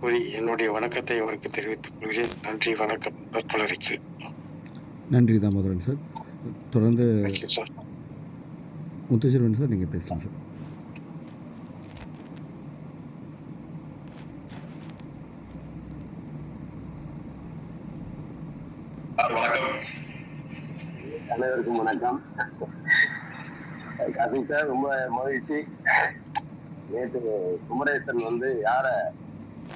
Speaker 12: கூறி என்னுடைய வணக்கத்தை அவருக்கு தெரிவித்துக் கொள்கிறேன். நன்றி, வணக்கம் நற்புலரிக்கு.
Speaker 1: நன்றி தாமோதரன் சார். தொடர்ந்து
Speaker 12: சார்
Speaker 1: முத்துச்செல்வன் சார், நீங்கள் பேசலாம் சார்.
Speaker 2: வணக்கம்.
Speaker 13: அனைவருக்கும் வணக்கம். கார்த்திக் சார், ரொம்ப மகிழ்ச்சி. நேற்று குமரேசன் யார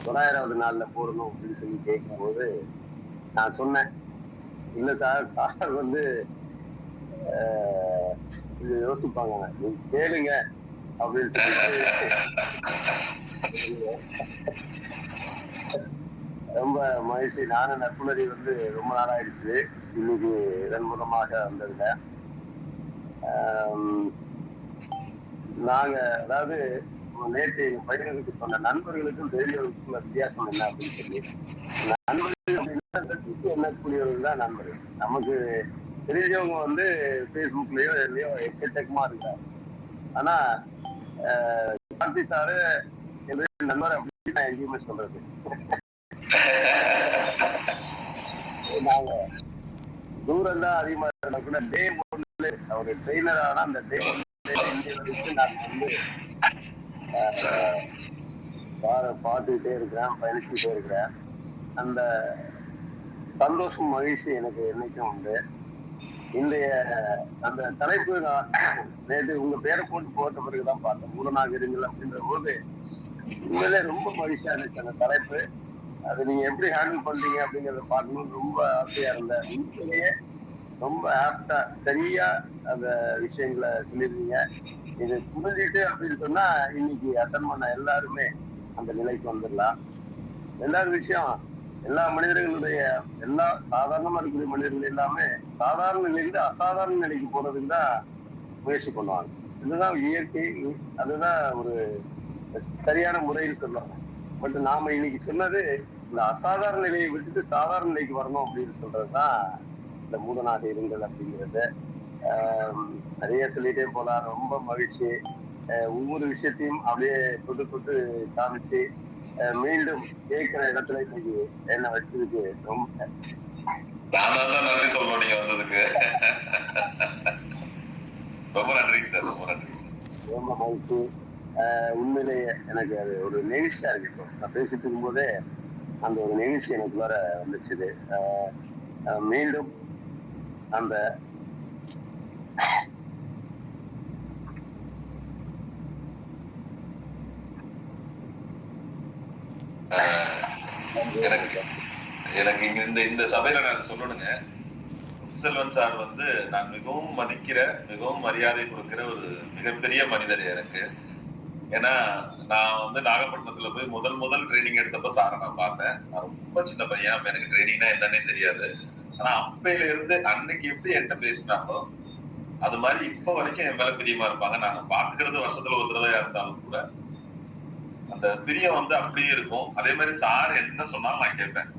Speaker 13: 900வது நாள்ல போடணும் அப்படின்னு சொல்லி கேட்கும்போது நான் சொன்னேன், இல்ல சார், சார் இது யோசிப்பாங்க, நீங்க கேளுங்க அப்படின்னு சொல்லிட்டு ரொம்ப மகிழ்ச்சி. நானும் நற்புலரி ரொம்ப நாள் ஆயிடுச்சு, இன்னைக்கு இதன் மூலமாக வந்ததுல. நாங்க அதாவது நேற்று எங்க பையனுக்கு சொன்ன நண்பர்களுக்கும் தெரிஞ்சவர்களுக்கும் வித்தியாசம் என்ன அப்படின்னு சொல்லி, நண்பர்கள் அப்படின்னா எண்ணக்கூடியவர்கள் தான் நண்பர்கள். நமக்கு தெரிஞ்சவங்க பேஸ்புக்லயோ எதுலயோ எக்கச்சக்கமா இருக்காரு. ஆனா கார்த்தி சாரு நண்பர் அப்படின்னு நான் எங்கேயுமே சொல்றது. நாங்க தூரம் தான் அதிகமா கூட டே ஒன்ல ஒரு ட்ரெயினர் ஆனா அந்த டே வரைக்கும் நான் பாட்டுக்கிட்டே இருக்கிறேன், பயணிச்சுட்டே இருக்கிறேன். அந்த சந்தோஷம் மகிழ்ச்சி எனக்கு என்னைக்கும் உண்டு. இன்றைய அந்த தலைப்பு நான் நேற்று உங்க பேரை போட்ட பிறகுதான் பார்த்தேன், மூலநாகரிகங்கள் அப்படின்ற போது உண்மையிலே ரொம்ப மகிழ்ச்சியா இருந்துச்சு அந்த தலைப்பு. அது நீங்க எப்படி ஹேண்டில் பண்றீங்க அப்படிங்கறத பார்க்கணும்னு ரொம்ப ஆசையா இருந்தேன். உண்மையிலேயே ரொம்ப ஆப்டா சரியா அந்த விஷயங்களை சொல்லிருந்தீங்க. இது புரிஞ்சுட்டு அப்படின்னு சொன்னா இன்னைக்கு அட்டன் பண்ண எல்லாருமே அந்த நிலைக்கு வந்துடலாம். ரெண்டாவது விஷயம், எல்லா மனிதர்களுடைய சாதாரணமா இருக்கக்கூடிய மனிதர்கள் எல்லாமே சாதாரண நிலையிலிருந்து அசாதாரண நிலைக்கு போறதுக்கு தான் முயற்சி பண்ணுவாங்க. இதுதான் இயற்கை, அதுதான் ஒரு சரியான முறைன்னு சொல்லுவாங்க. பட் நாம இன்னைக்கு சொன்னது இந்த அசாதாரண நிலையை விட்டுட்டு சாதாரண நிலைக்கு வரணும் அப்படின்னு சொல்றதுதான் இந்த மூதநாடு இருங்கள் அப்படிங்கிறது. நிறைய சொல்லிட்டே போலாம். ரொம்ப மகிழ்ச்சி. ஒவ்வொரு விஷயத்தையும் அப்படியே தொட்டு தொட்டு காமிச்சு மீண்டும் கேட்கிற இடத்துல இன்னைக்கு என்ன வச்சதுக்கு ரொம்ப
Speaker 2: நன்றி சொல்லணும் நீங்க வந்ததுக்கு. ரொம்ப நன்றிங்க சார், ரொம்ப நன்றிங்க சார்.
Speaker 13: ரொம்ப மகிழ்ச்சி. உண்மையிலேயே எனக்கு அது ஒரு நெகிழ்ச்சியா இருக்கு. இப்போ நான் பேசிட்டு இருக்கும் போதே அந்த ஒரு நெகிழ்ச்சி எனக்கு வேற வந்துச்சுது. மீண்டும் அந்த
Speaker 2: எனக்கு இங்க இந்த சபையில நான் சொல்லணுங்க, செல்வன் சார் வந்து நான் மிகவும் மதிக்கிற, மிகவும் மரியாதை கொடுக்கிற ஒரு மிகப்பெரிய மனிதர் எனக்கு. ஏன்னா நான் வந்து நாகப்பட்டினத்துல போய் முதல் ட்ரைனிங் எடுத்தப்ப சாரை நான் பார்த்தேன். நான் ரொம்ப சின்ன பையன், அப்ப எனக்கு ட்ரைனிங்னா என்னன்னே தெரியாது. ஆனா அப்பையில இருந்து அன்னைக்கு எப்படி என்கிட்ட பேசினாங்களோ அது மாதிரி இப்ப வரைக்கும் என் மேல பிரியமா இருப்பாங்க. நாங்க பாத்துக்கிறது வருஷத்துல ஒரு தடவையா இருந்தாலும் கூட அந்த பிரியம் வந்து அப்படியே இருக்கும். அதே மாதிரி சார் என்ன சொன்னாலும் நான் கேட்பேன்.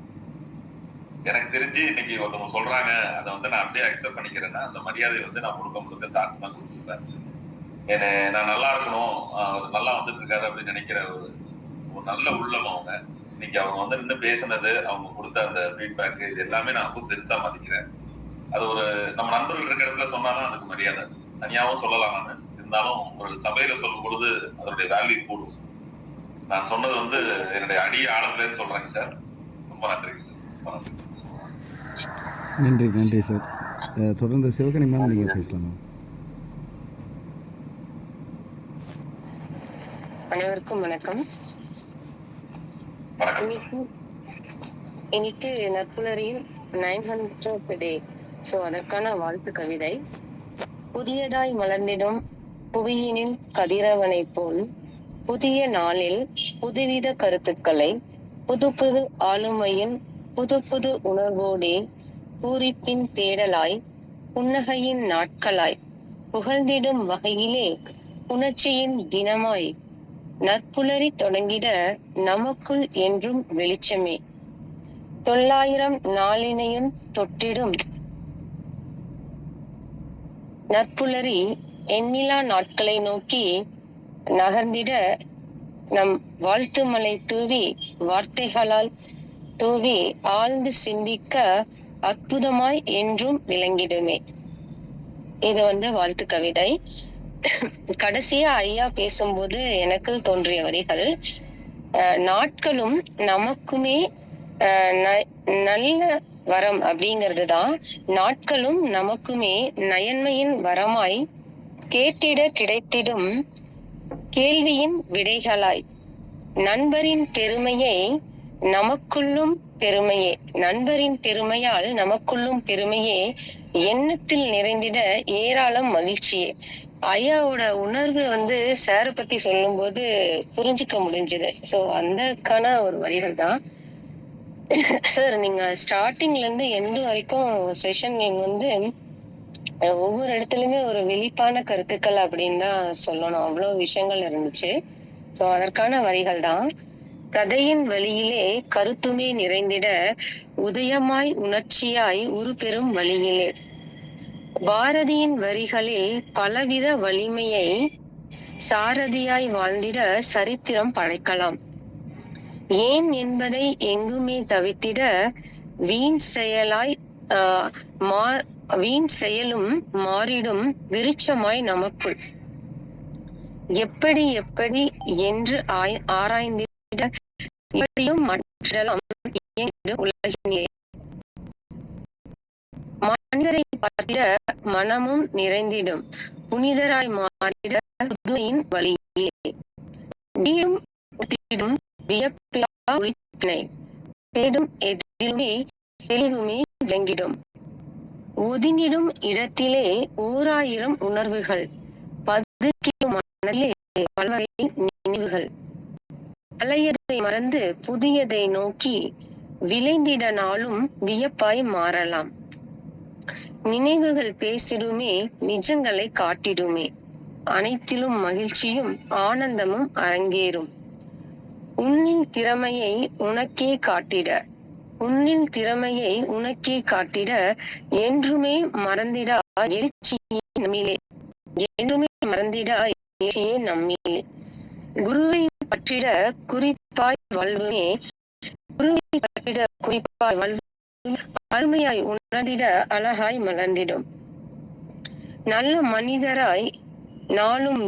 Speaker 2: எனக்கு தெரிஞ்சு இன்னைக்கு ஒருத்தவங்க சொல்றாங்க, அதை வந்து நான் அப்படியே அக்செப்ட் பண்ணிக்கிறேன்னா அந்த மரியாதை வந்து நான் முழுக்க சார்ட்டு தான் கொடுத்துருப்பேன். என்னை நான் நல்லா இருக்கணும், அவர் நல்லா வந்துட்டு இருக்காரு அப்படின்னு நினைக்கிற ஒரு நல்ல உள்ளம் அவங்க. இன்னைக்கு அவங்க வந்து நின்று பேசினது, அவங்க கொடுத்த அந்த ஃபீட்பேக், இது எல்லாமே நான் ரொம்ப பெருசா மதிக்கிறேன். அது ஒரு நம்ம நண்பர்கள் இருக்கிற இடத்துல சொன்னாலும் அதுக்கு மரியாதை. தனியாவும் சொல்லலாம், நான் இருந்தாலும் ஒரு சபையில சொல்லும் பொழுது அதனுடைய வேல்யூ கூடும். நான் சொன்னது வந்து என்னுடைய அடி ஆழத்துலன்னு சொல்றேங்க சார். ரொம்ப நன்றிங்க சார், ரொம்ப நன்றி.
Speaker 1: நன்றி சார். தொடர்ந்து சிவகணி மேம் நீங்க பேசலாம்.
Speaker 4: அனைவருக்கும் வணக்கம். இன்னைக்கு நற்புலரியின் 900th டே. ஸோ அதற்கான வாழ்த்து கவிதை. புதியதாய் மலர்ந்திடும் புவியினில் கதிரவனை போல் புதிய நாளில் புதுவித கருத்துக்களை புது புது ஆளுமையின் புது புது உணர்வோடே பூரிப்பின் தேடலாய் புன்னகையின் நாட்களாய் புகழ்ந்திடும் வகையிலே புணர்ச்சியின் தினமாய் நற்புலரி தொடங்கிட நமக்குள் என்றும் வெளிச்சமே 900 நாளினையும் தொட்டிடும் நற்புலரி எண்ணிலா நாட்களை நோக்கி நகர்ந்திட நம் வாழ்த்து மலை தூவி வார்த்தைகளால் தூவி ஆழ்ந்து சிந்திக்க அற்புதமாய் என்றும் விளங்கிடுமே. இது வந்து வாழ்த்து கவிதை. கடைசியா ஐயா பேசும்போது எனக்கு தோன்றிய வரிகள், நாட்களும் நமக்குமே நல்ல வரம் அப்படிங்கிறது தான். நாட்களும் நமக்குமே நயன்மையின் வரமாய் கேட்டிட கிடைத்திடும் கேள்வியின் விடைகளாய் நண்பரின் பெருமையை நமக்குள்ளும் பெருமையே நண்பரின் பெருமையால் நமக்குள்ளும் பெருமையே எண்ணத்தில் நிறைந்திட ஏராளம் மகிழ்ச்சியே. ஐயாவோட உணர்வு வந்து சாரை பத்தி சொல்லும் போது புரிஞ்சுக்க முடிஞ்சது. ஸோ அந்தக்கான ஒரு வரிகள் தான் சார். நீங்க ஸ்டார்டிங்ல இருந்து எண்டு வரைக்கும் செஷன் வந்து ஒவ்வொரு இடத்துலயுமே ஒரு வெளிப்பான கருத்துக்கள் அப்படின்னு தான் சொல்லணும். அவ்வளவு விஷயங்கள் இருந்துச்சு. ஸோ அதற்கான வரிகள் தான். கதையின் வழியிலே கருத்துமே நிறைந்திட உதயமாய் உணர்ச்சியாய் உருப்பெறும் வழியிலே பாரதியின் வரிகளில் பலவித வலிமையை சாரதியாய் வாழ்ந்திட சரித்திரம் படைக்கலாம். ஏன் என்பதை எங்குமே தவித்திட வீண் செயலாய் வீண் செயலும் மாறிடும் விருட்சமாய் நமக்குள் எப்படி எப்படி என்று ஆராய்ந்திட எப்படியும் மாற்றலாம் உலகிலே மனிதரை பார்த்திட மனமும் நிறைந்திடும் புனிதராய் மாறிட புதுமையின் வழியிலே வீடும் வியப்பிலா உழைப்பினை தேடும் எதிலுமே தெளிவுமே விளங்கிடும். ஒதுங்கிடும் இடத்திலே 1000 உணர்வுகள் பதுக்கிடும் மனதிலே பல்வகை நினைவுகள் பழையதை மறந்து புதியதை நோக்கி விளைந்திட நாளும் வியப்பாய் மாறலாம். நினைவுகள் பேசிடுமே, நிஜங்களை காட்டிடுமே. அனைத்திலும் மகிழ்ச்சியும் ஆனந்தமும் அரங்கேறும். உன்னில் திறமையை உனக்கே காட்டிட உன்னில் திறமையை உனக்கே காட்டிட என்றுமே மறந்திடா எழுச்சியே நம்மிலே என்றுமே மறந்திடா எழுச்சியே நம்மிலே. குருவை பற்றிட குறிப்பாய் வாழ்வுமே குருவை பற்றிட குறிப்பாய் வாழ்வு அருமையாய் உணர்ந்திட அழகாய் மலர்ந்திடும். நல்ல மனிதராய் நாளும்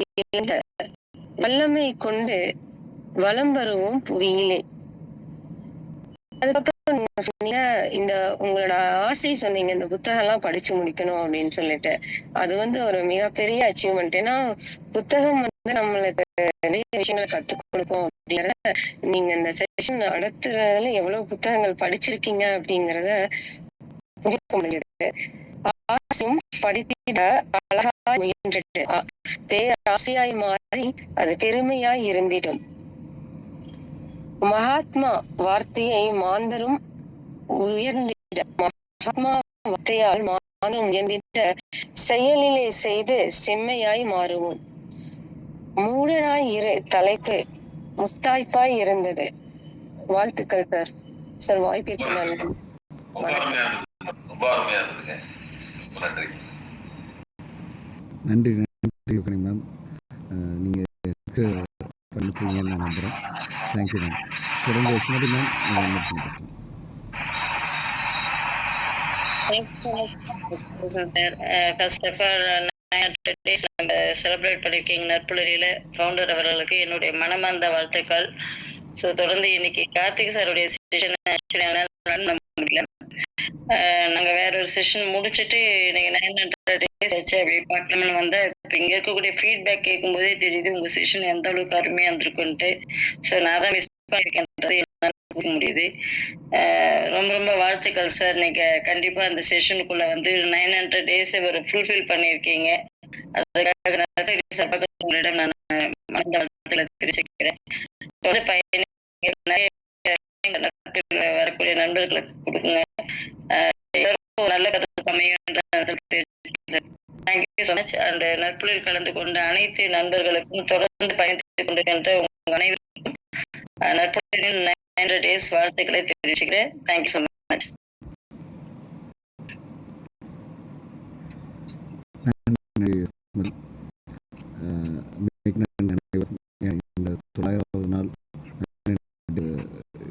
Speaker 4: வல்லமை கொண்டு வலம் வருவோம் புவியிலே. அதுக்கப்புறம் நீங்க சொன்னீங்க, இந்த உங்களோட ஆசை சொன்னீங்க, இந்த புத்தகம் எல்லாம் படிச்சு முடிக்கணும் அப்படின்னு சொல்லிட்டு. அது ஒரு மிகப்பெரிய அச்சீவ்மெண்ட். ஏன்னா புத்தகம் நம்மளுக்கு நிறைய விஷயங்களை கத்துக் கொடுக்கும் அப்படிங்கறத நீங்க இந்த செஷன் நடத்துறதுல எவ்வளவு புத்தகங்கள் படிச்சிருக்கீங்க அப்படிங்கறத புரிஞ்சுக்க முடியுது. ஆசையும் படித்திட அழகாய் முயன்றிட்டு பேராசையாய் மாறி அது பெருமையாய் இருந்திடும். மகாத்மா வார்த்தையை மாந்தரும் உயர்ந்திட மகாத்மா வார்த்தையால் மாந்தரும் உயர்ந்திட செயலிலே செய்து செம்மையாய் மாறுவோம். மூடனாய் இரு தலைப்பு முத்தாய்ப்பாய் இருந்தது. வாழ்த்துக்கள் சார். சார் வாய்ப்பிற்கு நன்றி.
Speaker 1: நன்றி நன்றி மேம். நீங்கள் பண்ணிருக்கீங்கன்னு நான் நம்புகிறேன். Thank you ma'am. தொடர்ந்து சுமதி மேம் பேசலாம்.
Speaker 14: ஃபர்ஸ்ட் ஆஃப் ஆல் நம்ம செலிப்ரேட் பண்ணிருக்கீங்க நற்புலரியில ஃபவுண்டர் அவர்களுக்கு என்னுடைய மனமார்ந்த வாழ்த்துக்கள். ஸோ தொடர்ந்து இன்னைக்கு கார்த்திக் சாருடைய செஷன் முடியல, நாங்கள் வேற ஒரு செஷன் முடிச்சுட்டு இன்னைக்கு 900 days ஆச்சு அப்படி பார்க்கலாம்னு வந்தா இப்போ இங்கே இருக்கக்கூடிய ஃபீட்பேக் கேட்கும்போதே தெரியுது உங்க செஷன் எந்த அளவுக்கு அருமையா இருந்திருக்குன்ட்டு. ஸோ நான் தான் மிஸ் பண்ணிருக்கேன்றது என்னால் புரிய முடியுது. ரொம்ப ரொம்ப வாழ்த்துக்கள் சார். நீங்க கண்டிப்பா அந்த செஷனுக்குள்ள 900 days ஒரு ஃபுல்ஃபில் பண்ணியிருக்கீங்க. அதுக்காக உங்களிடம் நான் வாழ்த்துக்களை தெரிவிச்சுக்கிறேன். வரக்கூடிய நண்பர்களுக்கு கொடுக்குங்க. எல்லாருக்கும் நல்ல கருத்து அமையும். Thank you so much. அந்த நற்புலில் கலந்து கொண்ட அனைத்து நண்பர்களுக்கும் தொடர்ந்து பயணித்துக் கொண்டிருக்கின்ற உங்க அனைவருக்கும் நற்புலின் 900 days வாழ்த்துக்களை தெரிவிச்சுக்கிறேன். Thank you so much.
Speaker 1: இந்த 900வது நாள்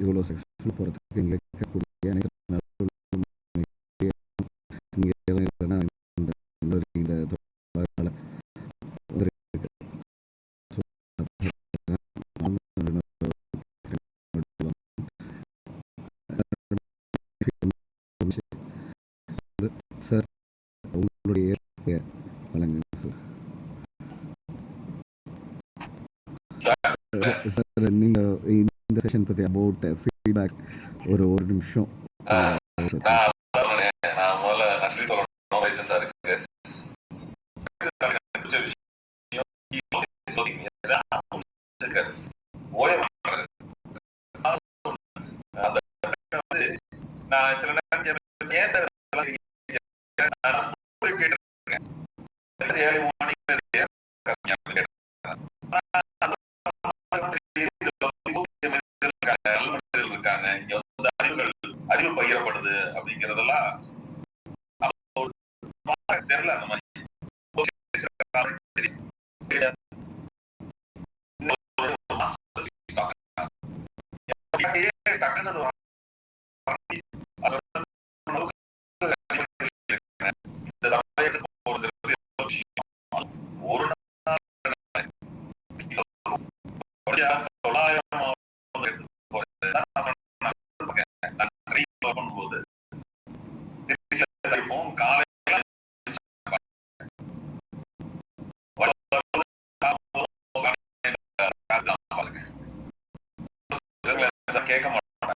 Speaker 1: இவ்வளோ சக்ஸஸ்ஃபுல் போகிறதுக்கு எங்களுக்கு இருக்கக்கூடிய சார் உங்களுடைய வழங்குங்க சார். நீங்கள் இந்த செஷன் பற்றி அபவுட் ஃபீட்பேக் ஒரு நிமிஷம்.
Speaker 2: நான் முதல்ல நன்றி சொல்லணும் சாருக்கு. நான் சில நேரம் ஏன் சார் அறிவு பகிரப்படுது அப்படிங்கறதெல்லாம் தெரியல. அந்த மாதிரி ஒரு பண்ணும்போது கேட்க மாட்டாங்க.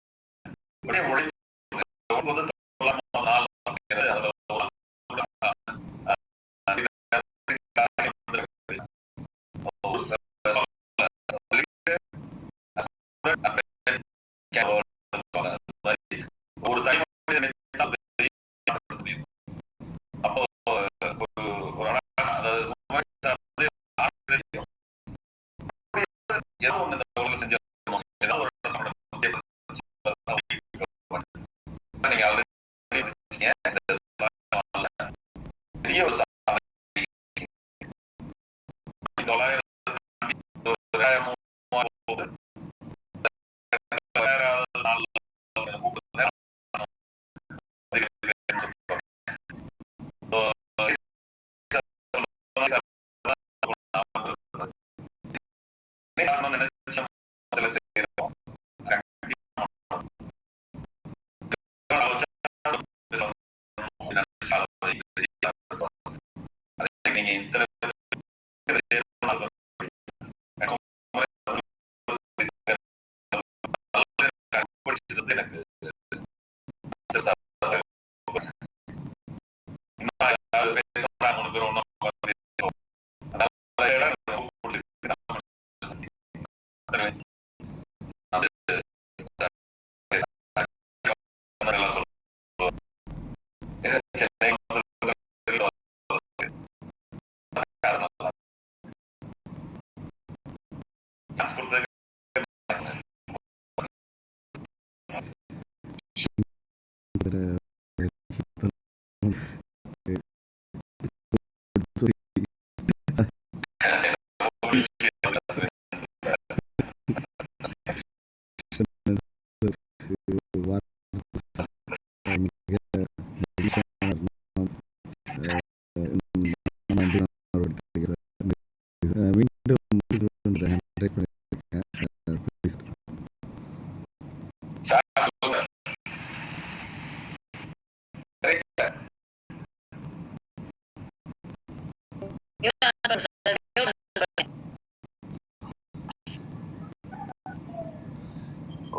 Speaker 2: ஒரு தனி
Speaker 1: இதில்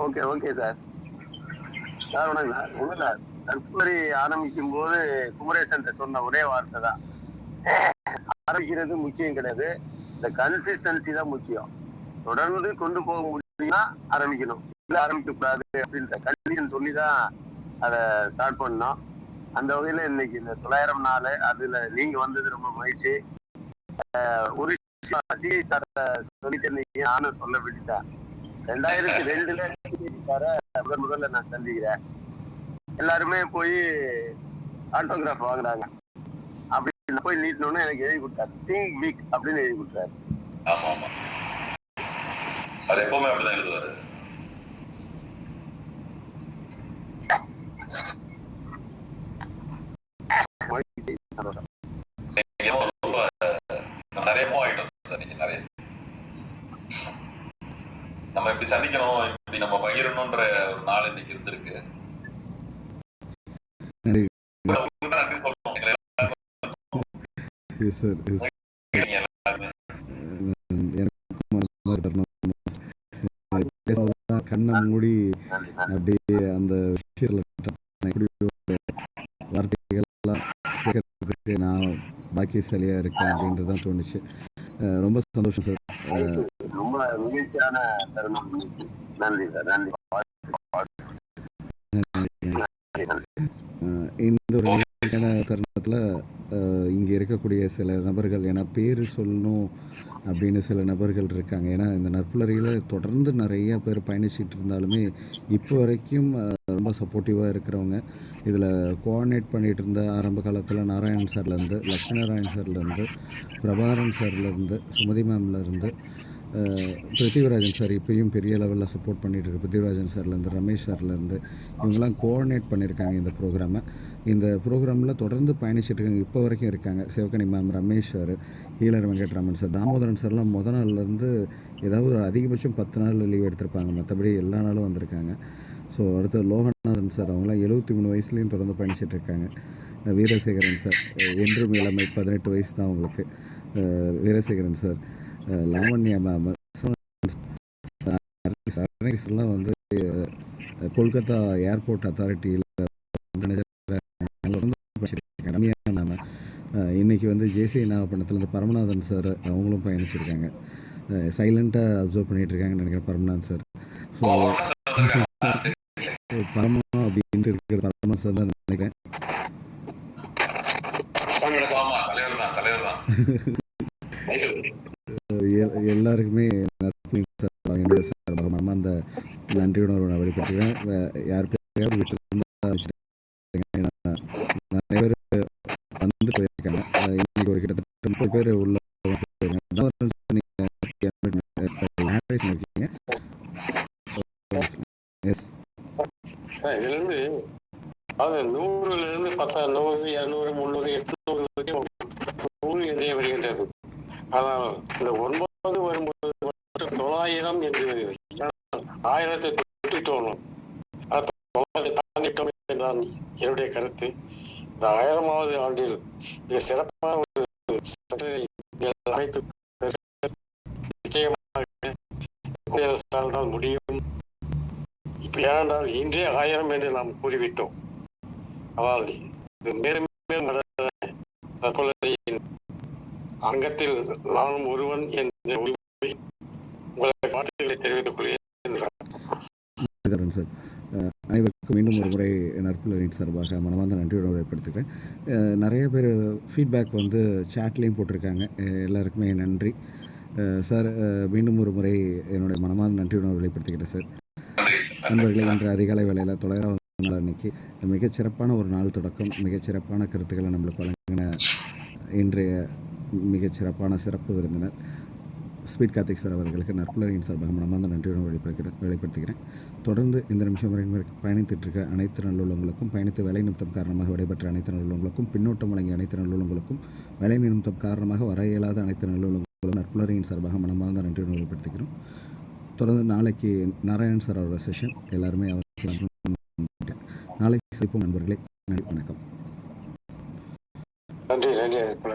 Speaker 13: ஓகே ஓகே சார். சார் வணக்கம் சார். ஒன்றும் இல்லை, நட்புரி ஆரம்பிக்கும் போது குமரேசன் சொன்ன ஒரே வார்த்தை தான், ஆரம்பிக்கிறது முக்கியம் கிடையாது, இந்த கன்சிஸ்டன்சி தான் முக்கியம். தொடர்ந்து கொண்டு போக முடியும்னா ஆரம்பிக்கணும், இல்லை ஆரம்பிக்க கூடாது அப்படின்ற கண்டிஷன் சொல்லி தான் அதை ஸ்டார்ட் பண்ணோம். அந்த வகையில இன்னைக்கு இந்த 900 நாள் அதுல நீங்க வந்தது ரொம்ப மகிழ்ச்சி. ஒரு சார் சொல்லிட்டு இருந்தீங்க, நானும் சொல்ல விட்டுட்டேன். 2002 முதல்ல நான் சந்திக்கிறேன். எல்லாருமே போய் ஆட்டோகிராஃப் வாங்குறாங்க. அப்படி போய் நீட்டணும்னு எனக்கு எழுதி கொடுத்தாரு, திங்க் பிக் அப்படின்னு எழுதி கொடுத்தாரு.
Speaker 2: ஆமா ஆமா, அது எப்பவுமே அப்படிதான் எழுதுவாரு. ரொம்ப நிறைய மூவ் ஆயிட்டோம் சார். நீங்க நிறைய நம்ம இப்படி சந்திக்கணும், இப்படி நம்ம பகிரணும்ன்ற ஒரு நாள் இன்னைக்கு இருந்திருக்கு. நன்றி சொல்லணும்.
Speaker 1: கண்ணை மூடி அப்படியே அந்த வார்த்தைகள்லாம் கேட்கறதுக்கு நான் பாக்கியசாலியா இருக்கேன் அப்படின்றதான் தோணுச்சு. ரொம்ப சந்தோஷம் சார்.
Speaker 13: ரொம்ப மகிழ்ச்சியான தருணம். நன்றி சார், நன்றி.
Speaker 1: இந்த ஒரு மகிழ்ச்சியான தருணத்தில் இங்கே இருக்கக்கூடிய சில நபர்கள், ஏன்னா பேர் சொல்லணும் அப்படின்னு சில நபர்கள் இருக்காங்க. ஏன்னா இந்த நற்புலரியில் தொடர்ந்து நிறைய பேர் பயணிச்சிட்டு இருந்தாலுமே இப்போ வரைக்கும் ரொம்ப சப்போர்ட்டிவாக இருக்கிறவங்க, இதில் கோஆர்டினேட் பண்ணிகிட்டு இருந்த ஆரம்ப காலத்தில் நாராயணன் சார்லேருந்து, லக்ஷ்மி நாராயண் சார்லேருந்து, பிரபாகரன் சார்லேருந்து, சுமதி மேம்லேருந்து, பிருத்திவிராஜன் சார் இப்பயும் பெரிய லெவலில் சப்போர்ட் பண்ணிகிட்டு இருக்கு. பிருத்திவிராஜன் சார்லேருந்து, ரமேஷ் சார்லேருந்து, இவங்கெல்லாம் கோஆர்டினேட் பண்ணியிருக்காங்க இந்த ப்ரோக்ராமை. இந்த ப்ரோக்ராமில் தொடர்ந்து பயணிச்சுட்டு இருக்காங்க, இப்போ வரைக்கும் இருக்காங்க. Sivagani ma'am, Ramesh sir, healer Venkatraman sir, Damodaran சார்லாம் முத நாள்லேருந்து ஏதாவது ஒரு அதிகபட்சம் 10 நாள் லீவ் எடுத்திருப்பாங்க, மற்றபடி எல்லா நாளும் வந்திருக்காங்க. ஸோ அடுத்து லோகநாதன் சார், அவங்களாம் 73 வயசுலேயும் தொடர்ந்து பயணிச்சுட்டு இருக்காங்க. வீரசேகரன் சார், என்றும் இளமை, 18 வயசு தான் அவங்களுக்கு. வீரசேகரன் சார், லாவண்யா மேம், எல்லாம் வந்து கொல்கத்தா ஏர்போர்ட் அத்தாரிட்டியில் ரம்யா மேம், இன்னைக்கு வந்து ஜேசி நாகப்பட்டினத்துலேருந்து பரமநாதன் சார், அவங்களும் பயணிச்சிருக்காங்க. சைலண்ட்டாக அப்சர்வ் பண்ணிட்டு இருக்காங்கன்னு நினைக்கிறேன் பரமநாதன் சார். ஸோ பரமா அப்படின்ட்டு இருக்கிற பரமா சார் தான் நினைக்கிறேன். எல்லாருக்குமே என்னோட சார்பாக அந்த நன்றி உணர்வு நான் வெளிப்படுத்துகிறேன். யார் பேரையாவது விட்டு நிறைய பேர் வந்து போயிருக்காங்க. இன்னைக்கு ஒரு கிட்டத்தட்ட 30 பேர் உள்ள
Speaker 12: இதுல இருந்து அதாவது 100ல இருந்து 10, 100, 200, 300, 800 வரைக்கும் 100 என்றே வருகின்றது. ஆனால் இந்த 9 வரும்போது 900 என்று வருகிறது. 1000 தொட்டுட்டோம், 900 தாண்டிட்டோம் என்றுதான் என்னுடைய கருத்து. இந்த 1000வது ஆண்டில் மிக சிறப்பான ஒரு அமைத்து நிச்சயமாக தான் முடியும். இப்ப ஏனென்றால் இன்றே 1000 என்று நாம் கூறிவிட்டோம். ஆனால் இது மேலும் மேலும் அங்கத்தில் நானும் ஒருவன் என்ற உங்களை வாழ்த்துக்களை தெரிவித்துக் கொள்கிறேன்.
Speaker 1: சார், அனைவருக்கும் மீண்டும் ஒரு முறை நற்புலரின் சார்பாக மனமார்ந்த நன்றியோடு வெளிப்படுத்துகிறேன். நிறைய பேர் ஃபீட்பேக் வந்து சேட்லேயும் போட்டிருக்காங்க, எல்லாருக்குமே நன்றி சார். மீண்டும் ஒரு முறை என்னுடைய மனமார்ந்த நன்றியோடு வெளிப்படுத்துகிறேன் சார். நண்பர்களே, இன்று அதிகாலை வேளையில் 900 நாள் அன்னைக்கு மிகச்சிறப்பான ஒரு நாள் தொடக்கம், மிகச்சிறப்பான கருத்துக்களை நம்மளுக்கு வழங்கின இன்றைய மிகச்சிறப்பான சிறப்பு விருந்தினர் ஸ்பீட் கார்த்திக் சார் அவர்களுக்கு நற்புலரின் சார்பாக மனமார்ந்த நன்றியுடன் வெளிப்படுத்துகிறேன். தொடர்ந்து இந்த நிமிஷம் வரை பயணித்திருக்க அனைத்து நல்லுள்ளவங்களுக்கும், பயணித்து வேலை நிமித்தம் காரணமாக விடைபெற்ற அனைத்து நல்லுள்ளவங்களுக்கும், பின்னோட்டம் வழங்கிய அனைத்து நல்லுள்ளவங்களுக்கும், வேலை நிமித்தம் காரணமாக வர இயலாத அனைத்து நல்லுள்ளவங்களுக்கும் நற்புலரின் சார்பாக மனமார்ந்த நன்றியுடன் வெளிப்படுத்துகிறோம். தொடர்ந்து நாளைக்கு நாராயண் சார் அவரோட செஷன் எல்லாருமே நாளைக்கு சந்திப்போம் நண்பர்களே. நன்றி, வணக்கம்.
Speaker 12: நன்றி.